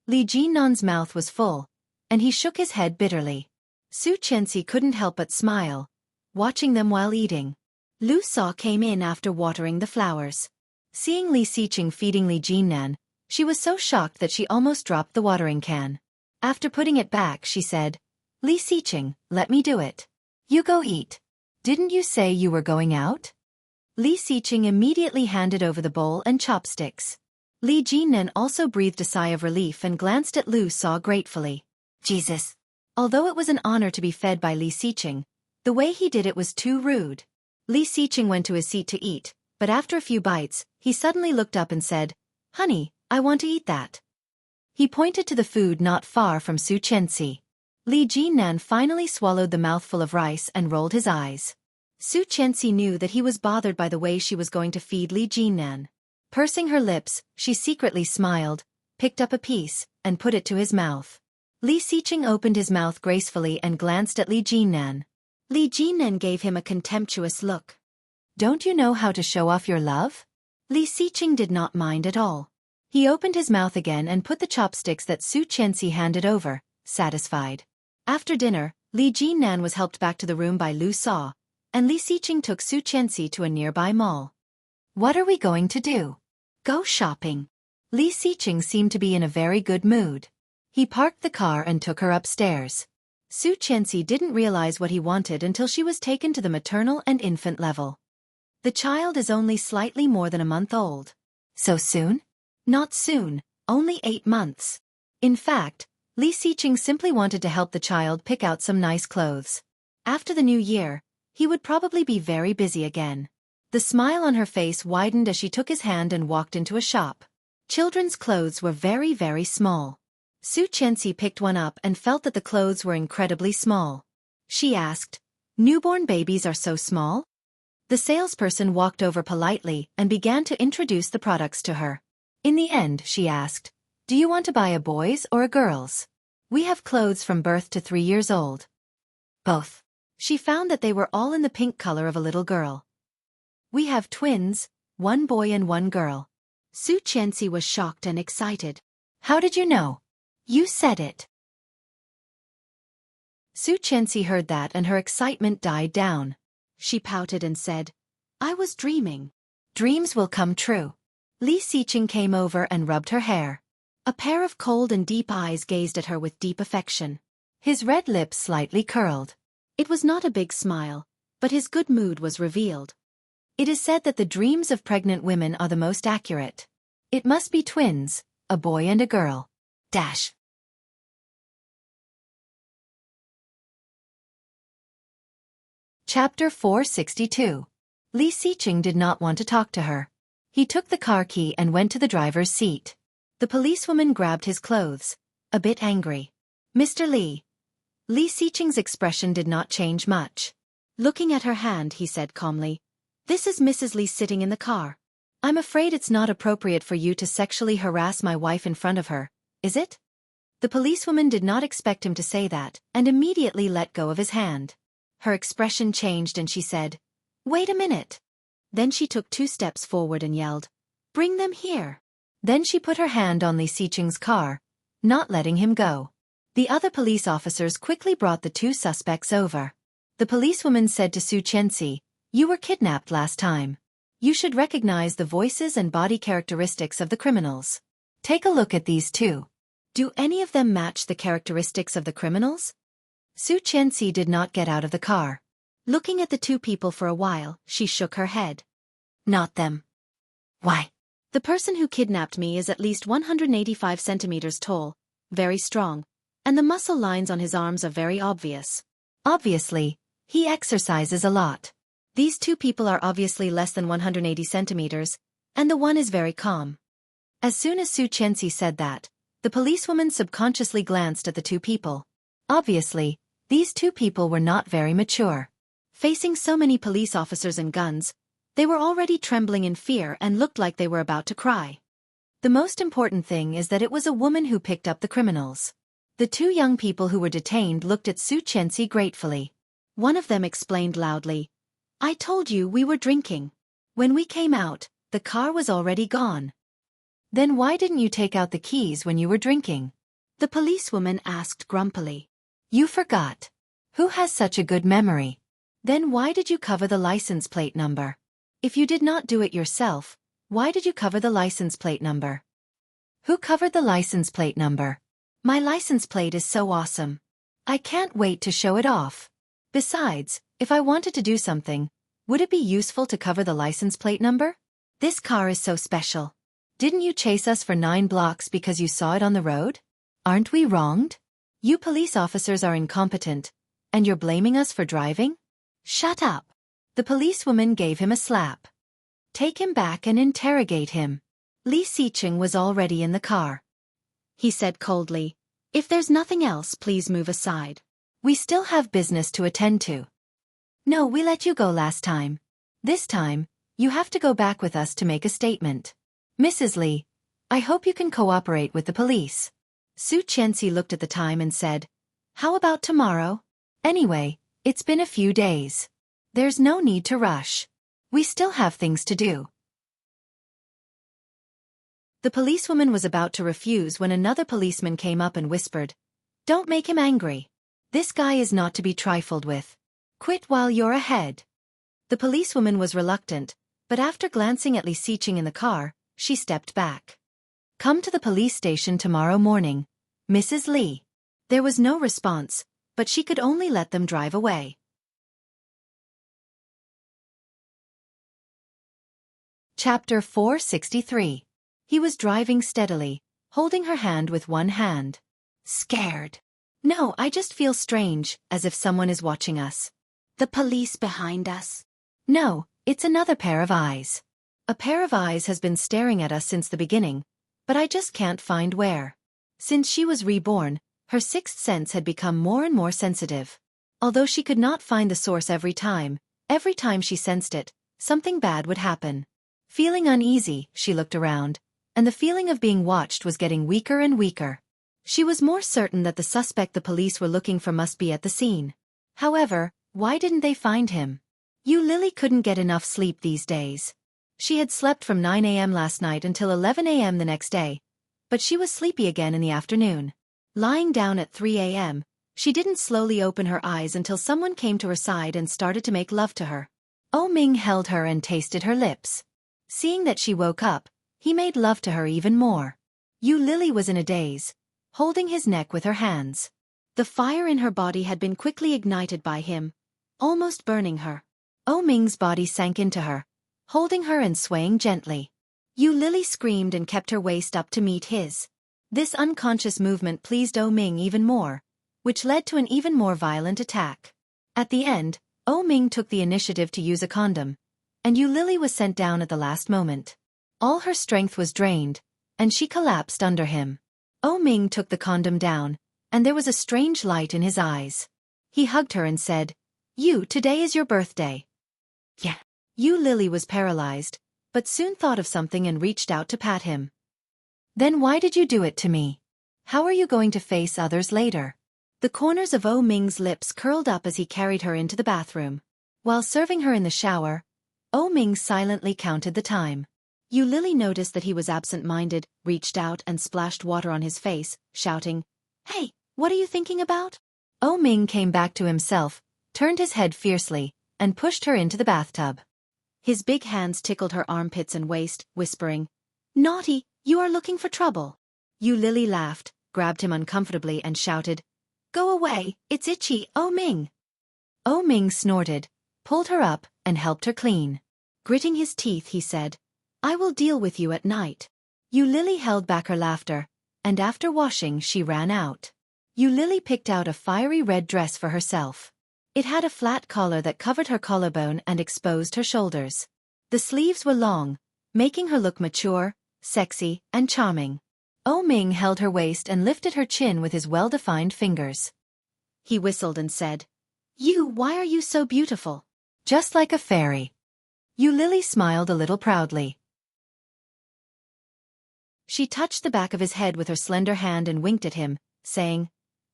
Li Jinnan's mouth was full, and he shook his head bitterly. Xueqi couldn't help but smile, watching them while eating. Lu Sa came in after watering the flowers. Seeing Li Xiqing feeding Li Jinnan, she was so shocked that she almost dropped the watering can. After putting it back, she said, "Li Xiqing, let me do it. You go eat. Didn't you say you were going out?" Li Xiqing immediately handed over the bowl and chopsticks. Li Jinnan also breathed a sigh of relief and glanced at Lu Sa gratefully. Jesus! Although it was an honor to be fed by Li Xiqing, the way he did it was too rude. Li Xiqing went to his seat to eat, but after a few bites, he suddenly looked up and said, "Honey, I want to eat that." He pointed to the food not far from Xueqi. Li Jinnan finally swallowed the mouthful of rice and rolled his eyes. Xueqi knew that he was bothered by the way she was going to feed Li Jinnan. Pursing her lips, she secretly smiled, picked up a piece, and put it to his mouth. Li Xiqing opened his mouth gracefully and glanced at Li Jinnan. Li Jinnan gave him a contemptuous look. "Don't you know how to show off your love?" Li Xiqing did not mind at all. He opened his mouth again and put the chopsticks that Xueqi handed over, satisfied. After dinner, Li Jinnan was helped back to the room by Lu Sa, and Li Xiqing took Xueqi to a nearby mall. "What are we going to do?" "Go shopping." Li Xiqing seemed to be in a very good mood. He parked the car and took her upstairs. Xueqi didn't realize what he wanted until she was taken to the maternal and infant level. The child is only slightly more than a month old. So soon? Not soon, only 8 months. In fact, Li Xiqing simply wanted to help the child pick out some nice clothes. After the new year, he would probably be very busy again. The smile on her face widened as she took his hand and walked into a shop. Children's clothes were very, very small. Xueqi picked one up and felt that the clothes were incredibly small. She asked, "Newborn babies are so small?" The salesperson walked over politely and began to introduce the products to her. In the end, she asked, "Do you want to buy a boy's or a girl's? We have clothes from birth to 3 years old." "Both." She found that they were all in the pink color of a little girl. "We have twins, 1 boy and 1 girl." Xueqi was shocked and excited. "How did you know?" "You said it." Xueqi heard that and her excitement died down. She pouted and said, "I was dreaming." "Dreams will come true." Li Xiqing came over and rubbed her hair. A pair of cold and deep eyes gazed at her with deep affection. His red lips slightly curled. It was not a big smile, but his good mood was revealed. It is said that the dreams of pregnant women are the most accurate. It must be twins, a boy and a girl. Dash. Chapter 462. Li Xiqing did not want to talk to her. He took the car key and went to the driver's seat. The policewoman grabbed his clothes, a bit angry. "Mr. Li." Li Xiqing's expression did not change much. Looking at her hand, he said calmly, "This is Mrs. Li sitting in the car. I'm afraid it's not appropriate for you to sexually harass my wife in front of her, is it?" The policewoman did not expect him to say that, and immediately let go of his hand. Her expression changed and she said, "Wait a minute." Then she took 2 steps forward and yelled, "Bring them here." Then she put her hand on Li Xiqing's car, not letting him go. The other police officers quickly brought the 2 suspects over. The policewoman said to Xueqi, You were kidnapped last time. You should recognize the voices and body characteristics of the criminals. Take a look at these two. Do any of them match the characteristics of the criminals? Xueqi did not get out of the car. Looking at the two people for a while, she shook her head. Not them. Why? The person who kidnapped me is at least 185 centimeters tall, very strong, and the muscle lines on his arms are very obvious. Obviously, he exercises a lot. These two people are obviously less than 180 centimeters, and the one is very calm. As soon as Xueqi said that, the policewoman subconsciously glanced at the two people. Obviously, these two people were not very mature. Facing so many police officers and guns, they were already trembling in fear and looked like they were about to cry. The most important thing is that it was a woman who picked up the criminals. The two young people who were detained looked at Xueqi gratefully. One of them explained loudly, "I told you we were drinking. When we came out, the car was already gone." Then why didn't you take out the keys when you were drinking? The policewoman asked grumpily. You forgot. Who has such a good memory? Then why did you cover the license plate number? If you did not do it yourself, why did you cover the license plate number? Who covered the license plate number? My license plate is so awesome. I can't wait to show it off. Besides, if I wanted to do something, would it be useful to cover the license plate number? This car is so special. Didn't you chase us for 9 blocks because you saw it on the road? Aren't we wronged? You police officers are incompetent, and you're blaming us for driving? Shut up. The policewoman gave him a slap. Take him back and interrogate him. Li Xiqing was already in the car. He said coldly, "If there's nothing else, please move aside. We still have business to attend to." No, we let you go last time. This time, you have to go back with us to make a statement. Mrs. Li, I hope you can cooperate with the police. Xueqi looked at the time and said, "How about tomorrow? Anyway, it's been a few days. There's no need to rush. We still have things to do." The policewoman was about to refuse when another policeman came up and whispered, "Don't make him angry. This guy is not to be trifled with. Quit while you're ahead." The policewoman was reluctant, but after glancing at Li Xiqing in the car, she stepped back. "Come to the police station tomorrow morning, Mrs. Li." There was no response, but she could only let them drive away. Chapter 463. He was driving steadily, holding her hand with one hand. Scared. No, I just feel strange, as if someone is watching us. The police behind us? No, it's another pair of eyes. A pair of eyes has been staring at us since the beginning, but I just can't find where. Since she was reborn, her sixth sense had become more and more sensitive. Although she could not find the source every time she sensed it, something bad would happen. Feeling uneasy, she looked around, and the feeling of being watched was getting weaker and weaker. She was more certain that the suspect the police were looking for must be at the scene. However, why didn't they find him? Lily couldn't get enough sleep these days. She had slept from 9 a.m. last night until 11 a.m. the next day, but she was sleepy again in the afternoon. Lying down at 3 a.m., she didn't slowly open her eyes until someone came to her side and started to make love to her. Oh Ming held her and tasted her lips. Seeing that she woke up, he made love to her even more. Lily was in a daze, holding his neck with her hands. The fire in her body had been quickly ignited by him, almost burning her. Oh Ming's body sank into her, holding her and swaying gently. Lily screamed and kept her waist up to meet his. This unconscious movement pleased Oh Ming even more, which led to an even more violent attack. At the end, Oh Ming took the initiative to use a condom, and Lily was sent down at the last moment. All her strength was drained, and she collapsed under him. Oh Ming took the condom down, and there was a strange light in his eyes. He hugged her and said, Today is your birthday." Yeah. Lily was paralyzed, but soon thought of something and reached out to pat him. "Then why did you do it to me? How are you going to face others later?" The corners of Oh Ming's lips curled up as he carried her into the bathroom. While serving her in the shower, Oh Ming silently counted the time. Lily noticed that he was absent-minded, reached out and splashed water on his face, shouting, "Hey, what are you thinking about?" Oh Ming came back to himself, turned his head fiercely, and pushed her into the bathtub. His big hands tickled her armpits and waist, whispering, "Naughty, you are looking for trouble." Lily laughed, grabbed him uncomfortably and shouted, "Go away, it's itchy, Oh Ming." Oh Ming snorted, pulled her up, and helped her clean. Gritting his teeth, he said, "I will deal with you at night." Lily held back her laughter, and after washing she ran out. Lily picked out a fiery red dress for herself. It had a flat collar that covered her collarbone and exposed her shoulders. The sleeves were long, making her look mature, sexy, and charming. Oh Ming held her waist and lifted her chin with his well-defined fingers. He whistled and said, Why are you so beautiful? Just like a fairy." Lily smiled a little proudly. She touched the back of his head with her slender hand and winked at him, saying,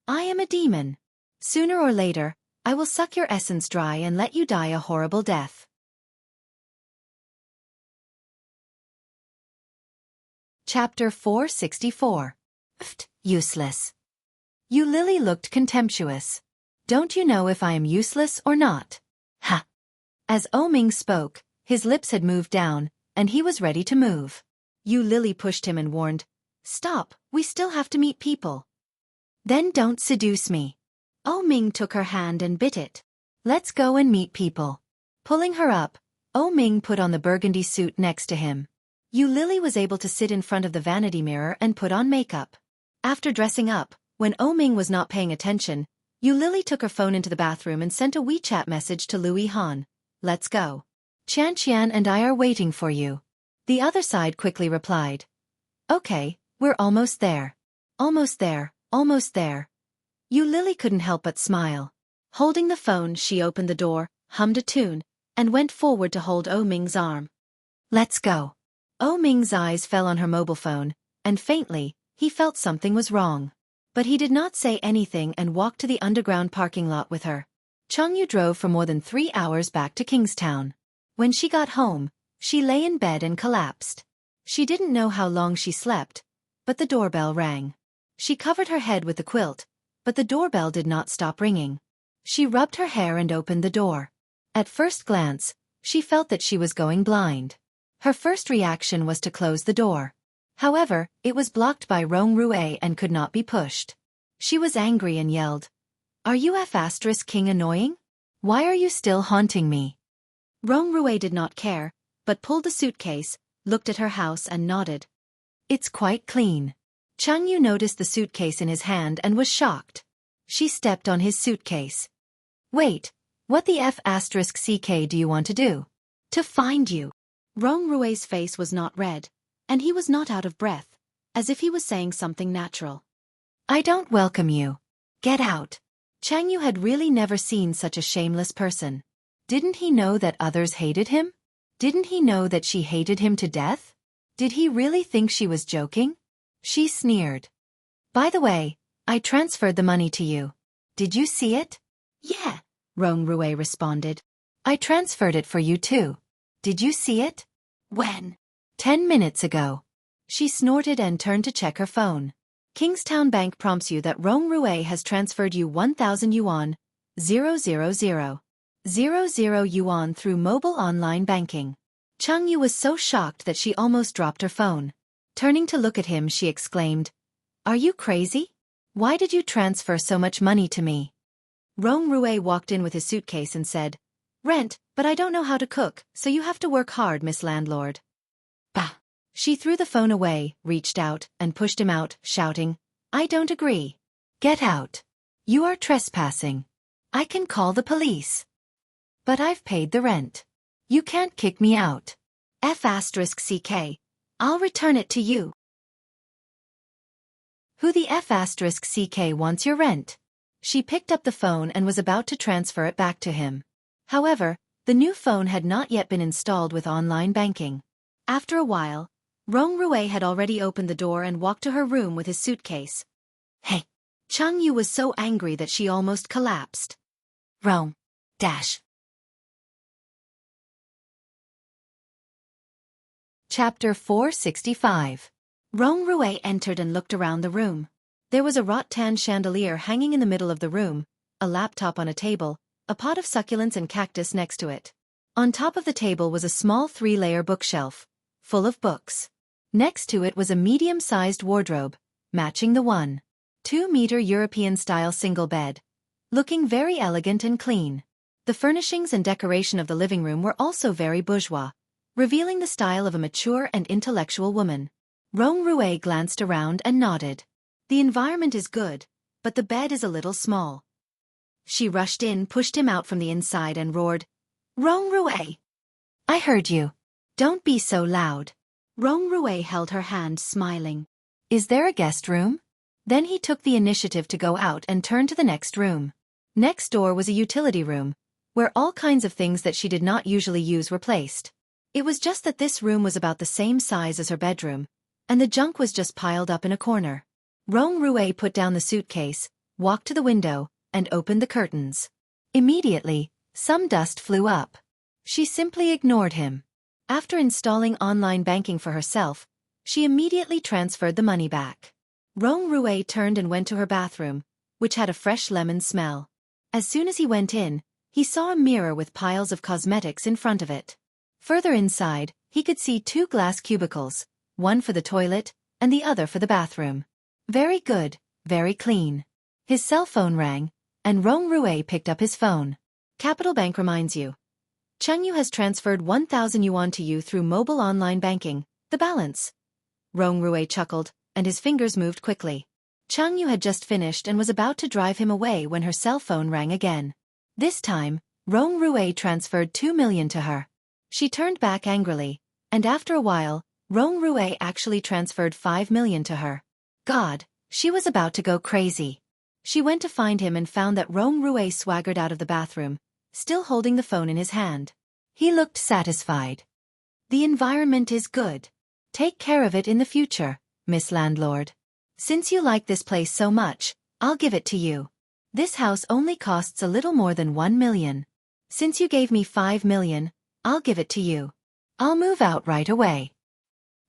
"I am a demon. Sooner or later, I will suck your essence dry and let you die a horrible death." Chapter 464. Useless. Lily looked contemptuous. "Don't you know if I am useless or not?" Ha! As Oh Ming spoke, his lips had moved down, and he was ready to move. Lily pushed him and warned, "Stop, we still have to meet people." "Then don't seduce me." Oh Ming took her hand and bit it. "Let's go and meet people." Pulling her up, Oh Ming put on the burgundy suit next to him. Lily was able to sit in front of the vanity mirror and put on makeup. After dressing up, when Oh Ming was not paying attention, Lily took her phone into the bathroom and sent a WeChat message to Louis Han. "Let's go. Chan Qian and I are waiting for you." The other side quickly replied, "Okay, we're almost there. Almost there, almost there." Lily couldn't help but smile. Holding the phone, she opened the door, hummed a tune, and went forward to hold Oh Ming's arm. "Let's go." Oh Ming's eyes fell on her mobile phone, and faintly, he felt something was wrong. But he did not say anything and walked to the underground parking lot with her. Changyu drove for more than 3 hours back to Kingstown. When she got home, she lay in bed and collapsed. She didn't know how long she slept, but the doorbell rang. She covered her head with the quilt, but the doorbell did not stop ringing. She rubbed her hair and opened the door. At first glance, she felt that she was going blind. Her first reaction was to close the door. However, it was blocked by Rong Rue and could not be pushed. She was angry and yelled, "Are you King annoying? Why are you still haunting me?" Rong Rue did not care, but pulled the suitcase, looked at her house and nodded. "It's quite clean." Changyu noticed the suitcase in his hand and was shocked. She stepped on his suitcase. "Wait, what the *CK do you want to do?" "To find you." Rong Rue's face was not red, and he was not out of breath, as if he was saying something natural. "I don't welcome you. Get out." Changyu had really never seen such a shameless person. Didn't he know that others hated him? Didn't he know that she hated him to death? Did he really think she was joking? She sneered. "By the way, I transferred the money to you. Did you see it?" "Yeah," Rong Rue responded. "I transferred it for you too. Did you see it?" "When?" 10 minutes ago." She snorted and turned to check her phone. Kingstown Bank prompts you that Rong Rue has transferred you 1,000 yuan, 000 yuan through mobile online banking. Changyu was so shocked that she almost dropped her phone. Turning to look at him, she exclaimed, "Are you crazy? Why did you transfer so much money to me?" Rong Rue walked in with his suitcase and said, "Rent, but I don't know how to cook, so you have to work hard, Miss Landlord." Bah! She threw the phone away, reached out, and pushed him out, shouting, "I don't agree. Get out. You are trespassing. I can call the police." "But I've paid the rent. You can't kick me out." *CK. I'll return it to you." "Who the *CK wants your rent?" She picked up the phone and was about to transfer it back to him. However, the new phone had not yet been installed with online banking. After a while, Rong Rue had already opened the door and walked to her room with his suitcase. "Hey!" Changyu was so angry that she almost collapsed. Rong. Chapter 465. Rong Rue entered and looked around the room. There was a rattan chandelier hanging in the middle of the room, a laptop on a table, a pot of succulents and cactus next to it. On top of the table was a small 3-layer bookshelf, full of books. Next to it was a medium-sized wardrobe, matching the 1.2-meter European-style single bed, looking very elegant and clean. The furnishings and decoration of the living room were also very bourgeois, revealing the style of a mature and intellectual woman. Rong Rui glanced around and nodded. The environment is good, but the bed is a little small. She rushed in, pushed him out from the inside and roared, "Rong Rui! I heard you. Don't be so loud." Rong Rui held her hand, smiling. "Is there a guest room?" Then he took the initiative to go out and turn to the next room. Next door was a utility room, where all kinds of things that she did not usually use were placed. It was just that this room was about the same size as her bedroom, and the junk was just piled up in a corner. Rong Rui put down the suitcase, walked to the window, and opened the curtains. Immediately, some dust flew up. She simply ignored him. After installing online banking for herself, she immediately transferred the money back. Rong Rui turned and went to her bathroom, which had a fresh lemon smell. As soon as he went in, he saw a mirror with piles of cosmetics in front of it. Further inside, he could see 2 glass cubicles, one for the toilet, and the other for the bathroom. Very good, very clean. His cell phone rang, and Rong Rui picked up his phone. Capital Bank reminds you. Chengyu has transferred 1,000 yuan to you through mobile online banking, the balance. Rong Rui chuckled, and his fingers moved quickly. Chengyu had just finished and was about to drive him away when her cell phone rang again. This time, Rong Rui transferred 2 million to her. She turned back angrily, and after a while, Rong Rui actually transferred 5 million to her. God, she was about to go crazy. She went to find him and found that Rong Rui swaggered out of the bathroom, still holding the phone in his hand. He looked satisfied. "The environment is good. Take care of it in the future, Miss Landlord. Since you like this place so much, I'll give it to you. This house only costs a little more than 1 million. Since you gave me 5 million, I'll give it to you. I'll move out right away."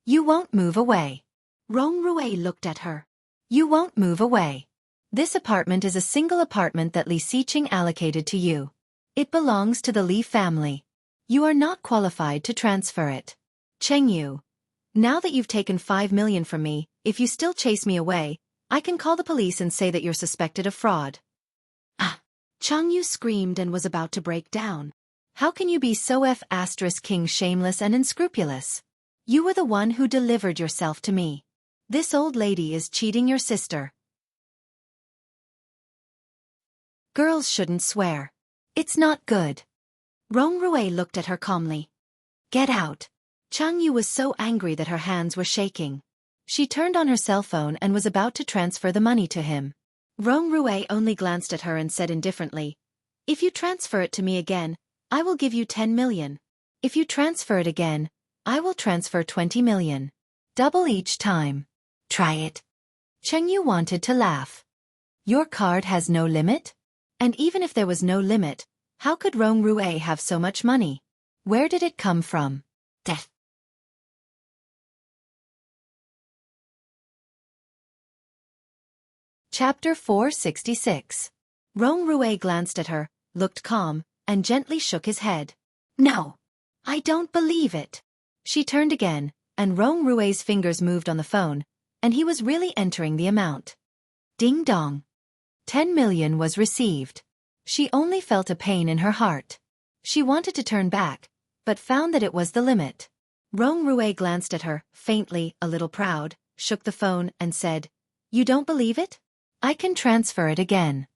"You won't move away." Rong Rui looked at her. "You won't move away. This apartment is a single apartment that Li Xiqing allocated to you. It belongs to the Li family. You are not qualified to transfer it. Chengyu, now that you've taken 5 million from me, if you still chase me away, I can call the police and say that you're suspected of fraud." "Ah!" Chengyu screamed and was about to break down. "How can you be so King shameless and unscrupulous? You were the one who delivered yourself to me. This old lady is cheating your sister." Girls shouldn't swear. It's not good. Rong Rui looked at her calmly. "Get out." Chengyu was so angry that her hands were shaking. She turned on her cell phone and was about to transfer the money to him. Rong Rui only glanced at her and said indifferently, "If you transfer it to me again, I will give you 10 million. If you transfer it again, I will transfer 20 million. Double each time. Try it." Chengyu wanted to laugh. "Your card has no limit?" And even if there was no limit, how could Rong Rui have so much money? Where did it come from? Death. Chapter 466. Rong Rui glanced at her, looked calm, and gently shook his head. "No. I don't believe it." She turned again, and Rong Rui's fingers moved on the phone, and he was really entering the amount. Ding dong. 10 million was received. She only felt a pain in her heart. She wanted to turn back, but found that it was the limit. Rong Rui glanced at her, faintly, a little proud, shook the phone, and said, "You don't believe it? I can transfer it again."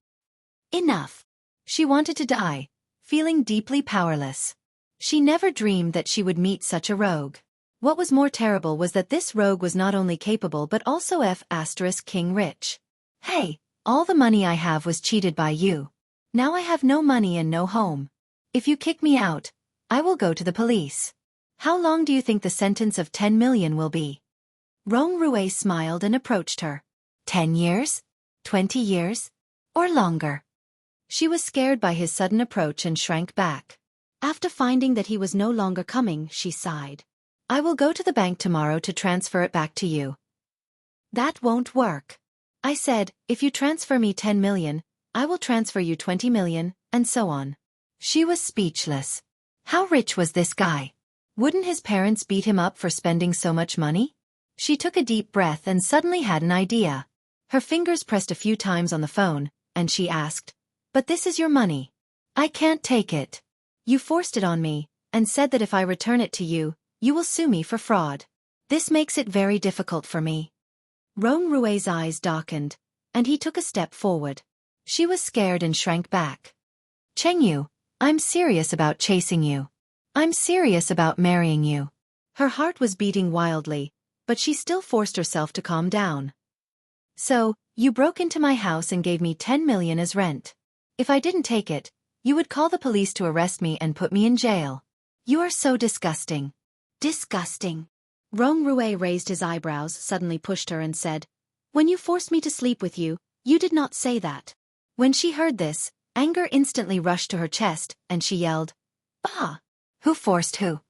Enough. She wanted to die, feeling deeply powerless. She never dreamed that she would meet such a rogue. What was more terrible was that this rogue was not only capable but also King rich. "Hey, all the money I have was cheated by you. Now I have no money and no home. If you kick me out, I will go to the police. How long do you think the sentence of 10 million will be?" Rong Rui smiled and approached her. 10 years? 20 years? Or longer? She was scared by his sudden approach and shrank back. After finding that he was no longer coming, she sighed. "I will go to the bank tomorrow to transfer it back to you." "That won't work." I said, "If you transfer me 10 million, I will transfer you 20 million, and so on. She was speechless. How rich was this guy? Wouldn't his parents beat him up for spending so much money? She took a deep breath and suddenly had an idea. Her fingers pressed a few times on the phone, and she asked, "But this is your money. I can't take it. You forced it on me, and said that if I return it to you, you will sue me for fraud. This makes it very difficult for me." Rong Rui's eyes darkened, and he took a step forward. She was scared and shrank back. "Chengyu, I'm serious about chasing you. I'm serious about marrying you." Her heart was beating wildly, but she still forced herself to calm down. "So, you broke into my house and gave me 10 million as rent. If I didn't take it, you would call the police to arrest me and put me in jail. You are so disgusting." "Disgusting." Rong Rui raised his eyebrows, suddenly pushed her and said, "When you forced me to sleep with you, you did not say that." When she heard this, anger instantly rushed to her chest, and she yelled, "Bah! Who forced who?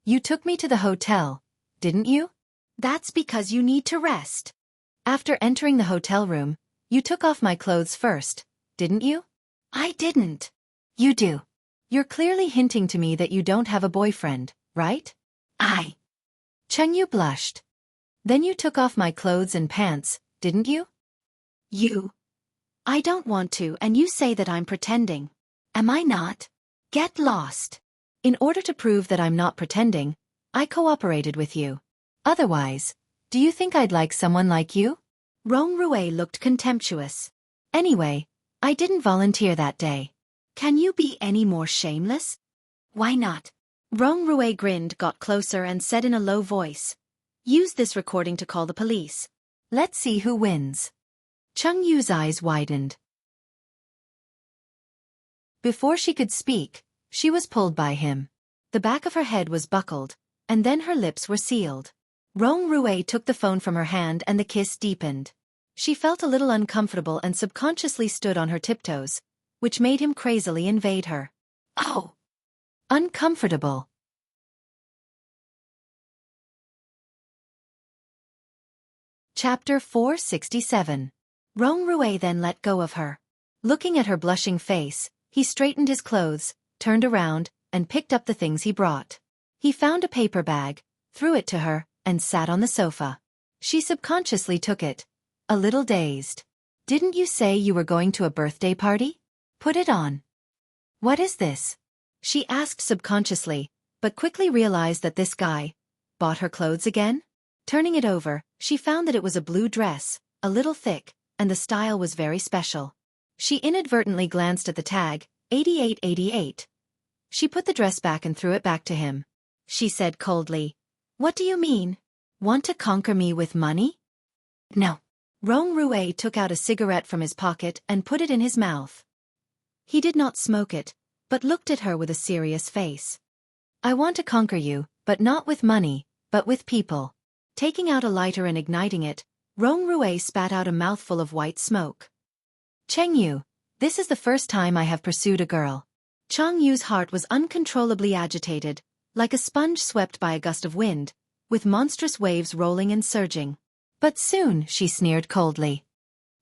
You took me to the hotel, didn't you? That's because you need to rest. After entering the hotel room, you took off my clothes first, didn't you?" "I didn't." "You do. You're clearly hinting to me that you don't have a boyfriend, right?" "I." Chengyu blushed. "Then you took off my clothes and pants, didn't you?" "You." "I don't want to, and you say that I'm pretending. Am I not? Get lost." "In order to prove that I'm not pretending, I cooperated with you. Otherwise, do you think I'd like someone like you?" Rong Rui looked contemptuous. "Anyway, I didn't volunteer that day." "Can you be any more shameless?" "Why not?" Rong Rui grinned, got closer and said in a low voice, "Use this recording to call the police. Let's see who wins." Cheng Yu's eyes widened. Before she could speak, she was pulled by him. The back of her head was buckled, and then her lips were sealed. Rong Rui took the phone from her hand and the kiss deepened. She felt a little uncomfortable and subconsciously stood on her tiptoes, which made him crazily invade her. "Oh!" Uncomfortable. Chapter 467. Rong Rui then let go of her. Looking at her blushing face, he straightened his clothes, turned around, and picked up the things he brought. He found a paper bag, threw it to her, and sat on the sofa. She subconsciously took it, a little dazed. "Didn't you say you were going to a birthday party? Put it on." "What is this?" she asked subconsciously, but quickly realized that this guy bought her clothes again. Turning it over, she found that it was a blue dress, a little thick, and the style was very special. She inadvertently glanced at the tag, 8888. She put the dress back and threw it back to him. She said coldly, "What do you mean? Want to conquer me with money?" "No." Rong Rui took out a cigarette from his pocket and put it in his mouth. He did not smoke it, but looked at her with a serious face. "I want to conquer you, but not with money, but with people." Taking out a lighter and igniting it, Rong Rui spat out a mouthful of white smoke. "Cheng Yu, this is the first time I have pursued a girl." Cheng Yu's heart was uncontrollably agitated, like a sponge swept by a gust of wind, with monstrous waves rolling and surging. "But soon," she sneered coldly.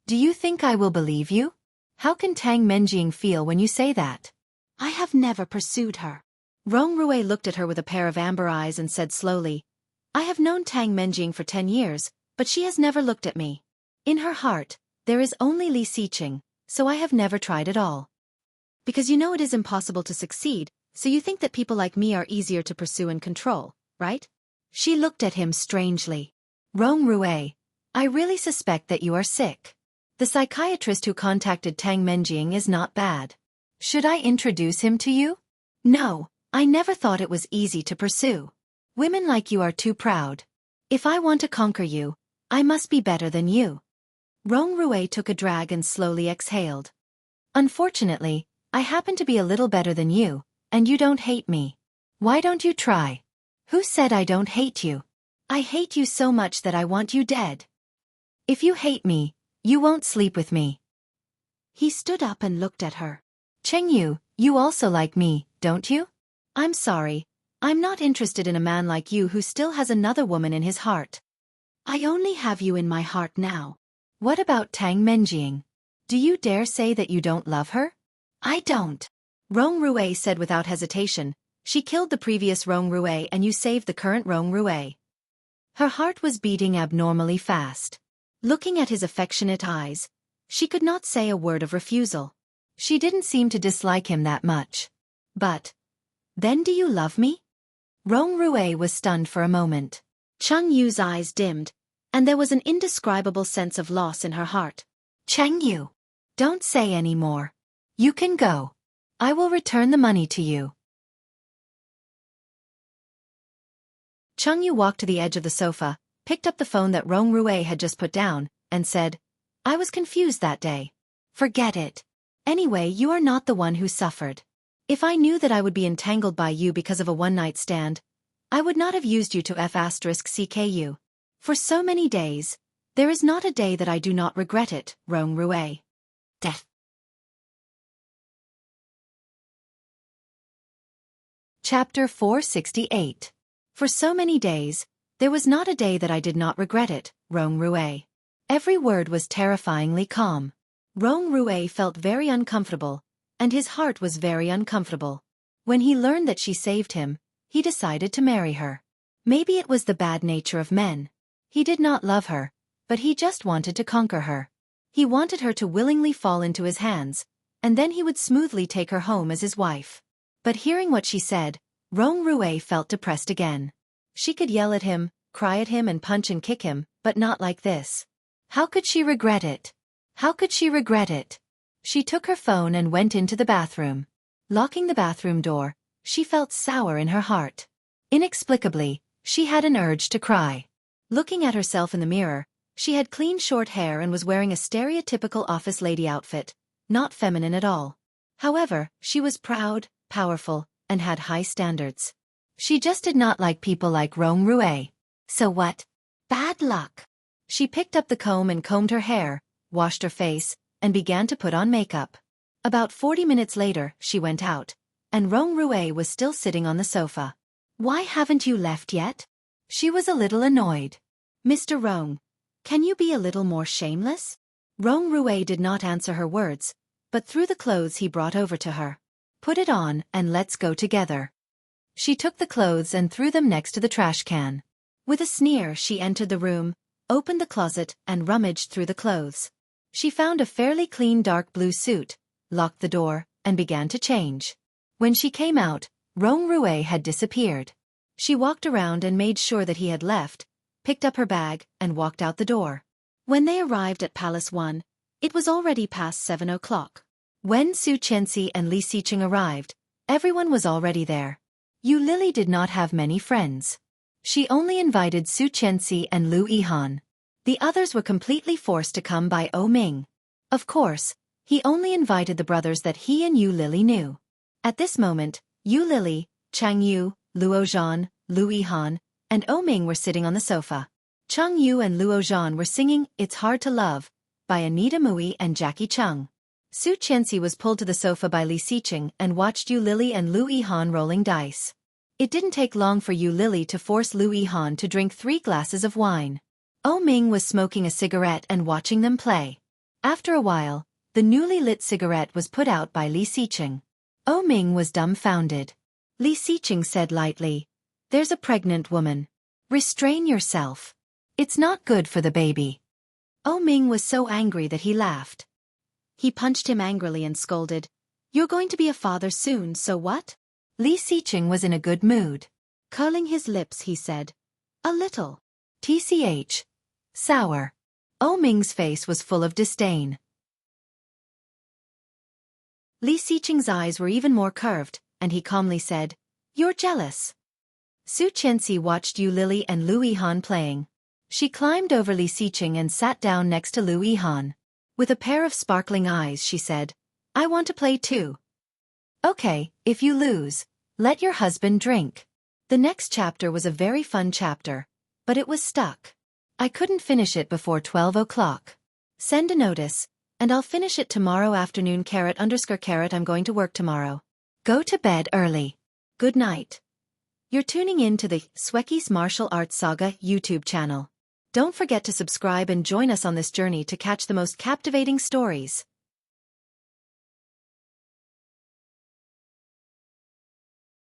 "Do you think I will believe you? How can Tang Menjing feel when you say that?" "I have never pursued her." Rong Rui looked at her with a pair of amber eyes and said slowly, "I have known Tang Menjing for 10 years, but she has never looked at me. In her heart, there is only Li Xiqing, so I have never tried at all. Because you know it is impossible to succeed, so you think that people like me are easier to pursue and control, right?" She looked at him strangely. "Rong Rui, I really suspect that you are sick. The psychiatrist who contacted Tang Menjing is not bad. Should I introduce him to you?" "No, I never thought it was easy to pursue. Women like you are too proud. If I want to conquer you, I must be better than you." Rong Rui took a drag and slowly exhaled. "Unfortunately, I happen to be a little better than you, and you don't hate me. Why don't you try?" "Who said I don't hate you? I hate you so much that I want you dead. If you hate me, you won't sleep with me." He stood up and looked at her. "Cheng Yu, you also like me, don't you?" "I'm sorry. I'm not interested in a man like you who still has another woman in his heart. I only have you in my heart now." "What about Tang Menjing? Do you dare say that you don't love her?" I don't. Rong Rue said without hesitation. She killed the previous Rong Rue and you saved the current Rong Rue. Her heart was beating abnormally fast. Looking at his affectionate eyes, she could not say a word of refusal. She didn't seem to dislike him that much. But, then do you love me? Rong Rue was stunned for a moment. Cheng Yu's eyes dimmed, and there was an indescribable sense of loss in her heart. Cheng Yu, don't say any more. You can go. I will return the money to you. Cheng Yu walked to the edge of the sofa, picked up the phone that Rong Rue had just put down, and said, I was confused that day. Forget it. Anyway, you are not the one who suffered. If I knew that I would be entangled by you because of a one-night stand, I would not have used you to f***ck. For so many days, there is not a day that I do not regret it, Rong Rue. Death. Chapter 468. For so many days, there was not a day that I did not regret it, Rong Rue. Every word was terrifyingly calm. Rong Rue felt very uncomfortable, and his heart was very uncomfortable. When he learned that she saved him, he decided to marry her. Maybe it was the bad nature of men. He did not love her, but he just wanted to conquer her. He wanted her to willingly fall into his hands, and then he would smoothly take her home as his wife. But hearing what she said, Rong Rue felt depressed again. She could yell at him, cry at him and punch and kick him, but not like this. How could she regret it? How could she regret it? She took her phone and went into the bathroom. Locking the bathroom door, she felt sour in her heart. Inexplicably, she had an urge to cry. Looking at herself in the mirror, she had clean short hair and was wearing a stereotypical office lady outfit, not feminine at all. However, she was proud, powerful, and had high standards. She just did not like people like Rong Rue. So what? Bad luck. She picked up the comb and combed her hair, washed her face, and began to put on makeup. About 40 minutes later, she went out, and Rong Rue was still sitting on the sofa. Why haven't you left yet? She was a little annoyed. Mr. Rong, can you be a little more shameless? Rong Rue did not answer her words, but threw the clothes he brought over to her. Put it on and let's go together. She took the clothes and threw them next to the trash can. With a sneer, she entered the room, opened the closet and rummaged through the clothes. She found a fairly clean dark blue suit, locked the door, and began to change. When she came out, Rong Rue had disappeared. She walked around and made sure that he had left, picked up her bag, and walked out the door. When they arrived at Palace 1, it was already past 7 o'clock. When Xueqi and Li Siqing arrived, everyone was already there. Yu Lily did not have many friends. She only invited Xueqi and Lu Yihan. The others were completely forced to come by Ming. Of course, he only invited the brothers that he and Yu Lily knew. At this moment, Yu Lily, Chang Yu, Luo Zhan, Lu Yihan, and Ming were sitting on the sofa. Chang Yu and Luo Zhan were singing It's Hard to Love by Anita Mui and Jackie Chung. Xueqi was pulled to the sofa by Li Siqing and watched Yu Lily and Lu Yihan rolling dice. It didn't take long for Yu Lily to force Lu Yihan to drink 3 glasses of wine. Ming was smoking a cigarette and watching them play. After a while, the newly lit cigarette was put out by Li Siqing. Ming was dumbfounded. Li Siqing said lightly, There's a pregnant woman. Restrain yourself. It's not good for the baby. Ming was so angry that he laughed. He punched him angrily and scolded, You're going to be a father soon, so what? Li Siqing was in a good mood. Curling his lips, he said, A little. TCH. Sour. Ming's face was full of disdain. Li Siqing's eyes were even more curved, and he calmly said, You're jealous. Xueqi watched Yu Lily and Lu Yihan playing. She climbed over Li Siqing and sat down next to Lu Yihan. With a pair of sparkling eyes, she said, I want to play too. Okay, if you lose, let your husband drink. The next chapter was a very fun chapter, but it was stuck. I couldn't finish it before 12 o'clock. Send a notice, and I'll finish it tomorrow afternoon. I'm going to work tomorrow. Go to bed early. Good night. You're tuning in to the Xueqi's Martial Arts Saga YouTube channel. Don't forget to subscribe and join us on this journey to catch the most captivating stories.